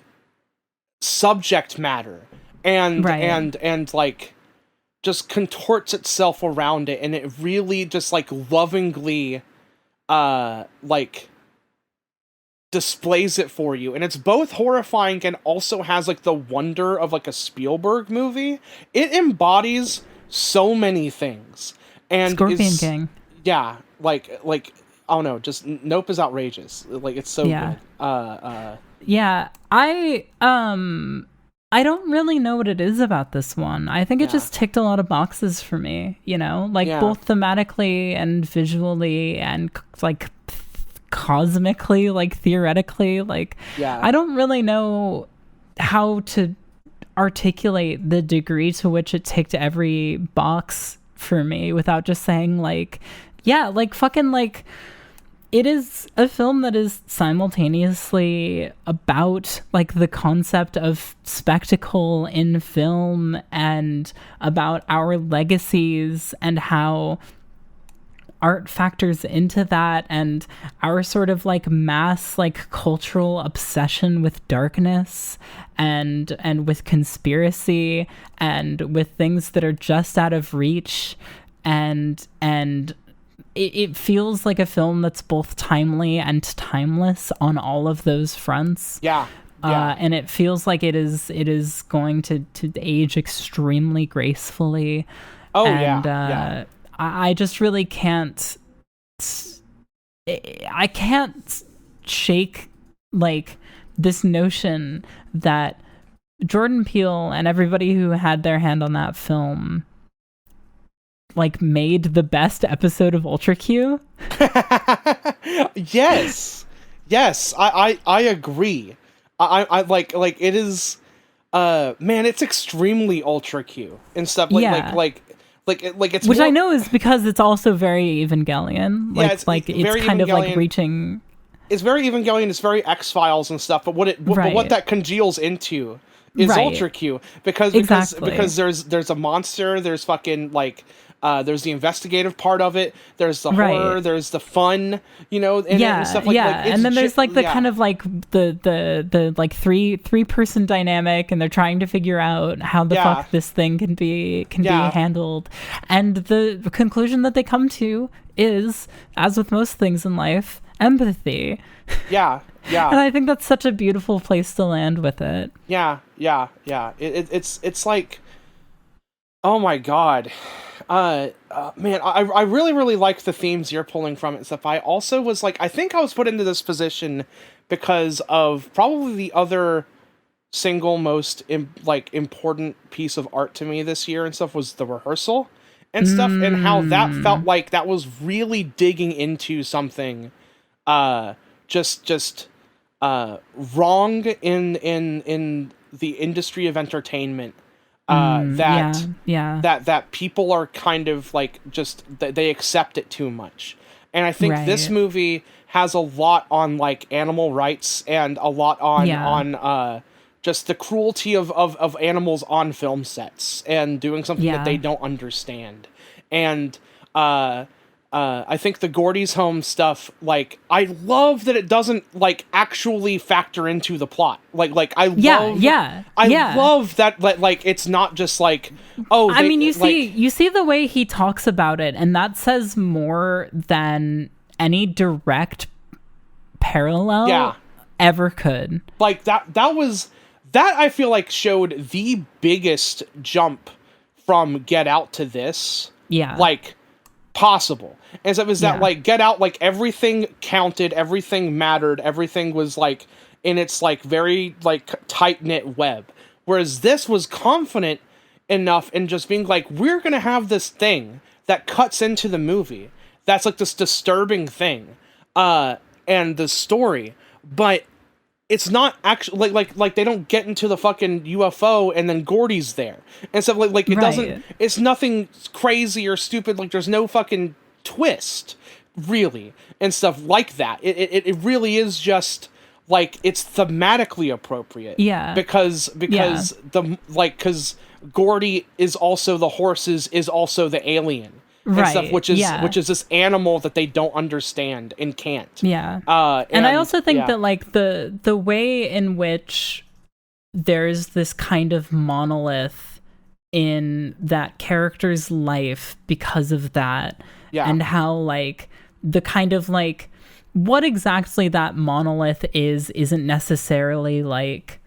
subject matter and like just contorts itself around it, and it really just like lovingly like displays it for you, and it's both horrifying and also has like the wonder of like a Spielberg movie. It embodies so many things, and Scorpion King. Yeah, like I don't know, just Nope is outrageous. Like it's so good. Yeah, I don't really know what it is about this one. I think it just ticked a lot of boxes for me, you know, like both thematically and visually and like cosmically, like theoretically, like I don't really know how to articulate the degree to which it ticked every box for me without just saying like, like fucking like, it is a film that is simultaneously about like the concept of spectacle in film and about our legacies and how art factors into that, and our sort of like mass like cultural obsession with darkness and with conspiracy and with things that are just out of reach, and it feels like a film that's both timely and timeless on all of those fronts. And it feels like it is going to age extremely gracefully. I just really can't shake like this notion that Jordan Peele and everybody who had their hand on that film like made the best episode of Ultra Q. Yes, I agree. I like it is man, it's extremely Ultra Q and stuff like it's which more, I know is because it's also very Evangelion. It's kind of like reaching. It's very Evangelion. It's very X-Files and stuff. But what that congeals into is Right. ultra cute because Exactly. there's a monster, there's fucking like there's the investigative part of it, there's the Right. horror, there's the fun, in it and stuff like yeah. it's And then there's like the yeah. kind of like the like three person dynamic, and they're trying to figure out how the Yeah. fuck this thing can be Yeah. handled. And the conclusion that they come to is, as with most things in life, empathy. Yeah. And I think that's such a beautiful place to land with it. Yeah. It's like, oh my god, man, I really really like the themes you're pulling from it and stuff. I also was like, I think I was put into this position because of probably the other single most important piece of art to me this year and stuff was the rehearsal and stuff, and how that felt like that was really digging into something just wrong in the industry of entertainment, that people are kind of like just they accept it too much. And I think this movie has a lot on like animal rights and a lot on just the cruelty of animals on film sets and doing something that they don't understand. And I think the Gordy's home stuff, like, I love that it doesn't like actually factor into the plot. I love that like it's not just like, oh, I mean, you see the way he talks about it, and that says more than any direct parallel ever could. Like that I feel like showed the biggest jump from Get Out to this. Yeah. Like possible. And so it was that like Get Out, like everything counted, everything mattered, everything was like in its like very like tight-knit web. Whereas this was confident enough in just being like, we're gonna have this thing that cuts into the movie that's like this disturbing thing and the story, but it's not actually like they don't get into the fucking UFO and then Gordy's there and stuff like it doesn't. It's nothing crazy or stupid. Like there's no fucking twist really and stuff like that. It really is just like it's thematically appropriate. Yeah. Because because Gordy is also the horses is also the alien. And stuff, which is this animal that they don't understand and can't. Yeah. And I also think that like the way in which there's this kind of monolith in that character's life because of that, and how like the kind of like what exactly that monolith isn't necessarily like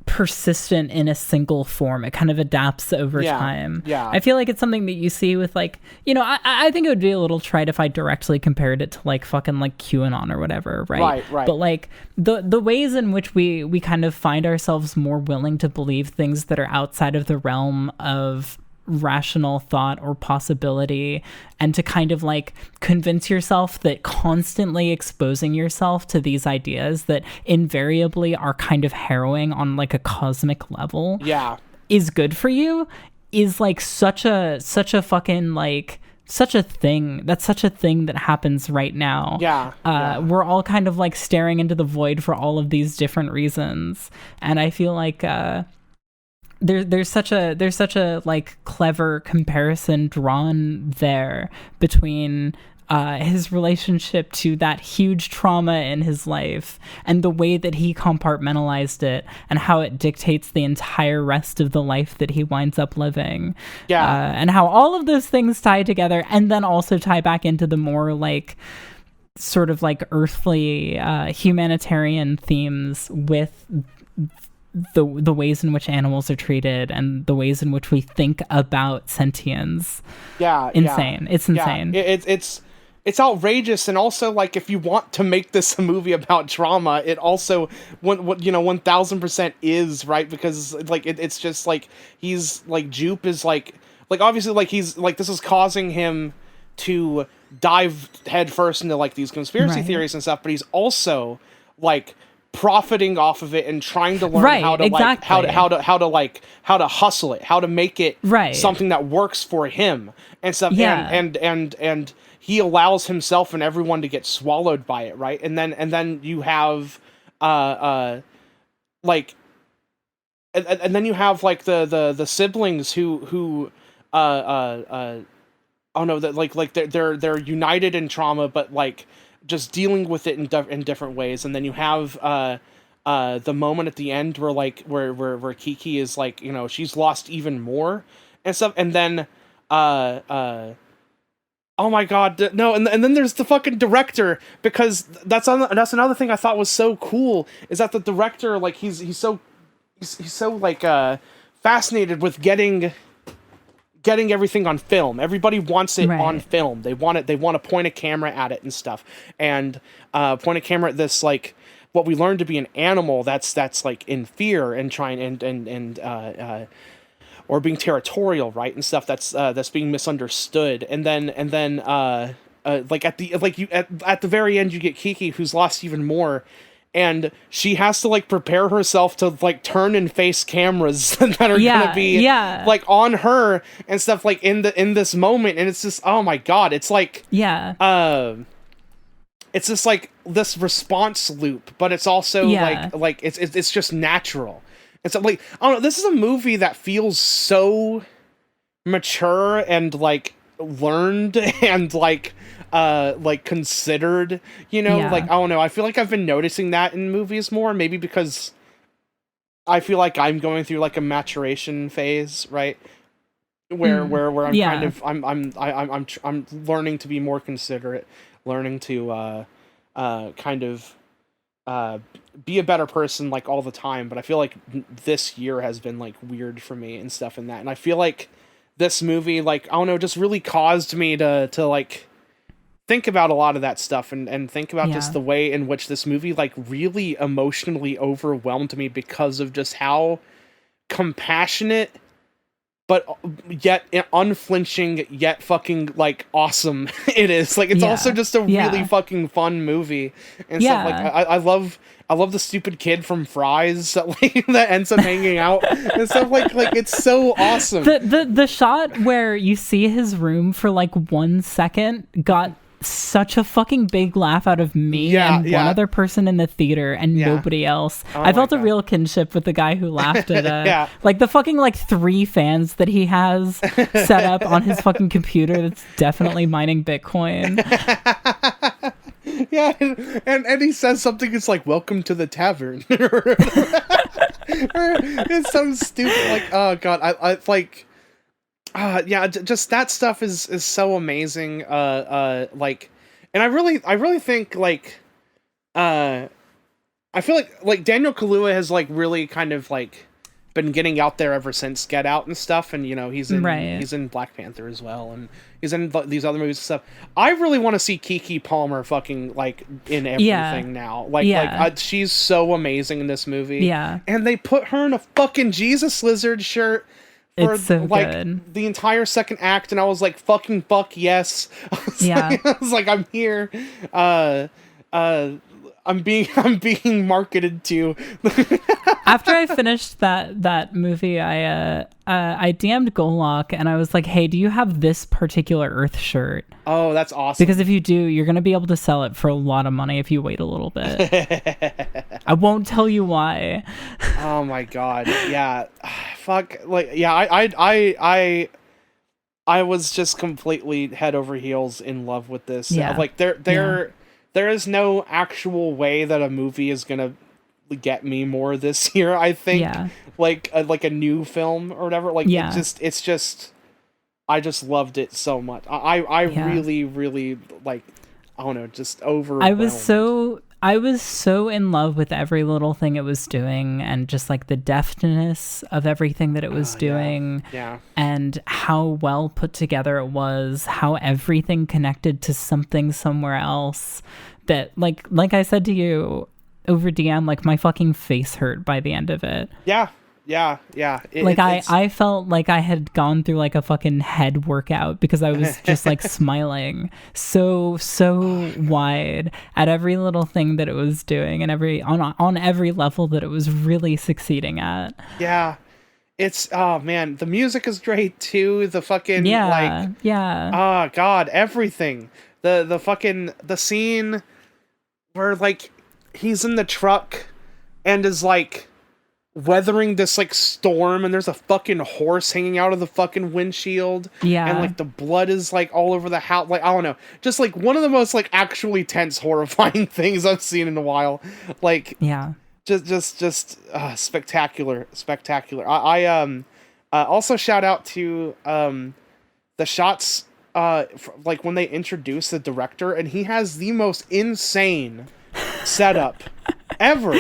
persistent in a single form. It kind of adapts over time. I feel like it's something that you see with like, I think it would be a little trite if I directly compared it to like fucking like QAnon or whatever, right? But like the ways in which we kind of find ourselves more willing to believe things that are outside of the realm of rational thought or possibility, and to kind of like convince yourself that constantly exposing yourself to these ideas that invariably are kind of harrowing on like a cosmic level is good for you is like such a fucking like such a thing that happens right now. We're all kind of like staring into the void for all of these different reasons, and I feel like there's such a like clever comparison drawn there between his relationship to that huge trauma in his life and the way that he compartmentalized it and how it dictates the entire rest of the life that he winds up living. And how all of those things tie together and then also tie back into the more like sort of like earthly humanitarian themes with the ways in which animals are treated and the ways in which we think about sentience. Insane. It's insane. It's outrageous. And also, like, if you want to make this a movie about trauma, it also 1000% is, right? Because like it's just like he's like Jupe is like obviously like he's like this is causing him to dive headfirst into like these conspiracy theories and stuff, but he's also like profiting off of it and trying to learn how to how to hustle it, how to make it something that works for him and stuff. And he allows himself and everyone to get swallowed by it, right? And then you have like, and then you have like the siblings who oh no, that like they're united in trauma, but like just dealing with it in different ways. And then you have the moment at the end where like where Kiki is like, you know, she's lost even more and stuff. And then oh my god, no, and then there's the fucking director, because that's another thing I thought was so cool, is that the director, like he's so like fascinated with getting everything on film. Everybody wants it on film. They want to point a camera at it and stuff, and point a camera at this, like what we learned to be an animal that's like in fear and trying and or being territorial, right, and stuff that's being misunderstood. And then like at the very end, you get Kiki, who's lost even more, and she has to like prepare herself to like turn and face cameras that are gonna be like on her and stuff, like in this moment. And it's just, oh my god, it's like it's just like this response loop, but it's also like it's just natural. It's like, I don't know, this is a movie that feels so mature and like learned and like considered, you know, like, I don't know, I feel like I've been noticing that in movies more, maybe because I feel like I'm going through like a maturation phase, right? Where I'm kind of I'm learning to be more considerate, learning to kind of be a better person like all the time. But I feel like this year has been like weird for me and stuff and that. And I feel like this movie, like, I don't know, just really caused me to like think about a lot of that stuff and think about just the way in which this movie like really emotionally overwhelmed me, because of just how compassionate but yet unflinching, yet fucking like awesome it is. Like, it's also just a really fucking fun movie and stuff. Like, I love the stupid kid from Fries that like that ends up hanging out and stuff. Like it's so awesome. The shot where you see his room for like 1 second got such a fucking big laugh out of me and one other person in the theater and nobody else. I felt a real kinship with the guy who laughed at like the fucking like 3 fans that he has set up on his fucking computer that's definitely mining Bitcoin. And he says something, it's like, "Welcome to the tavern." It's so stupid. Like, oh god, I like just that stuff is so amazing. Like, and I really think like I feel like Daniel Kaluuya has like really kind of like been getting out there ever since Get Out and stuff, and you know, he's in Black Panther as well, and he's in these other movies and stuff. I really want to see Keke Palmer fucking like in everything now. Like she's so amazing in this movie. Yeah, and they put her in a fucking Jesus lizard shirt for so like good. The entire second act, and I was like, fucking fuck yes. I was like, I'm here. I'm being marketed to. After I finished that movie, I DM'd Golok and I was like, "Hey, do you have this particular Earth shirt?" Oh, that's awesome. Because if you do, you're gonna be able to sell it for a lot of money if you wait a little bit. I won't tell you why. Oh my god, yeah, fuck, like, yeah, I was just completely head over heels in love with this. Yeah, like there is no actual way that a movie is gonna get me more this year, I think. Like a new film or whatever. Like, it's just I just loved it so much. I really like, I don't know, just overwhelmed. I was so in love with every little thing it was doing, and just like the deftness of everything that it was doing, and how well put together it was, how everything connected to something somewhere else. That like I said to you over DM, like my fucking face hurt by the end of it. Yeah. I felt like I had gone through like a fucking head workout, because I was just like smiling so wide at every little thing that it was doing, and on every level that it was really succeeding at. Yeah. It's, oh man, the music is great too. The fucking oh god, everything. The fucking the scene where like he's in the truck and is like weathering this like storm, and there's a fucking horse hanging out of the fucking windshield. Yeah. And like the blood is like all over the house. Like, I don't know. Just like one of the most like actually tense, horrifying things I've seen in a while. Like, yeah. Just spectacular. I also shout out to the shots like when they introduce the director, and he has the most insane setup ever,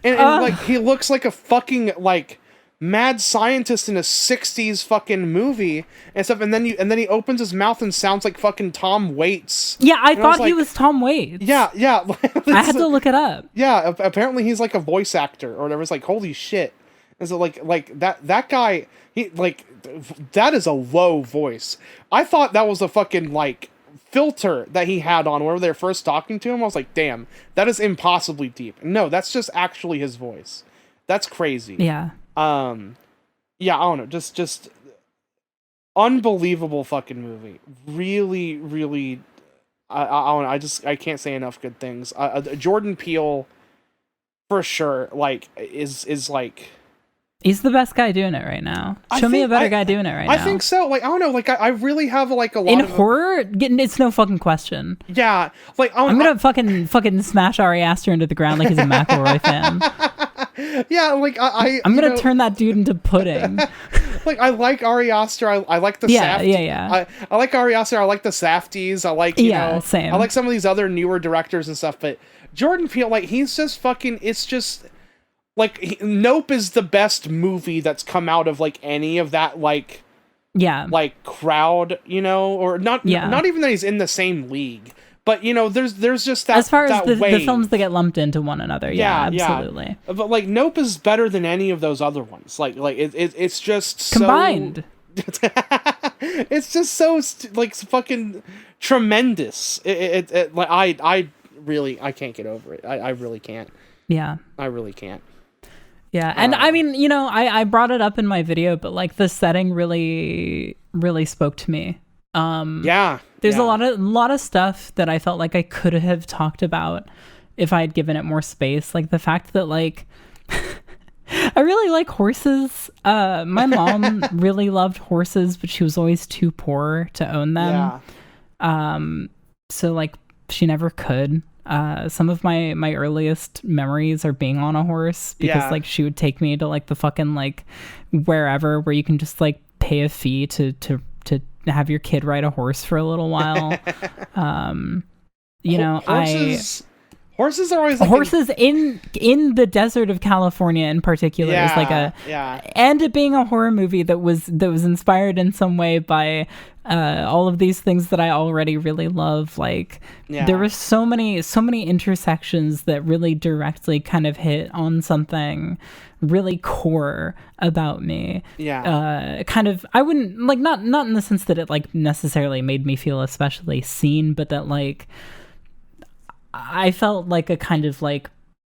and like he looks like a fucking like mad scientist in a 60s fucking movie and stuff, and then he opens his mouth and sounds like fucking Tom Waits. Yeah, I thought like, he was Tom Waits. Yeah. I had to look it up. Yeah, apparently he's like a voice actor or whatever. It's like, holy shit. And so like that guy, he like, that is a low voice. I thought that was a fucking like filter that he had on whenever they were first talking to him. I was like, damn, that is impossibly deep. No, that's just actually his voice. That's crazy. Yeah. Yeah, I don't know. Just unbelievable fucking movie. Really, really. I don't know. I can't say enough good things. Jordan Peele, for sure. Like is like. He's the best guy doing it right now. Show me a better guy doing it right now. I think so. Like, I don't know. Like, I really have like a lot in of horror. It's no fucking question. Yeah. Like, I'm gonna fucking smash Ari Aster into the ground like he's a McElroy fan. Yeah. Like I'm gonna turn that dude into pudding. Like, I like Ari Aster. I like the Safdie. Yeah. I like Ari Aster. I like the Safdies. I like you know. Same. I like some of these other newer directors and stuff. But Jordan Peele, like, he's just fucking. It's just. Like, Nope is the best movie that's come out of, like, any of that, like... Yeah. Like, crowd, you know? Or not not even that he's in the same league. But, you know, there's just that as far as the wave. films that get lumped into one another. Yeah, absolutely. Yeah. But, like, Nope is better than any of those other ones. Like it's just combined. So... it's just so, like, fucking tremendous. Like, I can't get over it. I really can't. Yeah. I really can't. Yeah, and I mean, you know, I brought it up in my video, but like the setting really, really spoke to me. There's a lot of stuff that I felt like I could have talked about if I had given it more space. Like the fact that like I really like horses. My mom really loved horses, but she was always too poor to own them. Yeah. So like she never could. Some of my earliest memories are being on a horse because like she would take me to like the fucking like wherever where you can just like pay a fee to have your kid ride a horse for a little while. You know, horses are always like horses in the desert of California in particular is like and it being a horror movie that was inspired in some way by all of these things that I already really love. Like there were so many intersections that really directly kind of hit on something really core about me. Kind of, I wouldn't like not in the sense that it like necessarily made me feel especially seen, but that like I felt like a kind of like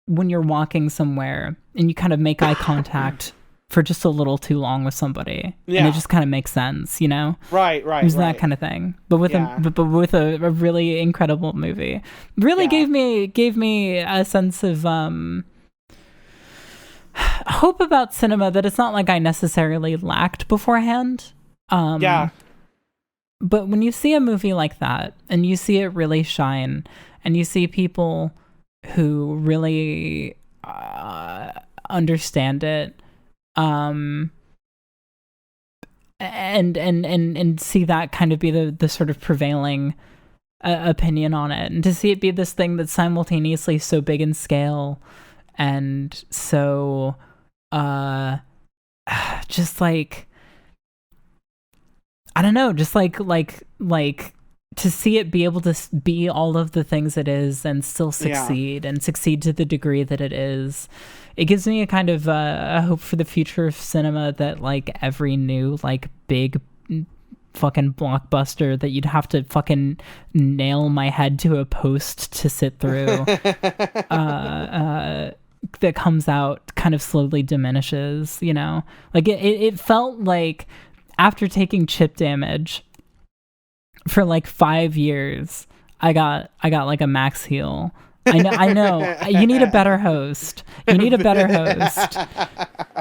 when you're walking somewhere and you kind of make eye contact for just a little too long with somebody, and it just kind of makes sense, you know? Right. It was that kind of thing, but with a really incredible movie. Really gave me a sense of hope about cinema that it's not like I necessarily lacked beforehand. But when you see a movie like that and you see it really shine, and you see people who really understand it, and see that kind of be the sort of prevailing opinion on it, and to see it be this thing that's simultaneously so big in scale and so just like I don't know, just like to see it be able to be all of the things it is and still succeed and succeed to the degree that it is. It gives me a kind of a hope for the future of cinema that like every new like big fucking blockbuster that you'd have to fucking nail my head to a post to sit through that comes out kind of slowly diminishes, you know? Like it felt like after taking chip damage for like 5 years, I got like a max heal I know. You need a better host.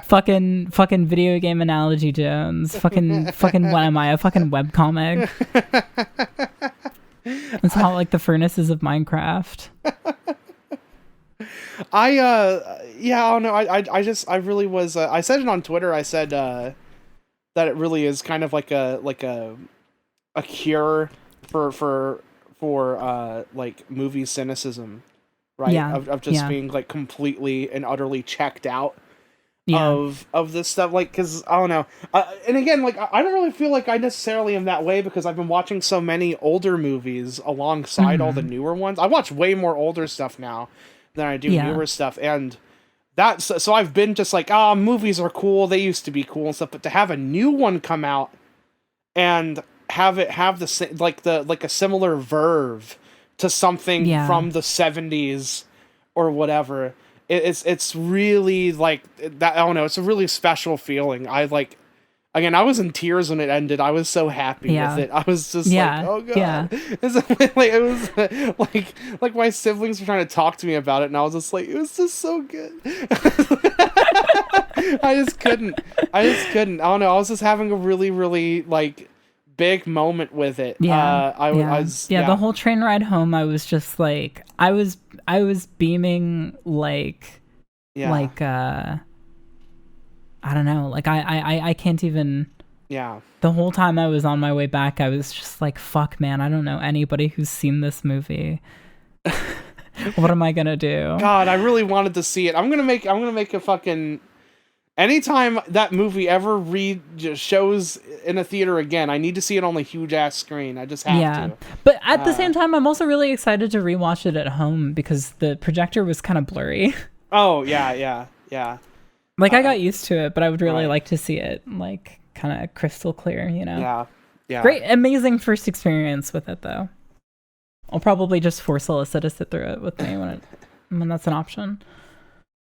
Fucking video game analogy Jones. Fucking what am I? A fucking webcomic? It's not like the furnaces of Minecraft. I don't know. I really was. I said it on Twitter. I said that it really is kind of like a cure for like movie cynicism, right? Yeah. Of just being like completely and utterly checked out Yeah. of this stuff. Like, because I don't know. And again, like I don't really feel like I necessarily am that way because I've been watching so many older movies alongside all the newer ones. I watch way more older stuff now than I do newer stuff, and that's so I've been just like, movies are cool, they used to be cool and stuff, but to have a new one come out and have the a similar verve to something from the 70s or whatever, it's really like that. I don't know, it's a really special feeling. Again, I was in tears when it ended. I was so happy with it. I was just like, oh god. Yeah. It was like my siblings were trying to talk to me about it, and I was just like, it was just so good. I just couldn't. I don't know. I was just having a really, really like big moment with it. Yeah. I was the whole train ride home, I was just like, I was beaming like I don't know, like I can't even. Yeah. The whole time I was on my way back, I was just like, fuck, man, I don't know anybody who's seen this movie. What am I gonna do? God, I really wanted to see it. I'm gonna make a fucking. Anytime that movie ever shows in a theater again, I need to see it on the huge ass screen. I just have to. But at the same time, I'm also really excited to rewatch it at home because the projector was kind of blurry. Oh yeah. Like, I got used to it, but I would really like to see it, like, kind of crystal clear, you know? Yeah. Great, amazing first experience with it, though. I'll probably just force Alyssa to sit through it with me when that's an option.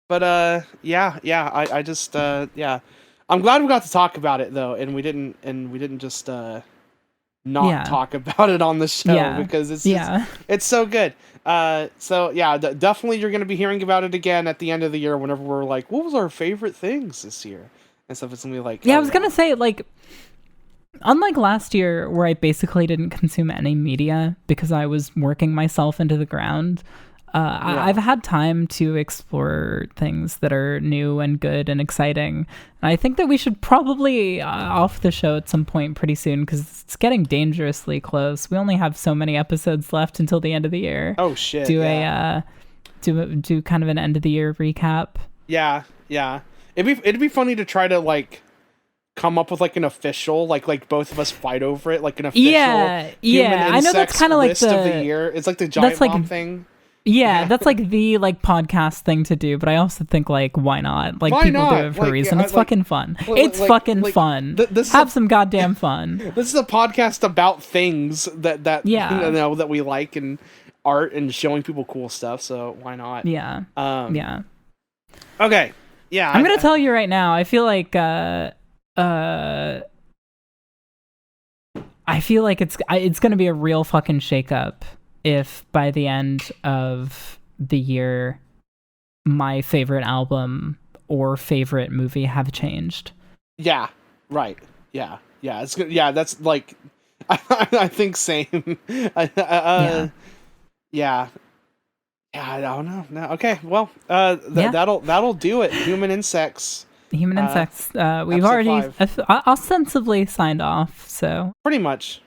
But, I just, I'm glad we got to talk about it, though, and we didn't just, not talk about it on the show, because it's so good. Definitely you're going to be hearing about it again at the end of the year whenever we're like, what was our favorite things this year? And stuff. It's going to be like... I was going to say, like, unlike last year where I basically didn't consume any media because I was working myself into the ground, I've had time to explore things that are new and good and exciting. And I think that we should probably off the show at some point pretty soon because it's getting dangerously close. We only have so many episodes left until the end of the year. Oh shit! Do kind of an end of the year recap. Yeah. It'd be funny to try to like come up with like an official like both of us fight over it, like an official I know that's kind of like list of the year. It's like the giant bomb thing. Yeah, that's like the like podcast thing to do, but I also think like why not? Like people do it for a reason. It's fucking fun. It's fucking fun. Have some goddamn fun. This is a podcast about things that you know that we like and art and showing people cool stuff. So why not? Yeah. Okay. Yeah. I'm gonna tell you right now. I feel like it's gonna be a real fucking shakeup if by the end of the year my favorite album or favorite movie have changed. Yeah, right. Yeah. It's good. Yeah, that's like I think same. Yeah, I don't know. No. Okay, well, that'll do it. Human Insects. We've already ostensibly signed off, so pretty much.